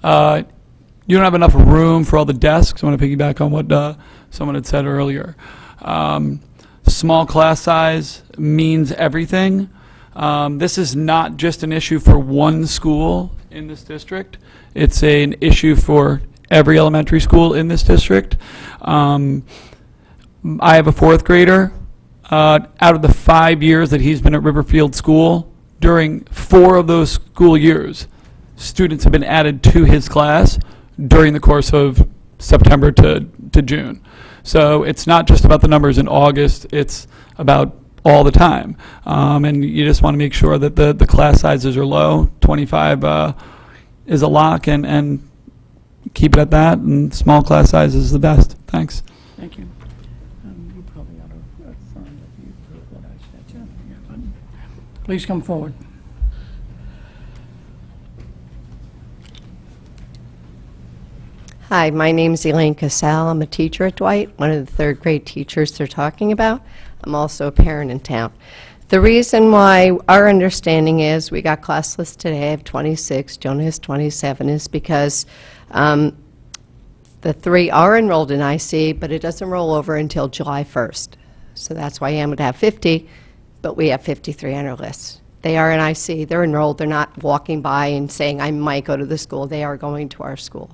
You don't have enough room for all the desks. I want to piggyback on what someone had said earlier. Small class size means everything. This is not just an issue for one school in this district. It's an issue for every elementary school in this district. I have a 4th grader. Out of the 5 years that he's been at Riverfield School, during 4 of those school years, students have been added to his class during the course of September to June. So it's not just about the numbers in August, it's about all the time. And you just want to make sure that the class sizes are low. 25 is a lock, and keep it at that, and small class size is the best. Thanks. Thank you. You probably ought to affirm that you proved what I said. Yeah, but please come forward. Hi, my name is Elaine Cassell. I'm a teacher at Dwight, one of the 3rd grade teachers they're talking about. I'm also a parent in town. The reason why our understanding is we got class list today of 26, Jonah has 27, is because the 3 are enrolled in IC, but it doesn't roll over until July 1st. So that's why Am would have 50, but we have 53 on our list. They are in IC, they're enrolled, they're not walking by and saying, I might go to the school, they are going to our school.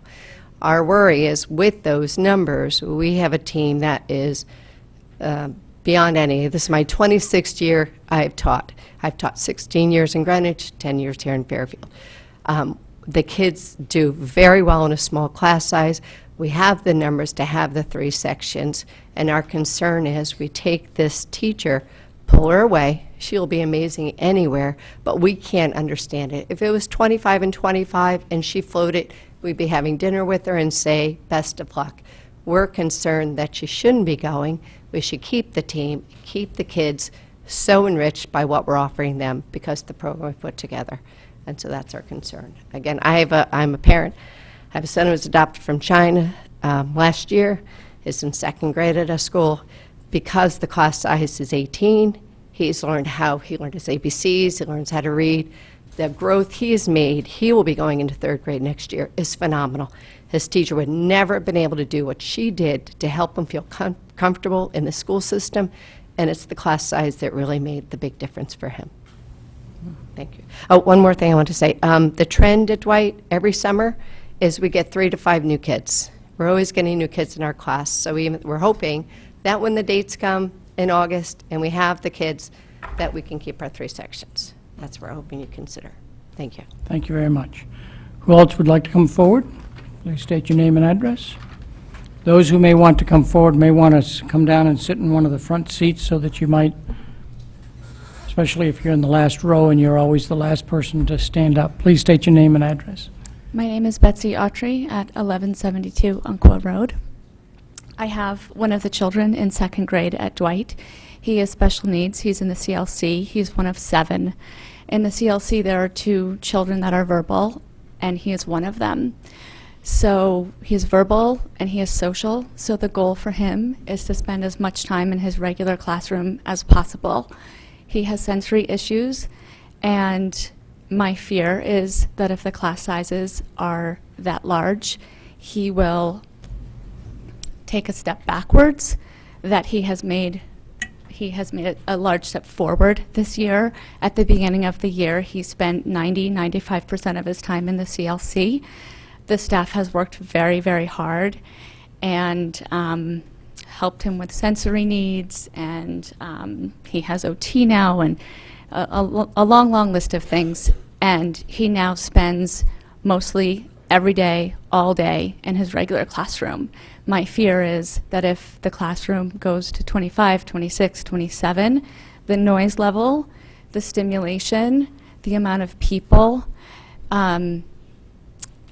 Our worry is with those numbers, we have a team that is beyond any. This is my 26th year I've taught. I've taught 16 years in Greenwich, 10 years here in Fairfield. The kids do very well in a small class size. We have the numbers to have the 3 sections, and our concern is we take this teacher, pull her away, she'll be amazing anywhere, but we can't understand it. If it was 25 and 25 and she floated, we'd be having dinner with her and say, best of luck. We're concerned that she shouldn't be going. We should keep the team, keep the kids so enriched by what we're offering them because the program we put together. And so that's our concern. Again, I'm a parent. I have a son who was adopted from China last year. He's in 2nd grade at a school. Because the class size is 18, he learned his ABCs, he learns how to read. The growth he has made, he will be going into 3rd grade next year, is phenomenal. His teacher would never have been able to do what she did to help him feel comfortable in the school system, and it's the class size that really made the big difference for him. Thank you. Oh, one more thing I want to say. The trend at Dwight every summer is we get 3 to 5 new kids. We're always getting new kids in our class, so we're hoping that when the dates come in August and we have the kids, that we can keep our 3 sections. That's what we're hoping you consider. Thank you. Thank you very much. Who else would like to come forward? Please state your name and address. Those who may want to come forward may want to come down and sit in one of the front seats so that you might, especially if you're in the last row and you're always the last person to stand up. Please state your name and address. My name is Betsy Autry at 1172 Umpqua Road. I have one of the children in second grade at Dwight. He has special needs. He's in the CLC. He's one of 7. In the CLC, there are 2 children that are verbal, and he is one of them. So he's verbal and he is social, so the goal for him is to spend as much time in his regular classroom as possible. He has sensory issues, and my fear is that if the class sizes are that large, he will take a step backwards, that he has made a large step forward this year. At the beginning of the year, he spent 95% of his time in the CLC. The staff has worked very, very hard and helped him with sensory needs, and he has OT now, and a long, long list of things. And he now spends mostly every day, all day, in his regular classroom. My fear is that if the classroom goes to 25, 26, 27, the noise level, the stimulation, the amount of people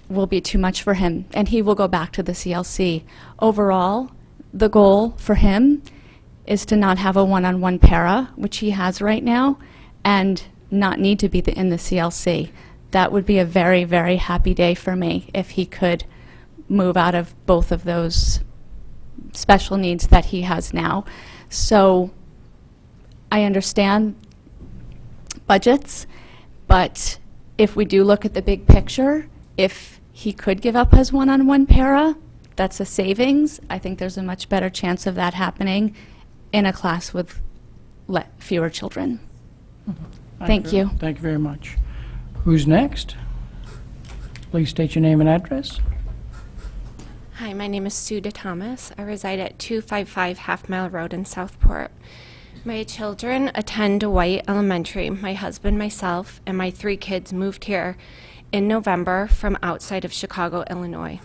will be too much for him, and he will go back to the CLC. Overall, the goal for him is to not have a one-on-one para, which he has right now, and not need to be in the CLC. That would be a very, very happy day for me if he could move out of both of those special needs that he has now. So I understand budgets, but if we do look at the big picture, if he could give up his one-on-one para, that's a savings. I think there's a much better chance of that happening in a class with fewer children. Thank you. Thank you very much. Who's next? Please state your name and address. Hi, my name is Sue DeThomas. I reside at 255 Half Mile Road in Southport. My children attend Dwight Elementary. My husband, myself, and my 3 kids moved here in November from outside of Chicago, Illinois.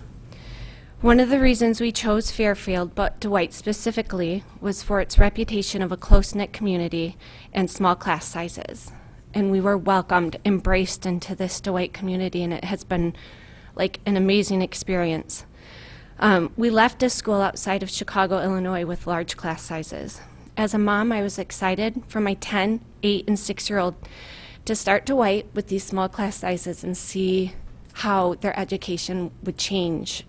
One of the reasons we chose Fairfield, but Dwight specifically, was for its reputation of a close-knit community and small class sizes. And we were welcomed, embraced into this Dwight community, and it has been like an amazing experience. We left a school outside of Chicago, Illinois with large class sizes. As a mom, I was excited for my 10, 8, and 6-year-old to start Dwight with these small class sizes and see how their education would change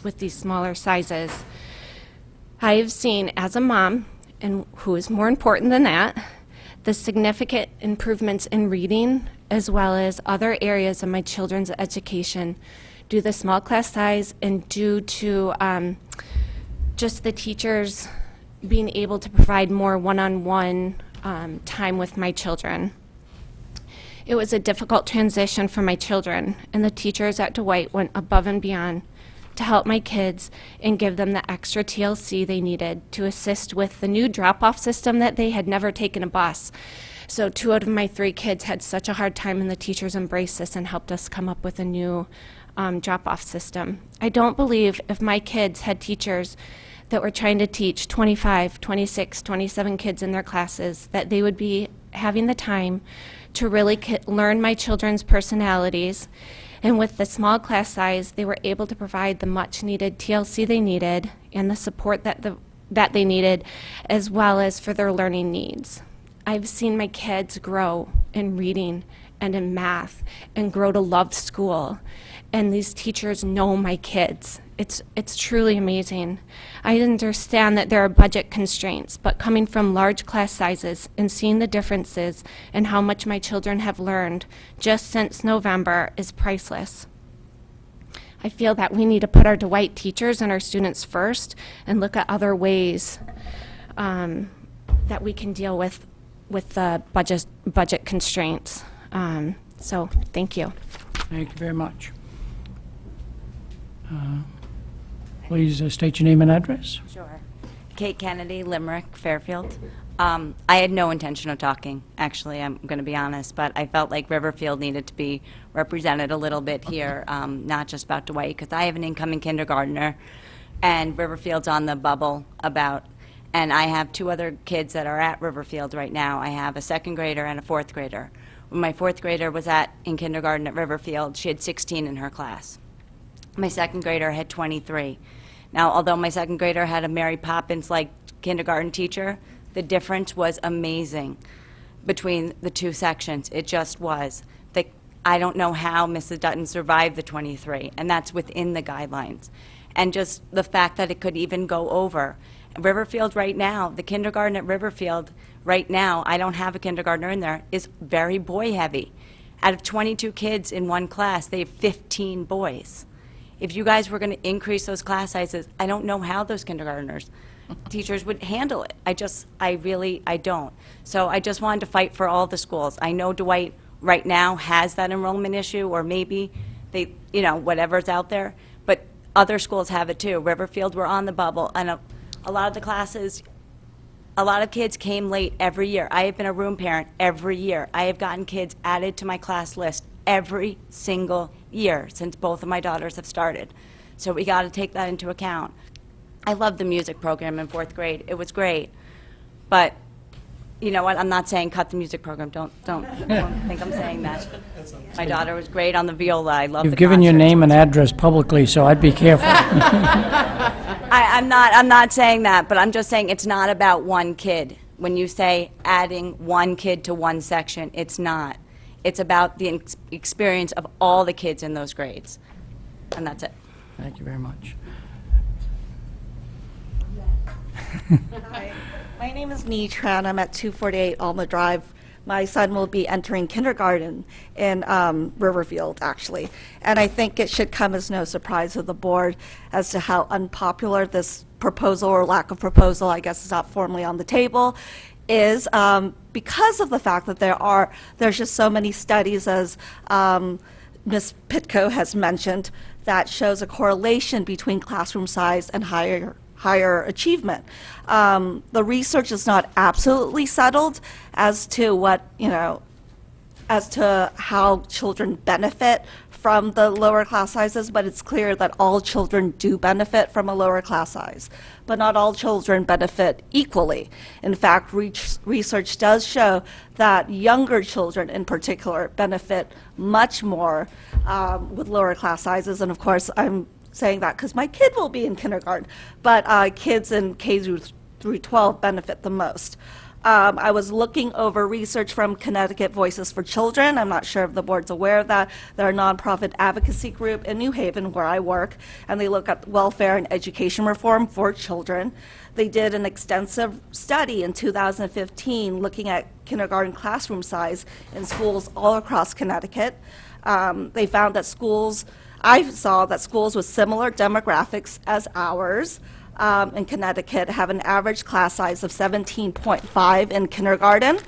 with these smaller sizes. I have seen, as a mom, and who is more important than that, the significant improvements in reading as well as other areas of my children's education due to the small class size and due to just the teachers being able to provide more one-on-one time with my children. It was a difficult transition for my children, and the teachers at Dwight went above and beyond to help my kids and give them the extra TLC they needed to assist with the new drop-off system that they had never taken a bus. So 2 out of my 3 kids had such a hard time, and the teachers embraced this and helped us come up with a new drop-off system. I don't believe if my kids had teachers that were trying to teach 25, 26, 27 kids in their classes, that they would be having the time to really learn my children's personalities. And with the small class size, they were able to provide the much needed TLC they needed and the support that they needed, as well as for their learning needs. I've seen my kids grow in reading and in math and grow to love school. And these teachers know my kids. It's truly amazing. I understand that there are budget constraints, but coming from large class sizes and seeing the differences in how much my children have learned just since November is priceless. I feel that we need to put our Dwight teachers and our students first and look at other ways that we can deal with the budget constraints. So thank you. Thank you very much. Please state your name and address. Sure. Kate Kennedy, Limerick, Fairfield. I had no intention of talking, actually, I'm going to be honest, but I felt like Riverfield needed to be represented a little bit here, not just about Dwight, because I have an incoming kindergartner, and Riverfield's on the bubble and I have 2 other kids that are at Riverfield right now. I have a 2nd grader and a 4th grader. when my fourth grader was in kindergarten at Riverfield, she had 16 in her class. My second grader had 23. Now, although my second grader had a Mary Poppins-like kindergarten teacher, the difference was amazing between the two sections. It just was. I don't know how Mrs. Dutton survived the 23, and that's within the guidelines. And just the fact that it could even go over. Riverfield right now, the kindergarten at Riverfield right now, I don't have a kindergartner in there, is very boy-heavy. Out of 22 kids in one class, they have 15 boys. If you guys were going to increase those class sizes, I don't know how those kindergartners, teachers would handle it. I don't. So I just wanted to fight for all the schools. I know Dwight right now has that enrollment issue, or maybe they, whatever's out there, but other schools have it too. Riverfield, we're on the bubble, and a lot of the classes, a lot of kids came late every year. I have been a room parent every year. I have gotten kids added to my class list every single year since both of my daughters have started. So we got to take that into account. I loved the music program in fourth grade. It was great. But you know what? I'm not saying cut the music program. Don't think I'm saying that. My daughter was great on the viola. I love the You've given your concerts. name and address publicly, so I'd be careful. I'm not saying that, but I'm just saying it's not about one kid. When you say adding one kid to one section, it's not. It's about the experience of all the kids in those grades. And that's it. Thank you very much. Hi, my name is Nee Tran. I'm at 248 Alma Drive. My son will be entering kindergarten in Riverfield, actually. And I think it should come as no surprise to the board as to how unpopular this proposal, or lack of proposal, I guess is not formally on the table, is because of the fact that there's just so many studies, as Ms. Pitko has mentioned, that shows a correlation between classroom size and higher achievement. The research is not absolutely settled as to as to how children benefit from the lower class sizes, but it's clear that all children do benefit from a lower class size. But not all children benefit equally. In fact, research does show that younger children in particular benefit much more with lower class sizes. And of course, I'm saying that because my kid will be in kindergarten, but kids in K through 12 benefit the most. I was looking over research from Connecticut Voices for Children. I'm not sure if the board's aware of that. They're a nonprofit advocacy group in New Haven, where I work, and they look at welfare and education reform for children. They did an extensive study in 2015 looking at kindergarten classroom size in schools all across Connecticut. They found that I saw that schools with similar demographics as ours in Connecticut have an average class size of 17.5 in kindergarten.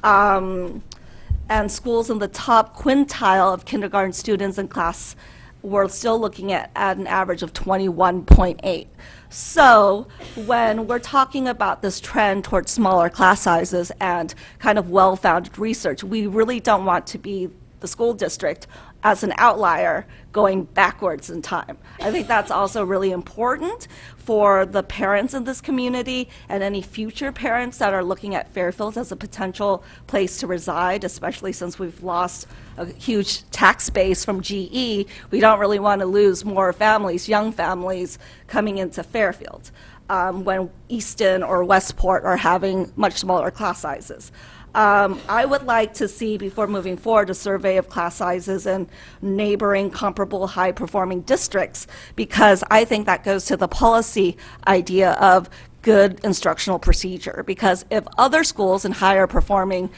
And schools in the top quintile of kindergarten students in class were still looking at an average of 21.8. So when we're talking about this trend towards smaller class sizes and kind of well-founded research, we really don't want to be the school district as an outlier going backwards in time. I think that's also really important for the parents in this community and any future parents that are looking at Fairfield as a potential place to reside, especially since we've lost a huge tax base from GE. We don't really want to lose more families, young families, coming into Fairfield when Easton or Westport are having much smaller class sizes. I would like to see, before moving forward, a survey of class sizes in neighboring comparable high-performing districts, because I think that goes to the policy idea of good instructional procedure. Because if other schools in higher-performing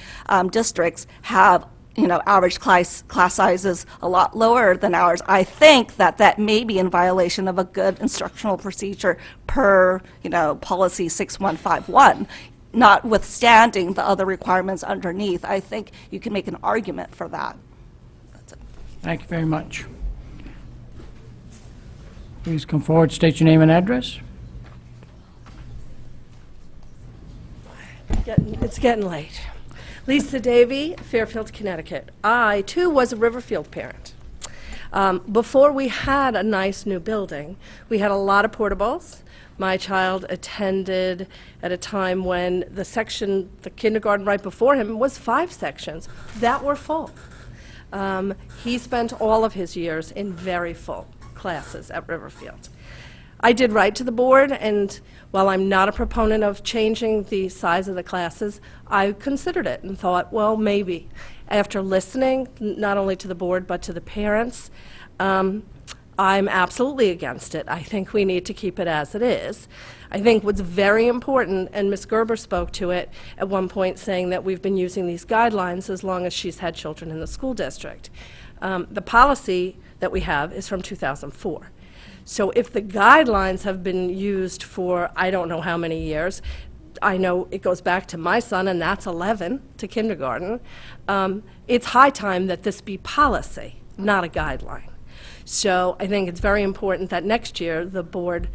districts have average class sizes a lot lower than ours, I think that may be in violation of a good instructional procedure per, policy 6151. Notwithstanding the other requirements underneath, I think you can make an argument for that. That's it. Thank you very much. Please come forward, state your name and address. It's getting late. Lisa Davey, Fairfield, Connecticut. I, too, was a Riverfield parent. Before we had a nice new building, we had a lot of portables. My child attended at a time when the section, the kindergarten right before him, was 5 sections that were full. He spent all of his years in very full classes at Riverfield. I did write to the board, and while I'm not a proponent of changing the size of the classes, I considered it and thought, well, maybe. After listening, not only to the board, but to the parents, I'm absolutely against it. I think we need to keep it as it is. I think what's very important, and Ms. Gerber spoke to it at one point, saying that we've been using these guidelines as long as she's had children in the school district. The policy that we have is from 2004. So if the guidelines have been used for I don't know how many years, I know it goes back to my son, and that's 11 to kindergarten, it's high time that this be policy, not a guideline. So I think it's very important that next year the board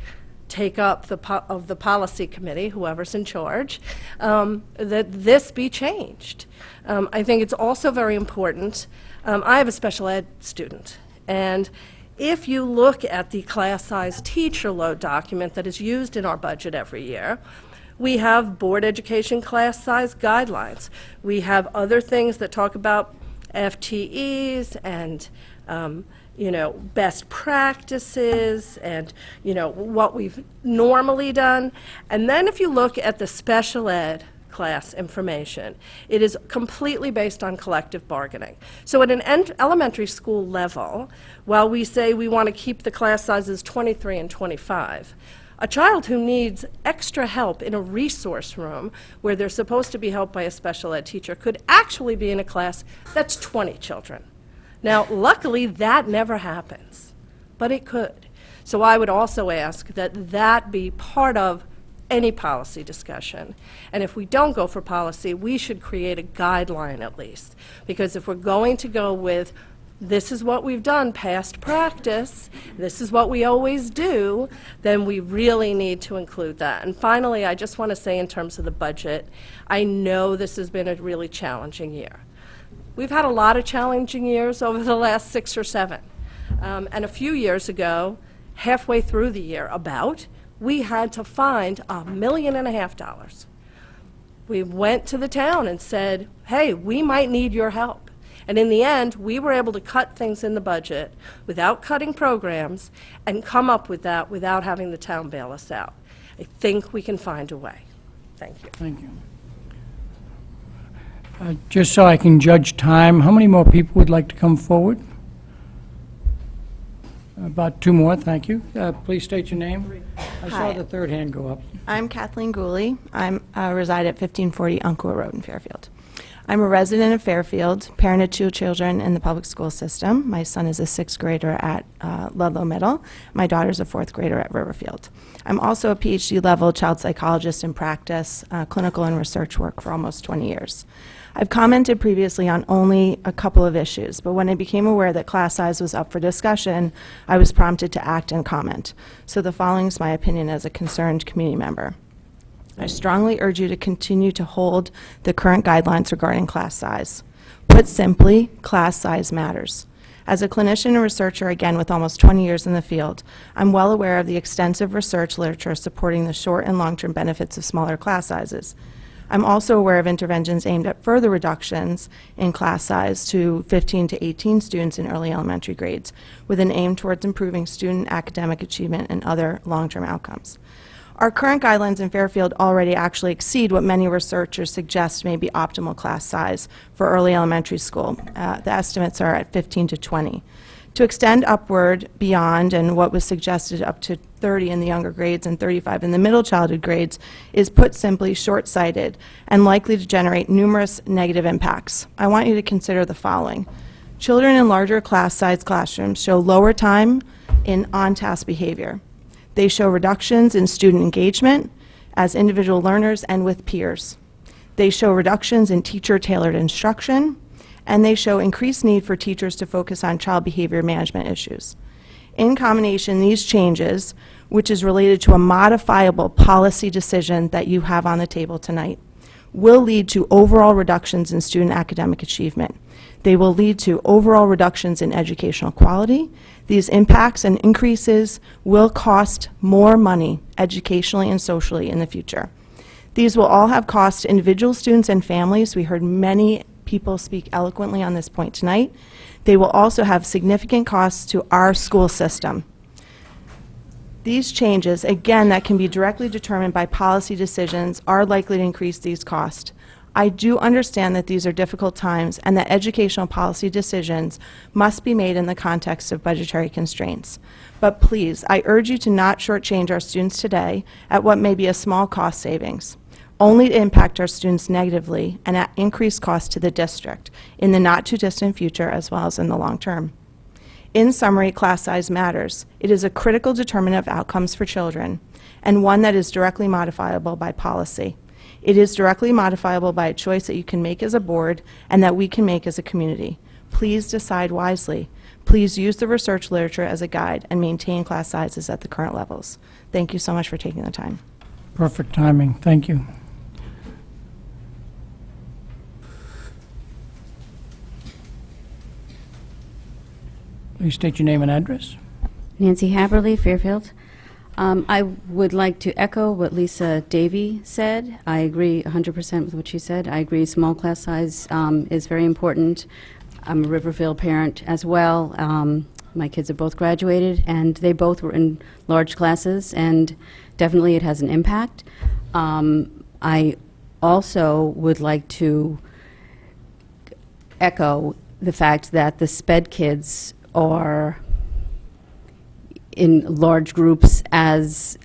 take up the policy committee, whoever's in charge, that this be changed. I think it's also very important. I have a special ed student, and if you look at the class size teacher load document that is used in our budget every year, we have board education class size guidelines. We have other things that talk about FTEs and best practices and, what we've normally done. And then if you look at the special ed class information, it is completely based on collective bargaining. So at an elementary school level, while we say we want to keep the class sizes 23 and 25, a child who needs extra help in a resource room where they're supposed to be helped by a special ed teacher could actually be in a class that's 20 children. Now, luckily, that never happens, but it could. So I would also ask that that be part of any policy discussion. And if we don't go for policy, we should create a guideline at least. Because if we're going to go with, this is what we've done, past practice, this is what we always do, then we really need to include that. And finally, I just want to say in terms of the budget, I know this has been a really challenging year. We've had a lot of challenging years over the last 6 or 7. And a few years ago, halfway through the year, we had to find $1.5 million. We went to the town and said, hey, we might need your help. And in the end, we were able to cut things in the budget without cutting programs and come up with that without having the town bail us out. I think we can find a way. Thank you. Thank you. Just so I can judge time, how many more people would like to come forward? About 2 more, thank you. Please state your name. I saw Hi. the third hand go up. I'm Kathleen Gooley. I reside at 1540 Umpqua Road in Fairfield. I'm a resident of Fairfield, parent of 2 children in the public school system. My son is a 6th grader at Ludlow Middle. My daughter's a 4th grader at Riverfield. I'm also a PhD-level child psychologist in practice, clinical and research work for almost 20 years. I've commented previously on only a couple of issues, but when I became aware that class size was up for discussion, I was prompted to act and comment. So the following is my opinion as a concerned community member. I strongly urge you to continue to hold the current guidelines regarding class size. Put simply, class size matters. As a clinician and researcher, again with almost 20 years in the field, I'm well aware of the extensive research literature supporting the short and long-term benefits of smaller class sizes. I'm also aware of interventions aimed at further reductions in class size to 15 to 18 students in early elementary grades, with an aim towards improving student academic achievement and other long-term outcomes. Our current guidelines in Fairfield already actually exceed what many researchers suggest may be optimal class size for early elementary school. The estimates are at 15 to 20. To extend upward beyond and what was suggested up to 30 in the younger grades and 35 in the middle childhood grades is, put simply, short-sighted and likely to generate numerous negative impacts. I want you to consider the following. Children in larger class size classrooms show lower time in on-task behavior. They show reductions in student engagement as individual learners and with peers. They show reductions in teacher-tailored instruction, and they show increased need for teachers to focus on child behavior management issues. In combination, these changes, which is related to a modifiable policy decision that you have on the table tonight, will lead to overall reductions in student academic achievement. They will lead to overall reductions in educational quality. These impacts and increases will cost more money educationally and socially in the future. These will all have costs to individual students and families. We heard many people speak eloquently on this point tonight. They will also have significant costs to our school system. These changes, again, that can be directly determined by policy decisions, are likely to increase these costs. I do understand that these are difficult times and that educational policy decisions must be made in the context of budgetary constraints. But please, I urge you to not shortchange our students today at what may be a small cost savings, only to impact our students negatively and at increased cost to the district in the not-too-distant future as well as in the long term. In summary, class size matters. It is a critical determinant of outcomes for children, and one that is directly modifiable by policy. It is directly modifiable by a choice that you can make as a board and that we can make as a community. Please decide wisely. Please use the research literature as a guide and maintain class sizes at the current levels. Thank you so much for taking the time. Perfect timing. Thank you. Please state your name and address. Nancy Haberly, Fairfield. I would like to echo what Lisa Davey said. I agree 100% with what she said. I agree small class size is very important. I'm a Riverfield parent as well. My kids have both graduated, and they both were in large classes, and definitely it has an impact. I also would like to echo the fact that the SPED kids are in large groups as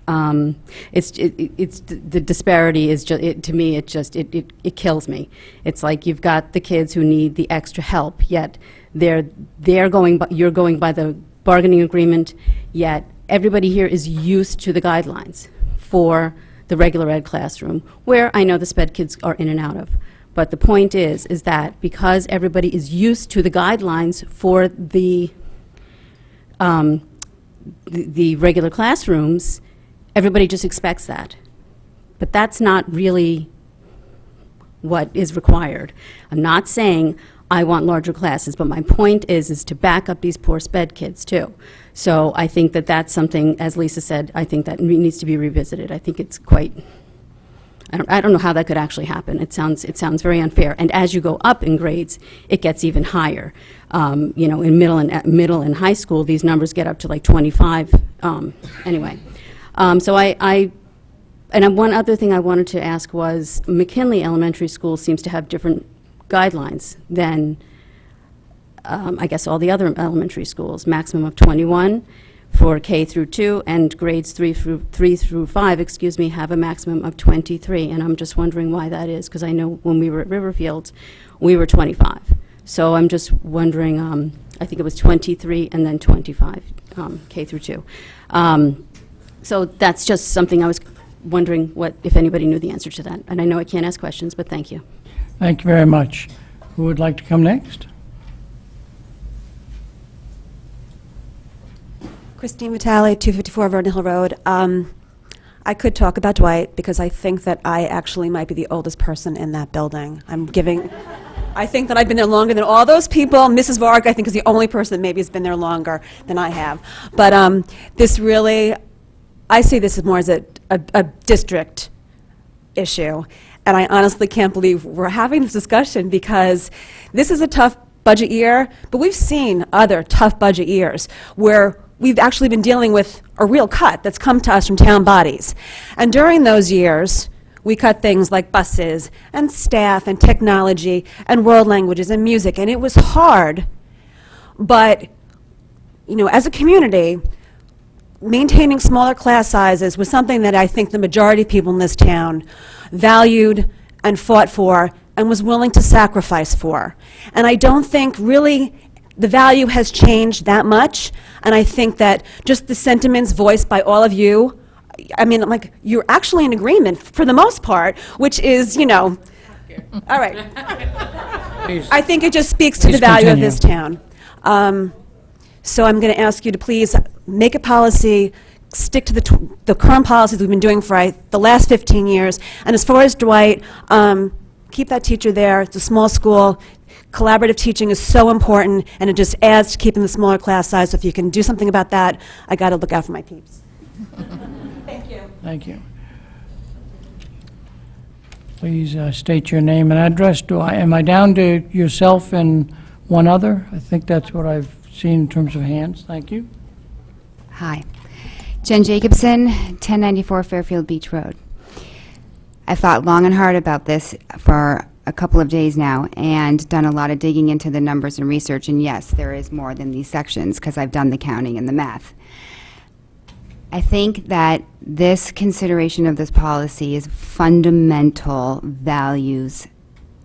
it's the disparity is just to me it kills me. It's like you've got the kids who need the extra help, yet you're going by the bargaining agreement, yet everybody here is used to the guidelines for the regular ed classroom, where I know the SPED kids are in and out of. But the point is that because everybody is used to the guidelines for the regular classrooms, everybody just expects that. But that's not really what is required. I'm not saying I want larger classes, but my point is to back up these poor SPED kids too. So I think that that's something, as Lisa said, I think that needs to be revisited. I think it's quite, I don't know how that could actually happen. It sounds very unfair. And as you go up in grades, it gets even higher. You know, in middle and high school, these numbers get up to like 25. Anyway, and one other thing I wanted to ask was McKinley Elementary School seems to have different guidelines than I guess all the other elementary schools. Maximum of 21 for K through 2, and grades 3 through 5, excuse me, have a maximum of 23. And I'm just wondering why that is, because I know when we were at Riverfield, we were 25. So I'm just wondering, I think it was 23 and then 25, K through 2. So that's just something I was wondering if anybody knew the answer to that. And I know I can't ask questions, but thank you. Thank you very much. Who would like to come next? Christine Vitale, 254 Vernon Hill Road. I could talk about Dwight because I think that I actually might be the oldest person in that building. I think that I've been there longer than all those people. Mrs. Varg, I think, is the only person that maybe has been there longer than I have. But this really, I see this as more as a district issue. And I honestly can't believe we're having this discussion because this is a tough budget year, but we've seen other tough budget years where we've actually been dealing with a real cut that's come to us from town bodies. And during those years, we cut things like buses and staff and technology and world languages and music, and it was hard. But, you know, as a community, maintaining smaller class sizes was something that I think the majority of people in this town valued and fought for and was willing to sacrifice for. And I don't think really the value has changed that much, and I think that just the sentiments voiced by all of you, I mean, like, you're actually in agreement for the most part, which is, you know, all right. I think it just speaks to the value of this town. So I'm going to ask you to please make a policy, stick to the current policies we've been doing for the last 15 years, and as far as Dwight, keep that teacher there. It's a small school. Collaborative teaching is so important, and it just adds to keeping the smaller class size. So if you can do something about that, I got to look out for my peeps. Thank you. Thank you. Please state your name and address. Am I down to yourself and one other? I think that's what I've seen in terms of hands. Thank you. Hi. Jen Jacobson, 1094 Fairfield Beach Road. I've thought long and hard about this for a couple of days now and done a lot of digging into the numbers and research, and yes, there is more than these sections because I've done the counting and the math. I think that this consideration of this policy is fundamental values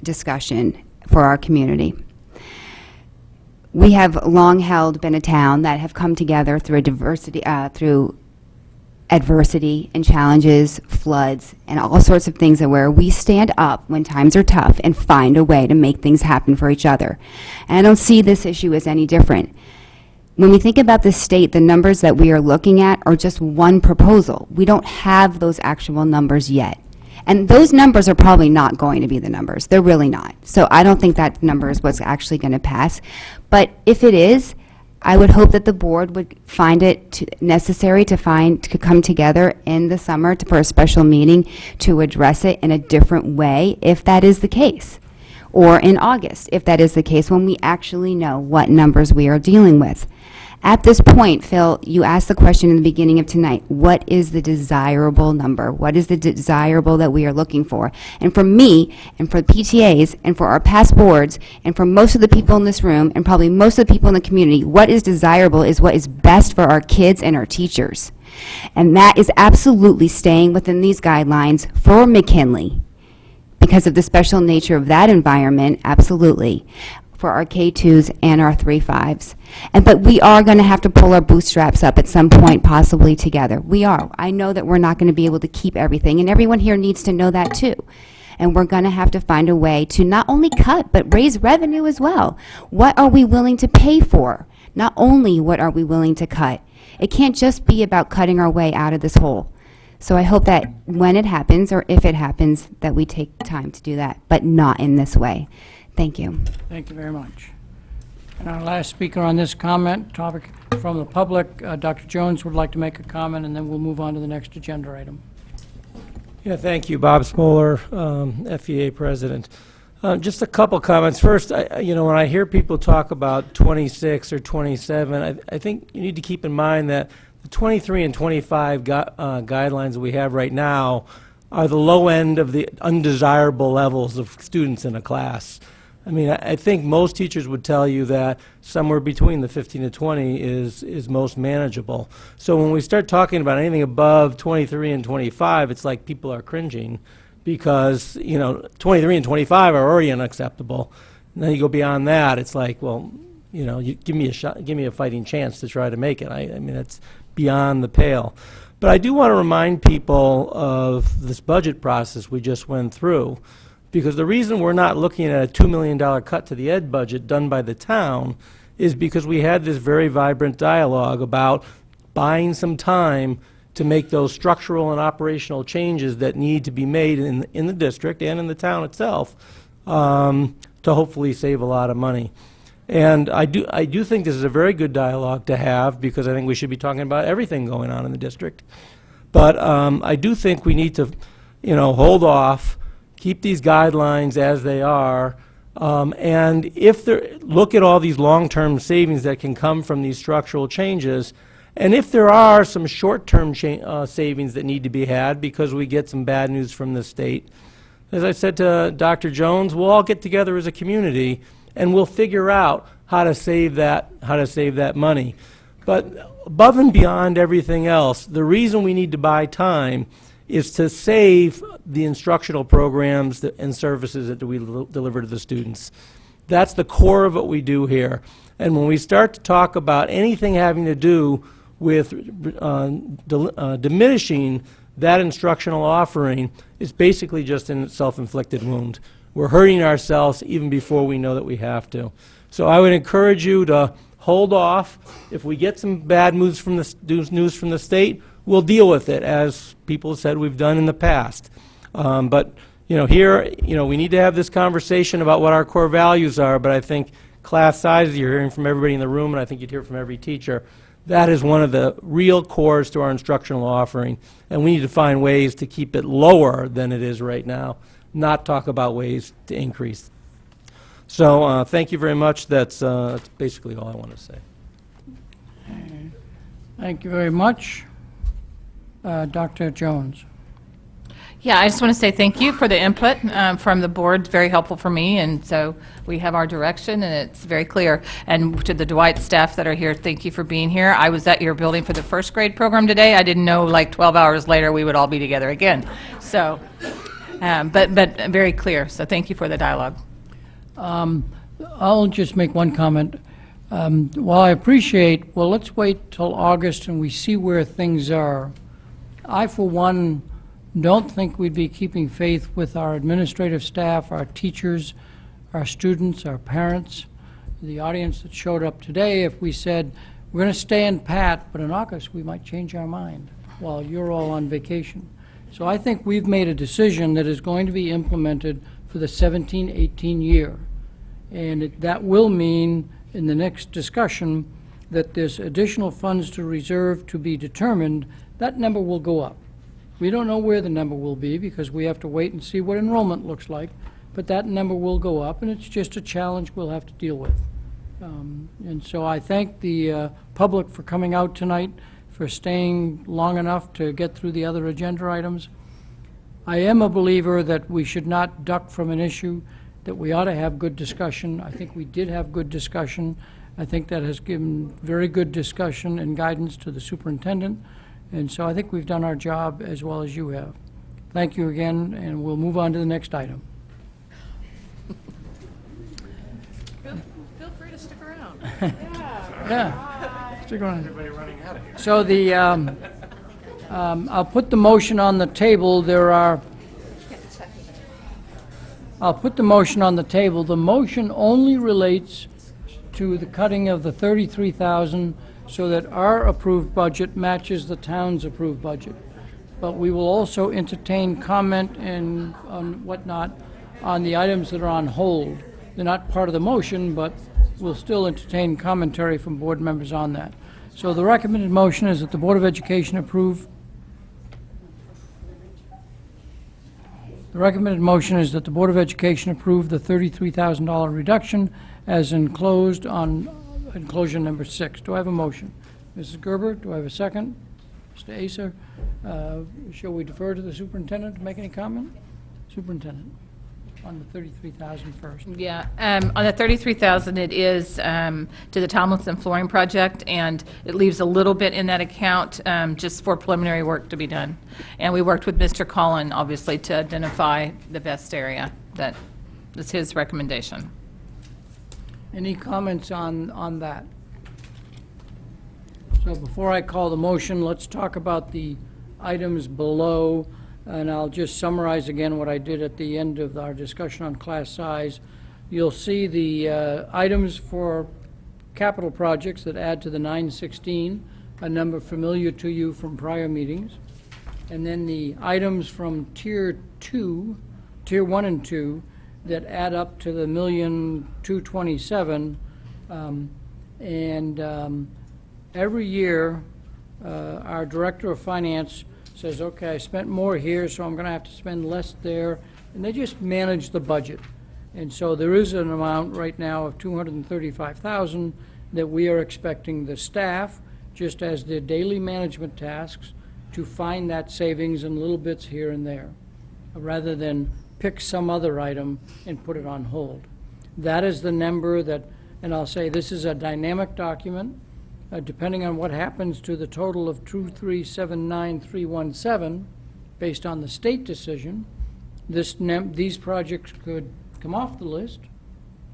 discussion for our community. We have long held been a town that have come together through through adversity and challenges, floods, and all sorts of things where we stand up when times are tough and find a way to make things happen for each other. And I don't see this issue as any different. When we think about the state, the numbers that we are looking at are just one proposal. We don't have those actual numbers yet. And those numbers are probably not going to be the numbers. They're really not. So I don't think that number is what's actually going to pass. But if it is, I would hope that the board would find it necessary to come together in the summer for a special meeting to address it in a different way, if that is the case. Or in August, if that is the case, when we actually know what numbers we are dealing with. At this point, Phil, you asked the question in the beginning of tonight, what is the desirable number? What is the desirable that we are looking for? And for me, and for the PTAs, and for our past boards, and for most of the people in this room, and probably most of the people in the community, what is desirable is what is best for our kids and our teachers. And that is absolutely staying within these guidelines for McKinley. Because of the special nature of that environment, absolutely, for our K2s and our 3-5s. But we are going to have to pull our bootstraps up at some point, possibly together. We are. I know that we're not going to be able to keep everything, and everyone here needs to know that too. And we're going to have to find a way to not only cut, but raise revenue as well. What are we willing to pay for? Not only what are we willing to cut. It can't just be about cutting our way out of this hole. So I hope that when it happens, or if it happens, that we take time to do that, but not in this way. Thank you. Thank you very much. And our last speaker on this topic from the public, Dr. Jones would like to make a comment, and then we'll move on to the next agenda item. Yeah, thank you. Bob Smoller, FEA president. Just a couple comments. First, when I hear people talk about 26 or 27, I think you need to keep in mind that the 23 and 25 guidelines that we have right now are the low end of the undesirable levels of students in a class. I mean, I think most teachers would tell you that somewhere between the 15 to 20 is most manageable. So when we start talking about anything above 23 and 25, it's like people are cringing because, 23 and 25 are already unacceptable. And then you go beyond that, it's like, well, you give me a shot, give me a fighting chance to try to make it. I mean, it's beyond the pale. But I do want to remind people of this budget process we just went through, because the reason we're not looking at a $2 million cut to the ed budget done by the town is because we had this very vibrant dialogue about buying some time to make those structural and operational changes that need to be made in the district and in the town itself to hopefully save a lot of money. And I do think this is a very good dialogue to have, because I think we should be talking about everything going on in the district. But I do think we need to, hold off, keep these guidelines as they are, and look at all these long-term savings that can come from these structural changes. And if there are some short-term savings that need to be had because we get some bad news from the state, as I said to Dr. Jones, we'll all get together as a community and we'll figure out how to save that money. But above and beyond everything else, the reason we need to buy time is to save the instructional programs and services that we deliver to the students. That's the core of what we do here. And when we start to talk about anything having to do with diminishing that instructional offering, it's basically just a self-inflicted wound. We're hurting ourselves even before we know that we have to. So I would encourage you to hold off. If we get some bad news from the state, we'll deal with it, as people said we've done in the past. But here, we need to have this conversation about what our core values are, but I think class sizes, you're hearing from everybody in the room, and I think you'd hear from every teacher, that is one of the real cores to our instructional offering, and we need to find ways to keep it lower than it is right now, not talk about ways to increase. So thank you very much. That's basically all I want to say. Thank you very much. Dr. Jones. Yeah, I just want to say thank you for the input from the board. It's very helpful for me, and so we have our direction, and it's very clear. And to the Dwight staff that are here, thank you for being here. I was at your building for the first grade program today. I didn't know, like 12 hours later, we would all be together again. So, but very clear. So thank you for the dialogue. I'll just make one comment. While I appreciate, well, let's wait till August and we see where things are. I, for one, don't think we'd be keeping faith with our administrative staff, our teachers, our students, our parents, the audience that showed up today, if we said, we're going to stay in pat, but in August we might change our mind while you're all on vacation. So I think we've made a decision that is going to be implemented for the 17-18 year. And that will mean, in the next discussion, that there's additional funds to reserve to be determined. That number will go up. We don't know where the number will be because we have to wait and see what enrollment looks like, but that number will go up, and it's just a challenge we'll have to deal with. And so I thank the public for coming out tonight, for staying long enough to get through the other agenda items. I am a believer that we should not duck from an issue, that we ought to have good discussion. I think we did have good discussion. I think that has given very good discussion and guidance to the superintendent. And so I think we've done our job as well as you have. Thank you again, and we'll move on to the next item. Feel free to stick around. Yeah. Stick around. Everybody running out of here. So the, I'll put the motion on the table. I'll put the motion on the table. The motion only relates to the cutting of the $33,000 so that our approved budget matches the town's approved budget. But we will also entertain comment and on whatnot on the items that are on hold. They're not part of the motion, but we'll still entertain commentary from board members on that. So the recommended motion is that the Board of Education approve. The recommended motion is that the Board of Education approve the $33,000 reduction as enclosed on enclosure number 6. Do I have a motion? Mrs. Gerber, do I have a second? Mr. Acer, shall we defer to the superintendent to make any comment? Superintendent, on the $33,000 first. Yeah, on the $33,000, it is to the Tomlinson Flooring Project, and it leaves a little bit in that account just for preliminary work to be done. And we worked with Mr. Collin, obviously, to identify the best area. That is his recommendation. Any comments on that? So before I call the motion, let's talk about the items below, and I'll just summarize again what I did at the end of our discussion on class size. You'll see the items for capital projects that add to the 916, a number familiar to you from prior meetings. And then the items from Tier 1 and 2, that add up to the $1,227,000, every year our Director of Finance says, okay, I spent more here, so I'm going to have to spend less there, and they just manage the budget. And so there is an amount right now of $235,000 that we are expecting the staff, just as their daily management tasks, to find that savings in little bits here and there, rather than pick some other item and put it on hold. That is the number that, and I'll say this is a dynamic document, depending on what happens to the total of 2379317, based on the state decision, these projects could come off the list,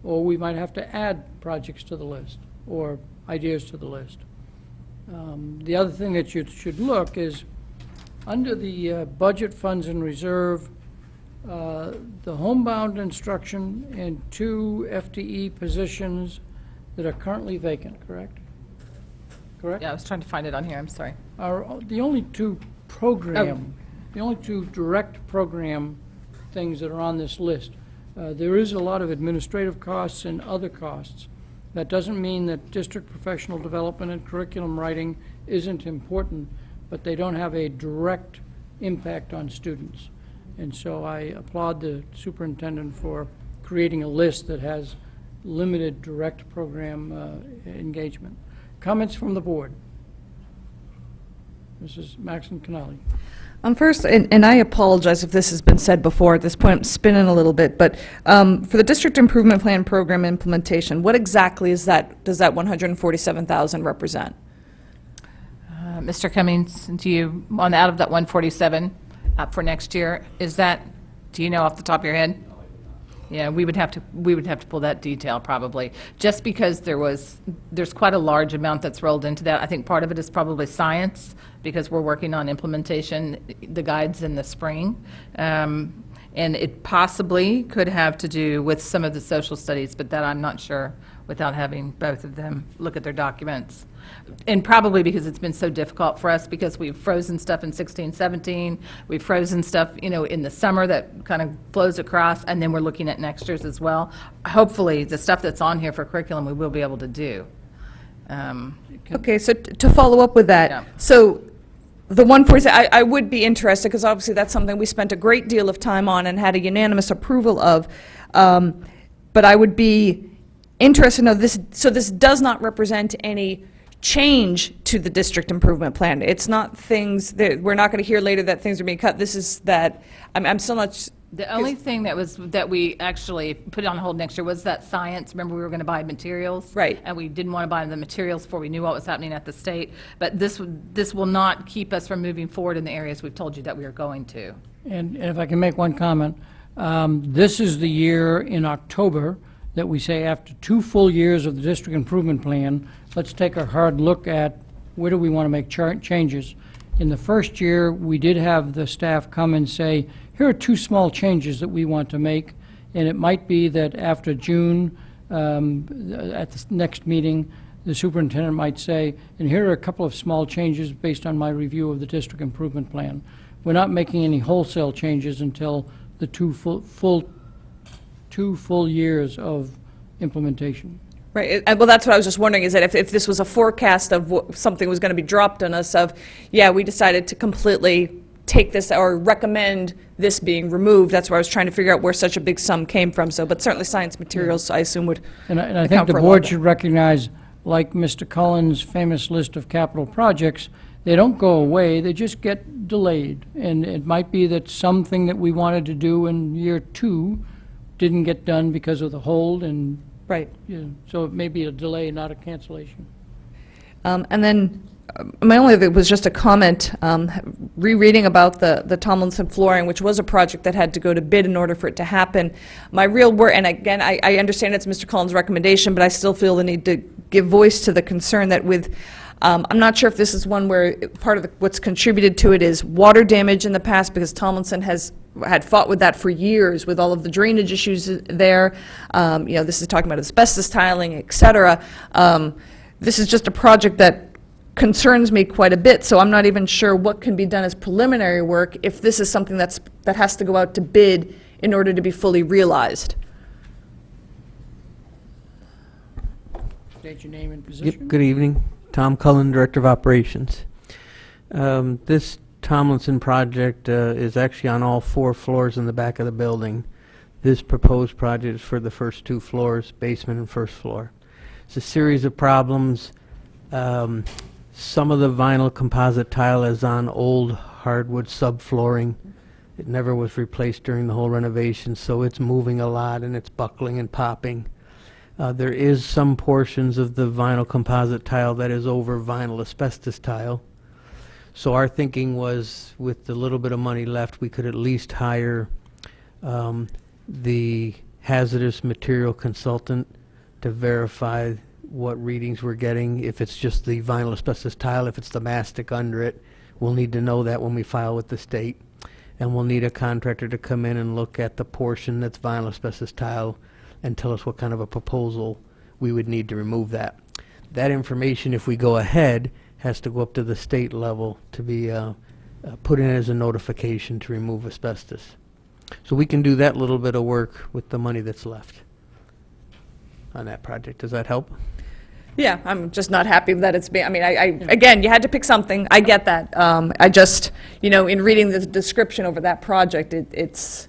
or we might have to add projects to the list, or ideas to the list. The other thing that you should look is, under the budget funds and reserve, the homebound instruction and 2 FTE positions that are currently vacant, correct? Correct? Yeah, I was trying to find it on here, I'm sorry. Are the only 2 program, the only 2 direct program things that are on this list. There is a lot of administrative costs and other costs. That doesn't mean that district professional development and curriculum writing isn't important, but they don't have a direct impact on students. And so I applaud the superintendent for creating a list that has limited direct program engagement. Comments from the board? Mrs. Maxon Canali. First, and I apologize if this has been said before, at this point I'm spinning a little bit, but for the District Improvement Plan program implementation, what exactly is that, does that 147,000 represent? Mr. Cummings, do you, out of that 147 for next year, is that, do you know off the top of your head? Yeah, we would have to pull that detail probably, just because there's quite a large amount that's rolled into that. I think part of it is probably science, because we're working on implementation, the guides in the spring. And it possibly could have to do with some of the social studies, but that I'm not sure without having both of them look at their documents. And probably because it's been so difficult for us, because we've frozen stuff in 16, 17, we've frozen stuff, in the summer that kind of flows across, and then we're looking at next year's as well. Hopefully, the stuff that's on here for curriculum, we will be able to do. Okay, so to follow up with that, Yeah. so the 147, I would be interested, because obviously that's something we spent a great deal of time on and had a unanimous approval of, but I would be interested to know this, so this does not represent any change to the district improvement plan. It's not things that, we're not going to hear later that things are being cut. This is that, I'm still not. The only thing that we actually put on hold next year was that science. Remember, we were going to buy materials? Right. And we didn't want to buy the materials before we knew what was happening at the state. But this will not keep us from moving forward in the areas we've told you that we are going to. And if I can make one comment, this is the year in October that we say, after 2 full years of the district improvement plan, let's take a hard look at where do we want to make changes. In the first year, we did have the staff come and say, here are 2 small changes that we want to make, and it might be that after June, at the next meeting, the superintendent might say, and here are a couple of small changes based on my review of the district improvement plan. We're not making any wholesale changes until the 2 full years of implementation. Right, well, that's what I was just wondering, is that if this was a forecast of something was going to be dropped on us of, yeah, we decided to completely take this or recommend this being removed, that's where I was trying to figure out where such a big sum came from, so, but certainly science materials, I assume, would And I think account the for a lot board of that. should recognize, like Mr. Cullen's famous list of capital projects, they don't go away, they just get delayed. And it might be that something that we wanted to do in year 2 didn't get done because of the hold, and Right. so it may be a delay, not a cancellation. And then my only other was just a comment, rereading about the Tomlinson flooring, which was a project that had to go to bid in order for it to happen. My real worry, and again, I understand it's Mr. Cullen's recommendation, but I still feel the need to give voice to the concern that with, I'm not sure if this is one where part of what's contributed to it is water damage in the past, because Tomlinson had fought with that for years with all of the drainage issues there. This is talking about asbestos tiling, et cetera. This is just a project that concerns me quite a bit, so I'm not even sure what can be done as preliminary work if this is something that has to go out to bid in order to be fully realized. State your name and position. Good evening. Tom Cullen, Director of Operations. This Tomlinson project is actually on all 4 floors in the back of the building. This proposed project is for the first 2 floors, basement and first floor. It's a series of problems. Some of the vinyl composite tile is on old hardwood subflooring. It never was replaced during the whole renovation, so it's moving a lot and it's buckling and popping. There is some portions of the vinyl composite tile that is over vinyl asbestos tile. So our thinking was, with the little bit of money left, we could at least hire the hazardous material consultant to verify what readings we're getting. If it's just the vinyl asbestos tile, if it's the mastic under it, we'll need to know that when we file with the state. And we'll need a contractor to come in and look at the portion that's vinyl asbestos tile and tell us what kind of a proposal we would need to remove that. That information, if we go ahead, has to go up to the state level to be put in as a notification to remove asbestos. So we can do that little bit of work with the money that's left on that project. Does that help? Yeah, I'm just not happy that it's being, I mean, again, you had to pick something, I get that. I just, in reading the description over that project, it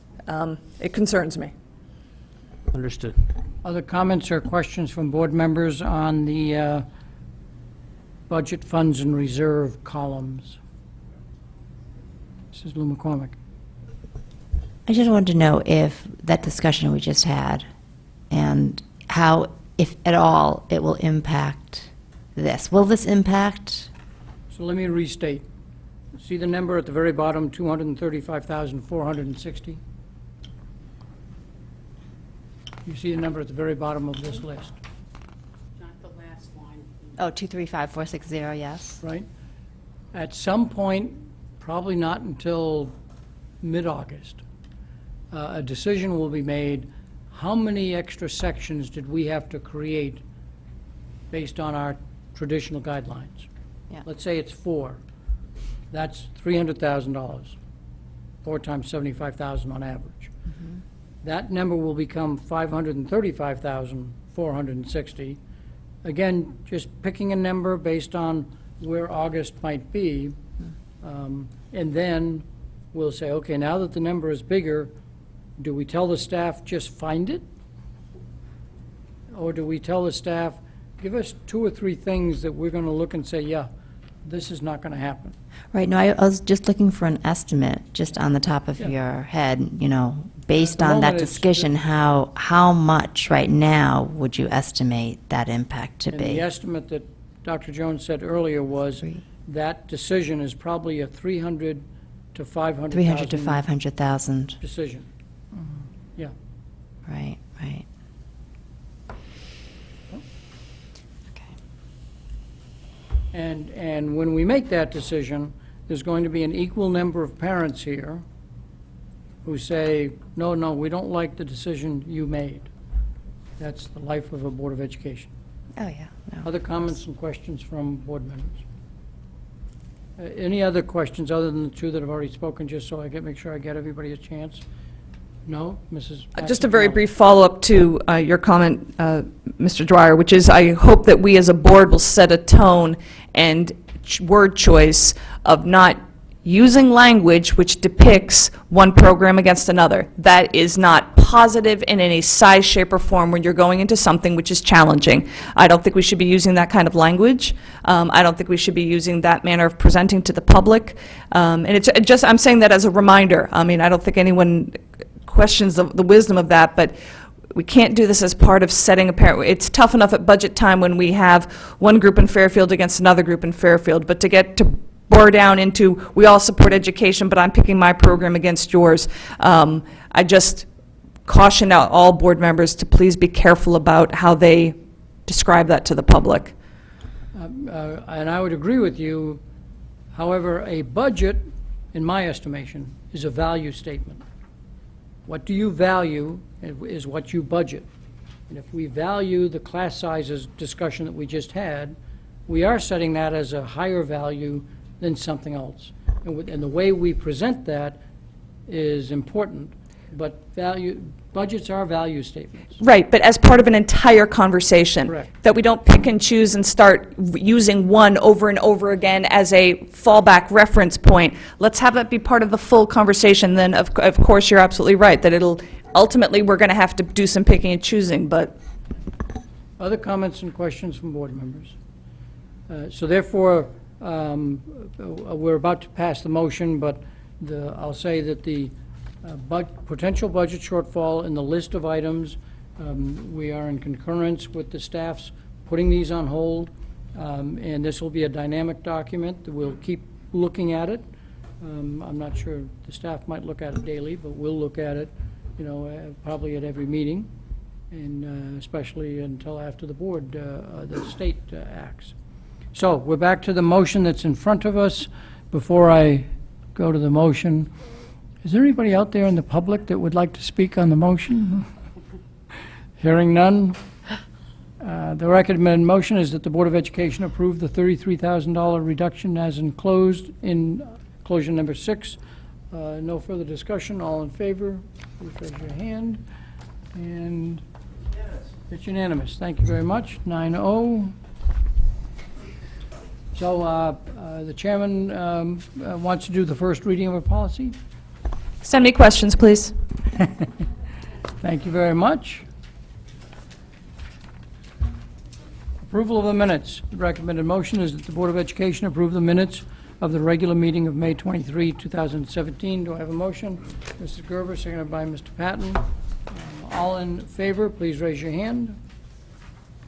concerns me. Understood. Other comments or questions from board members on the budget funds and reserve columns? Mrs. Lou McCormick. I just wanted to know if that discussion we just had and how, if at all, it will impact this. Will this impact? So let me restate. See the number at the very bottom, 235,460? You see the number at the very bottom of this list, Oh, 235460, yes. right? At some point, probably not until mid-August, a decision will be made, how many extra sections did we have to create based on our traditional guidelines? Yeah. Let's say it's 4. That's $300,000. 4 times 75,000 on average. That number will become 535,460. Again, just picking a number based on where August might be, and then we'll say, okay, now that the number is bigger, do we tell the staff just find it? Or do we tell the staff, give us 2 or 3 things that we're going to look and say, yeah, this is not going to happen? Right, no, I was just looking for an estimate, just on the top of your head, based on that moment, it's discussion, how much right now would you estimate that impact to And the be? estimate that Dr. Jones said earlier was that decision is probably a 300 to 500,000. 300 to 500,000. Decision. Yeah. Right, right. And when we make that decision, there's going to be an equal number of parents here who say, no, we don't like the decision you made. That's the life of a Board of Education. Oh, yeah. No. Other comments and questions from board members? Any other questions other than the 2 that have already spoken, just so I make sure I get everybody a chance? No? Mrs. Just a very brief follow-up to your comment, Mr. Dwyer, which is I hope that we as a board will set a tone and word choice of not using language which depicts one program against another. That is not positive in any size, shape, or form when you're going into something which is challenging. I don't think we should be using that kind of language. I don't think we should be using that manner of presenting to the public. And it's just, I'm saying that as a reminder. I mean, I don't think anyone questions the wisdom of that, but we can't do this as part of setting a parent. It's tough enough at budget time when we have one group in Fairfield against another group in Fairfield, but to get to bore down into, we all support education, but I'm picking my program against yours. I just caution out all board members to please be careful about how they describe that to the public. And I would agree with you. However, a budget, in my estimation, is a value statement. What do you value is what you budget. And if we value the class sizes discussion that we just had, we are setting that as a higher value than something else. And the way we present that is important, but budgets are value statements. Right, but as part of an entire conversation. Correct. That we don't pick and choose and start using one over and over again as a fallback reference point. Let's have that be part of the full conversation. Then, of course, you're absolutely right, that ultimately, we're going to have to do some picking and choosing, but. Other comments and questions from board members? So therefore, we're about to pass the motion, but I'll say that the potential budget shortfall in the list of items, we are in concurrence with the staff's putting these on hold, and this will be a dynamic document. We'll keep looking at it. I'm not sure, the staff might look at it daily, but we'll look at it, probably at every meeting, and especially until after the board, the state acts. So we're back to the motion that's in front of us. Before I go to the motion, is there anybody out there in the public that would like to speak on the motion? Hearing none. The recommended motion is that the Board of Education approve the $33,000 reduction as enclosed in closure number 6 No further discussion. All in favor, please raise your hand. And it's unanimous. Thank you very much. 9-0. So the chairman wants to do the first reading of a policy. Send me questions, please. Thank you very much. Approval of the minutes. The recommended motion is that the Board of Education approve the minutes of the regular meeting of May 23, 2017. Do I have a motion? Mrs. Gerber, seconded by Mr. Patton. All in favor, please raise your hand.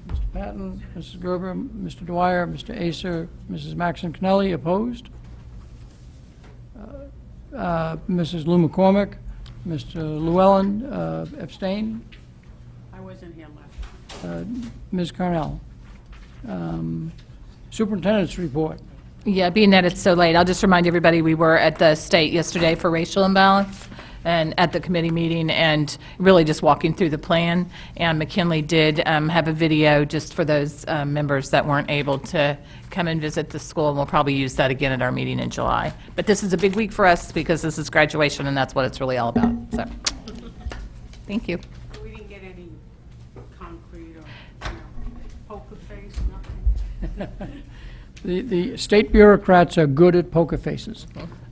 Mr. Patton, Mrs. Gerber, Mr. Dwyer, Mr. Acer, Mrs. Maxon Connelly, opposed. Mrs. Lou McCormick, Mr. Llewellyn, abstain. I wasn't here last. Ms. Carnell. Superintendent's report. Yeah, being that it's so late, I'll just remind everybody, we were at the state yesterday for racial imbalance and at the committee meeting and really just walking through the plan. And McKinley did have a video just for those members that weren't able to come and visit the school, and we'll probably use that again at our meeting in July. But this is a big week for us because this is graduation and that's what it's really all about. So, thank you. We didn't get any concrete or poker face, nothing. The state bureaucrats are good at poker faces.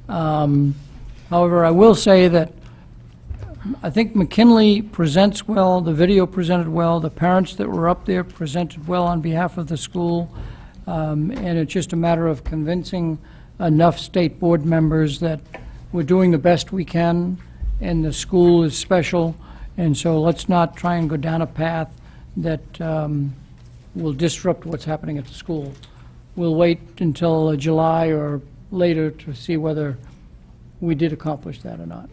However, I will say that I think McKinley presents well, the video presented well, the parents that were up there presented well on behalf of the school, and it's just a matter of convincing enough state board members that we're doing the best we can, and the school is special, and so let's not try and go down a path that will disrupt what's happening at the school. We'll wait until July or later to see whether we did accomplish that or not.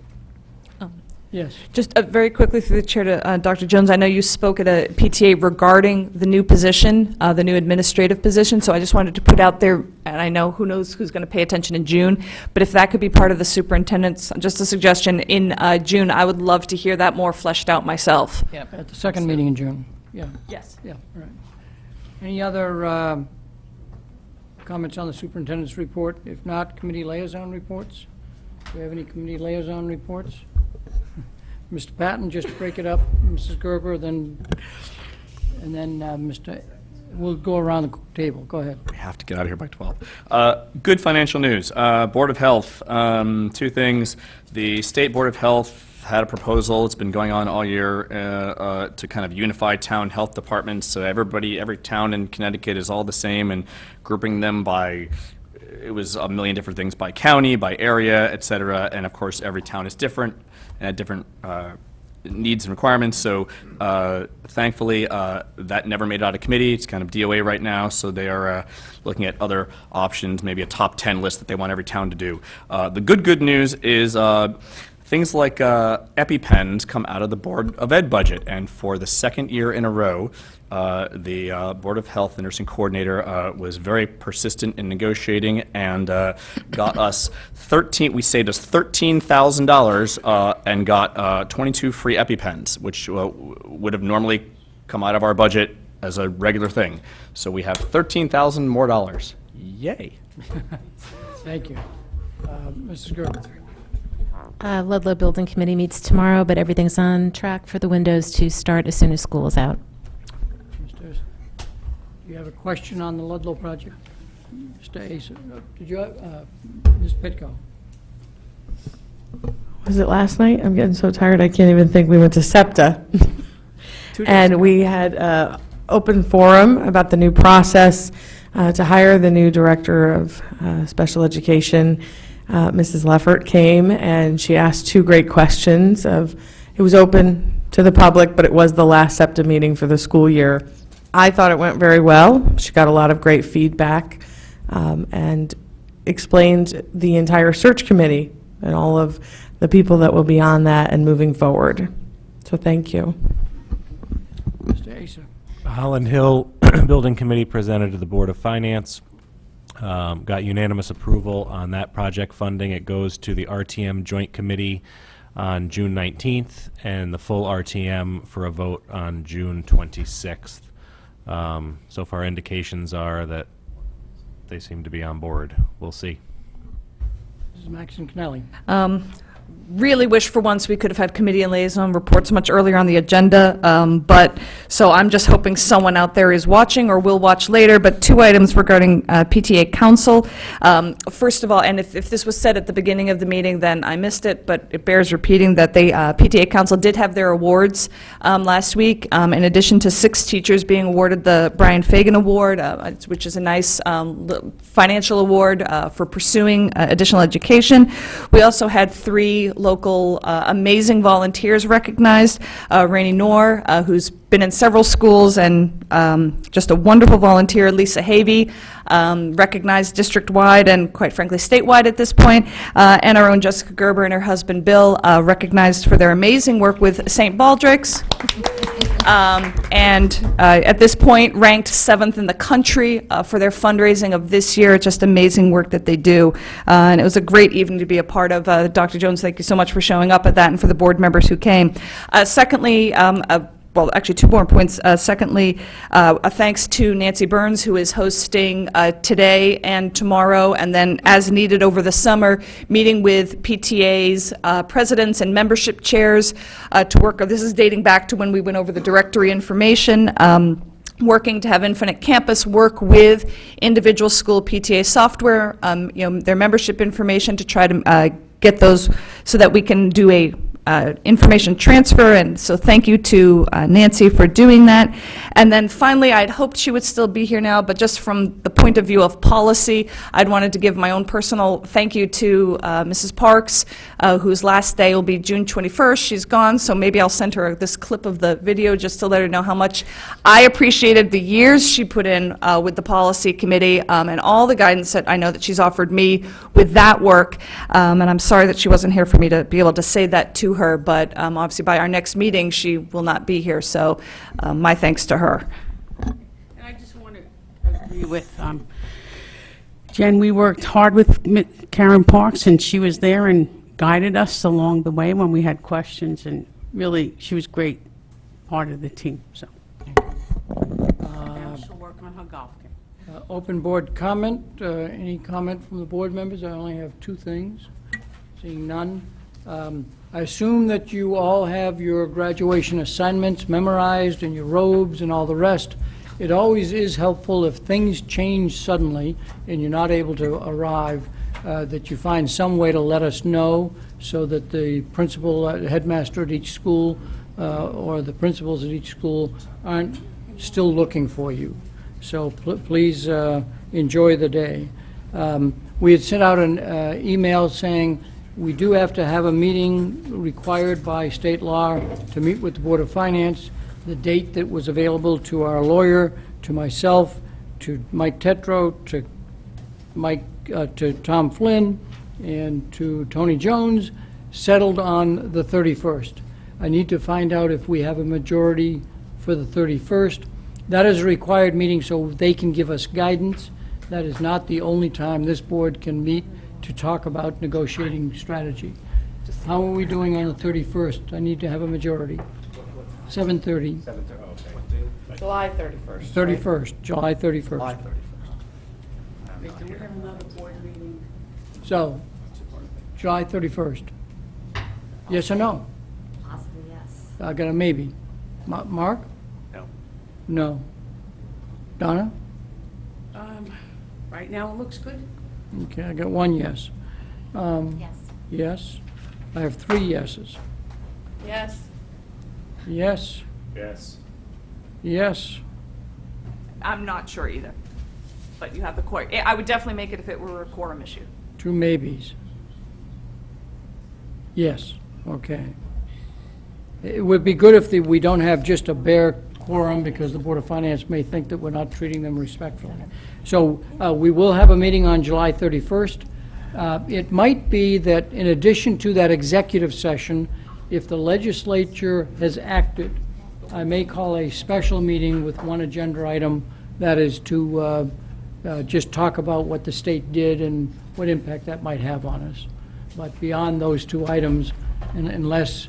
Yes. Just very quickly through the chair to Dr. Jones, I know you spoke at a PTA regarding the new position, the new administrative position, so I just wanted to put out there, and I know who knows who's going to pay attention in June, but if that could be part of the superintendent's, just a suggestion, in June, I would love to hear that more fleshed out myself. Yep. At the second meeting in June. Yeah. Yes. Yeah, all right. Any other comments on the superintendent's report? If not, committee liaison reports? Do we have any committee liaison reports? Mr. Patton, just break it up. Mrs. Gerber, and then Mr. We'll go around the table. Go ahead. We have to get out of here by 12. Good financial news. Board of Health, two things. The State Board of Health had a proposal. It's been going on all year to kind of unify town health departments. So every town in Connecticut is all the same, and grouping them by, it was a million different things, by county, by area, et cetera. And of course, every town is different and had different needs and requirements. So thankfully, that never made it out of committee. It's kind of DOA right now, so they are looking at other options, maybe a top 10 list that they want every town to do. The good news is things like EpiPens come out of the Board of Ed budget, and for the second year in a row, the Board of Health, the nursing coordinator, was very persistent in negotiating and got us we saved us $13,000 and got 22 free EpiPens, which would have normally come out of our budget as a regular thing. So we have $13,000 more dollars. Yay. Thank you. Mrs. Gerber. Ludlow Building Committee meets tomorrow, but everything's on track for the windows to start as soon as school is out. Do you have a question on the Ludlow project? Mr. Acer, did you have, Ms. Pitko? Was it last night? I'm getting so tired I can't even think. We went to SEPTA. And we had open forum about the new process to hire the new director of special education. Mrs. Leffert came and she asked two great questions. It was open to the public, but it was the last SEPTA meeting for the school year. I thought it went very well. She got a lot of great feedback and explained the entire search committee and all of the people that will be on that and moving forward. So thank you. Mr. Acer. Holland Hill Building Committee presented to the Board of Finance. Got unanimous approval on that project funding. It goes to the RTM Joint Committee on June 19th and the full RTM for a vote on June 26th. So far indications are that they seem to be on board. We'll see. Mrs. Mrs. Maxon Connelly. Really wish for once we could have had committee and liaison reports much earlier on the agenda, but, so I'm just hoping someone out there is watching or will watch later, but 2 items regarding PTA Council. First of all, and if this was said at the beginning of the meeting, then I missed it, but it bears repeating that the PTA Council did have their awards last week, in addition to 6 teachers being awarded the Brian Fagan Award, which is a nice financial award for pursuing additional education. We also had 3 local amazing volunteers recognized. Rainey Noor, who's been in several schools and just a wonderful volunteer. Lisa Havey, recognized district-wide and quite frankly statewide at this point. And our own Jessica Gerber and her husband Bill, recognized for their amazing work with St. Baldrick's. And at this point ranked 7th in the country for their fundraising of this year. Just amazing work that they do. And it was a great evening to be a part of. Dr. Jones, thank you so much for showing up at that and for the board members who came. Secondly, well, actually 2 more points. Secondly, a thanks to Nancy Burns, who is hosting today and tomorrow, and then as needed over the summer, meeting with PTAs, presidents, and membership chairs to work. This is dating back to when we went over the directory information. Working to have Infinite Campus work with individual school PTA software, their membership information to try to get those so that we can do a information transfer, and so thank you to Nancy for doing that. And then finally, I'd hoped she would still be here now, but just from the point of view of policy, I'd wanted to give my own personal thank you to Mrs. Parks, whose last day will be June 21st. She's gone, so maybe I'll send her this clip of the video just to let her know how much I appreciated the years she put in with the policy committee and all the guidance that I know that she's offered me with that work. And I'm sorry that she wasn't here for me to be able to say that to her, but obviously by our next meeting she will not be here, so my thanks to her. And I just want to agree with Jen. We worked hard with Karen Parks, and she was there and guided us along the way when we had questions, and really she was great part of the team. So now she'll work on her golf game. Open board comment. Any comment from the board members? I only have 2 things. Seeing none. I assume that you all have your graduation assignments memorized and your robes and all the rest. It always is helpful if things change suddenly and you're not able to arrive, that you find some way to let us know so that the principal, headmaster at each school, or the principals at each school aren't still looking for you. So please enjoy the day. We had sent out an email saying we do have to have a meeting required by state law to meet with the Board of Finance. The date that was available to our lawyer, to myself, to Mike Tetro, to Tom Flynn, and to Tony Jones, settled on the 31st. I need to find out if we have a majority for the 31st. That is a required meeting so they can give us guidance. That is not the only time this board can meet to talk about negotiating strategy. How are we doing on the 31st? I need to have a majority. 7:30. July 31st. 31st, July 31st. Do we have another board meeting? So, July 31st. Yes or no? Possibly, yes. I got a maybe. Mark? No. No. Donna? Right now it looks good. Okay, I got 1 yes. Yes. Yes. I have 3 yeses. Yes. Yes. Yes. Yes. I'm not sure either, but you have the quorum. I would definitely make it if it were a quorum issue. 2 maybes. Yes. Okay. It would be good if we don't have just a bare quorum, because the Board of Finance may think that we're not treating them respectfully. So we will have a meeting on July 31st. It might be that in addition to that executive session, if the legislature has acted, I may call a special meeting with one agenda item, that is to just talk about what the state did and what impact that might have on us. But beyond those 2 items, unless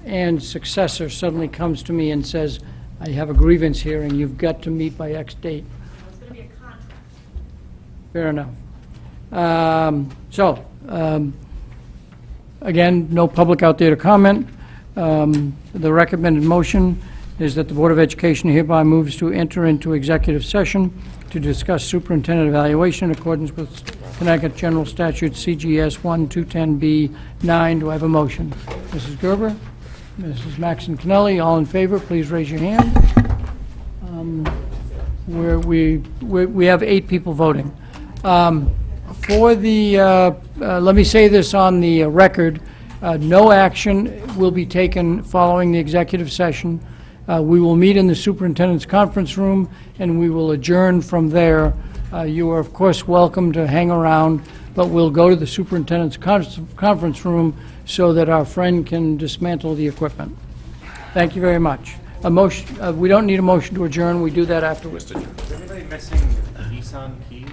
Ann's successor suddenly comes to me and says, I have a grievance here and you've got to meet by X date. It's going to be a contract. Fair enough. Again, no public out there to comment. The recommended motion is that the Board of Education hereby moves to enter into executive session to discuss superintendent evaluation in accordance with Connecticut General Statute CGS 1-210B-9. Do I have a motion? Mrs. Gerber? Mrs. Maxon Kennelly, all in favor, please raise your hand. We have 8 people voting. For the, let me say this on the record, no action will be taken following the executive session. We will meet in the superintendent's conference room, and we will adjourn from there. You are, of course, welcome to hang around, but we'll go to the superintendent's conference room so that our friend can dismantle the equipment. Thank you very much. A motion, we don't need a motion to adjourn. We do that afterwards. Is anybody missing Nissan keys?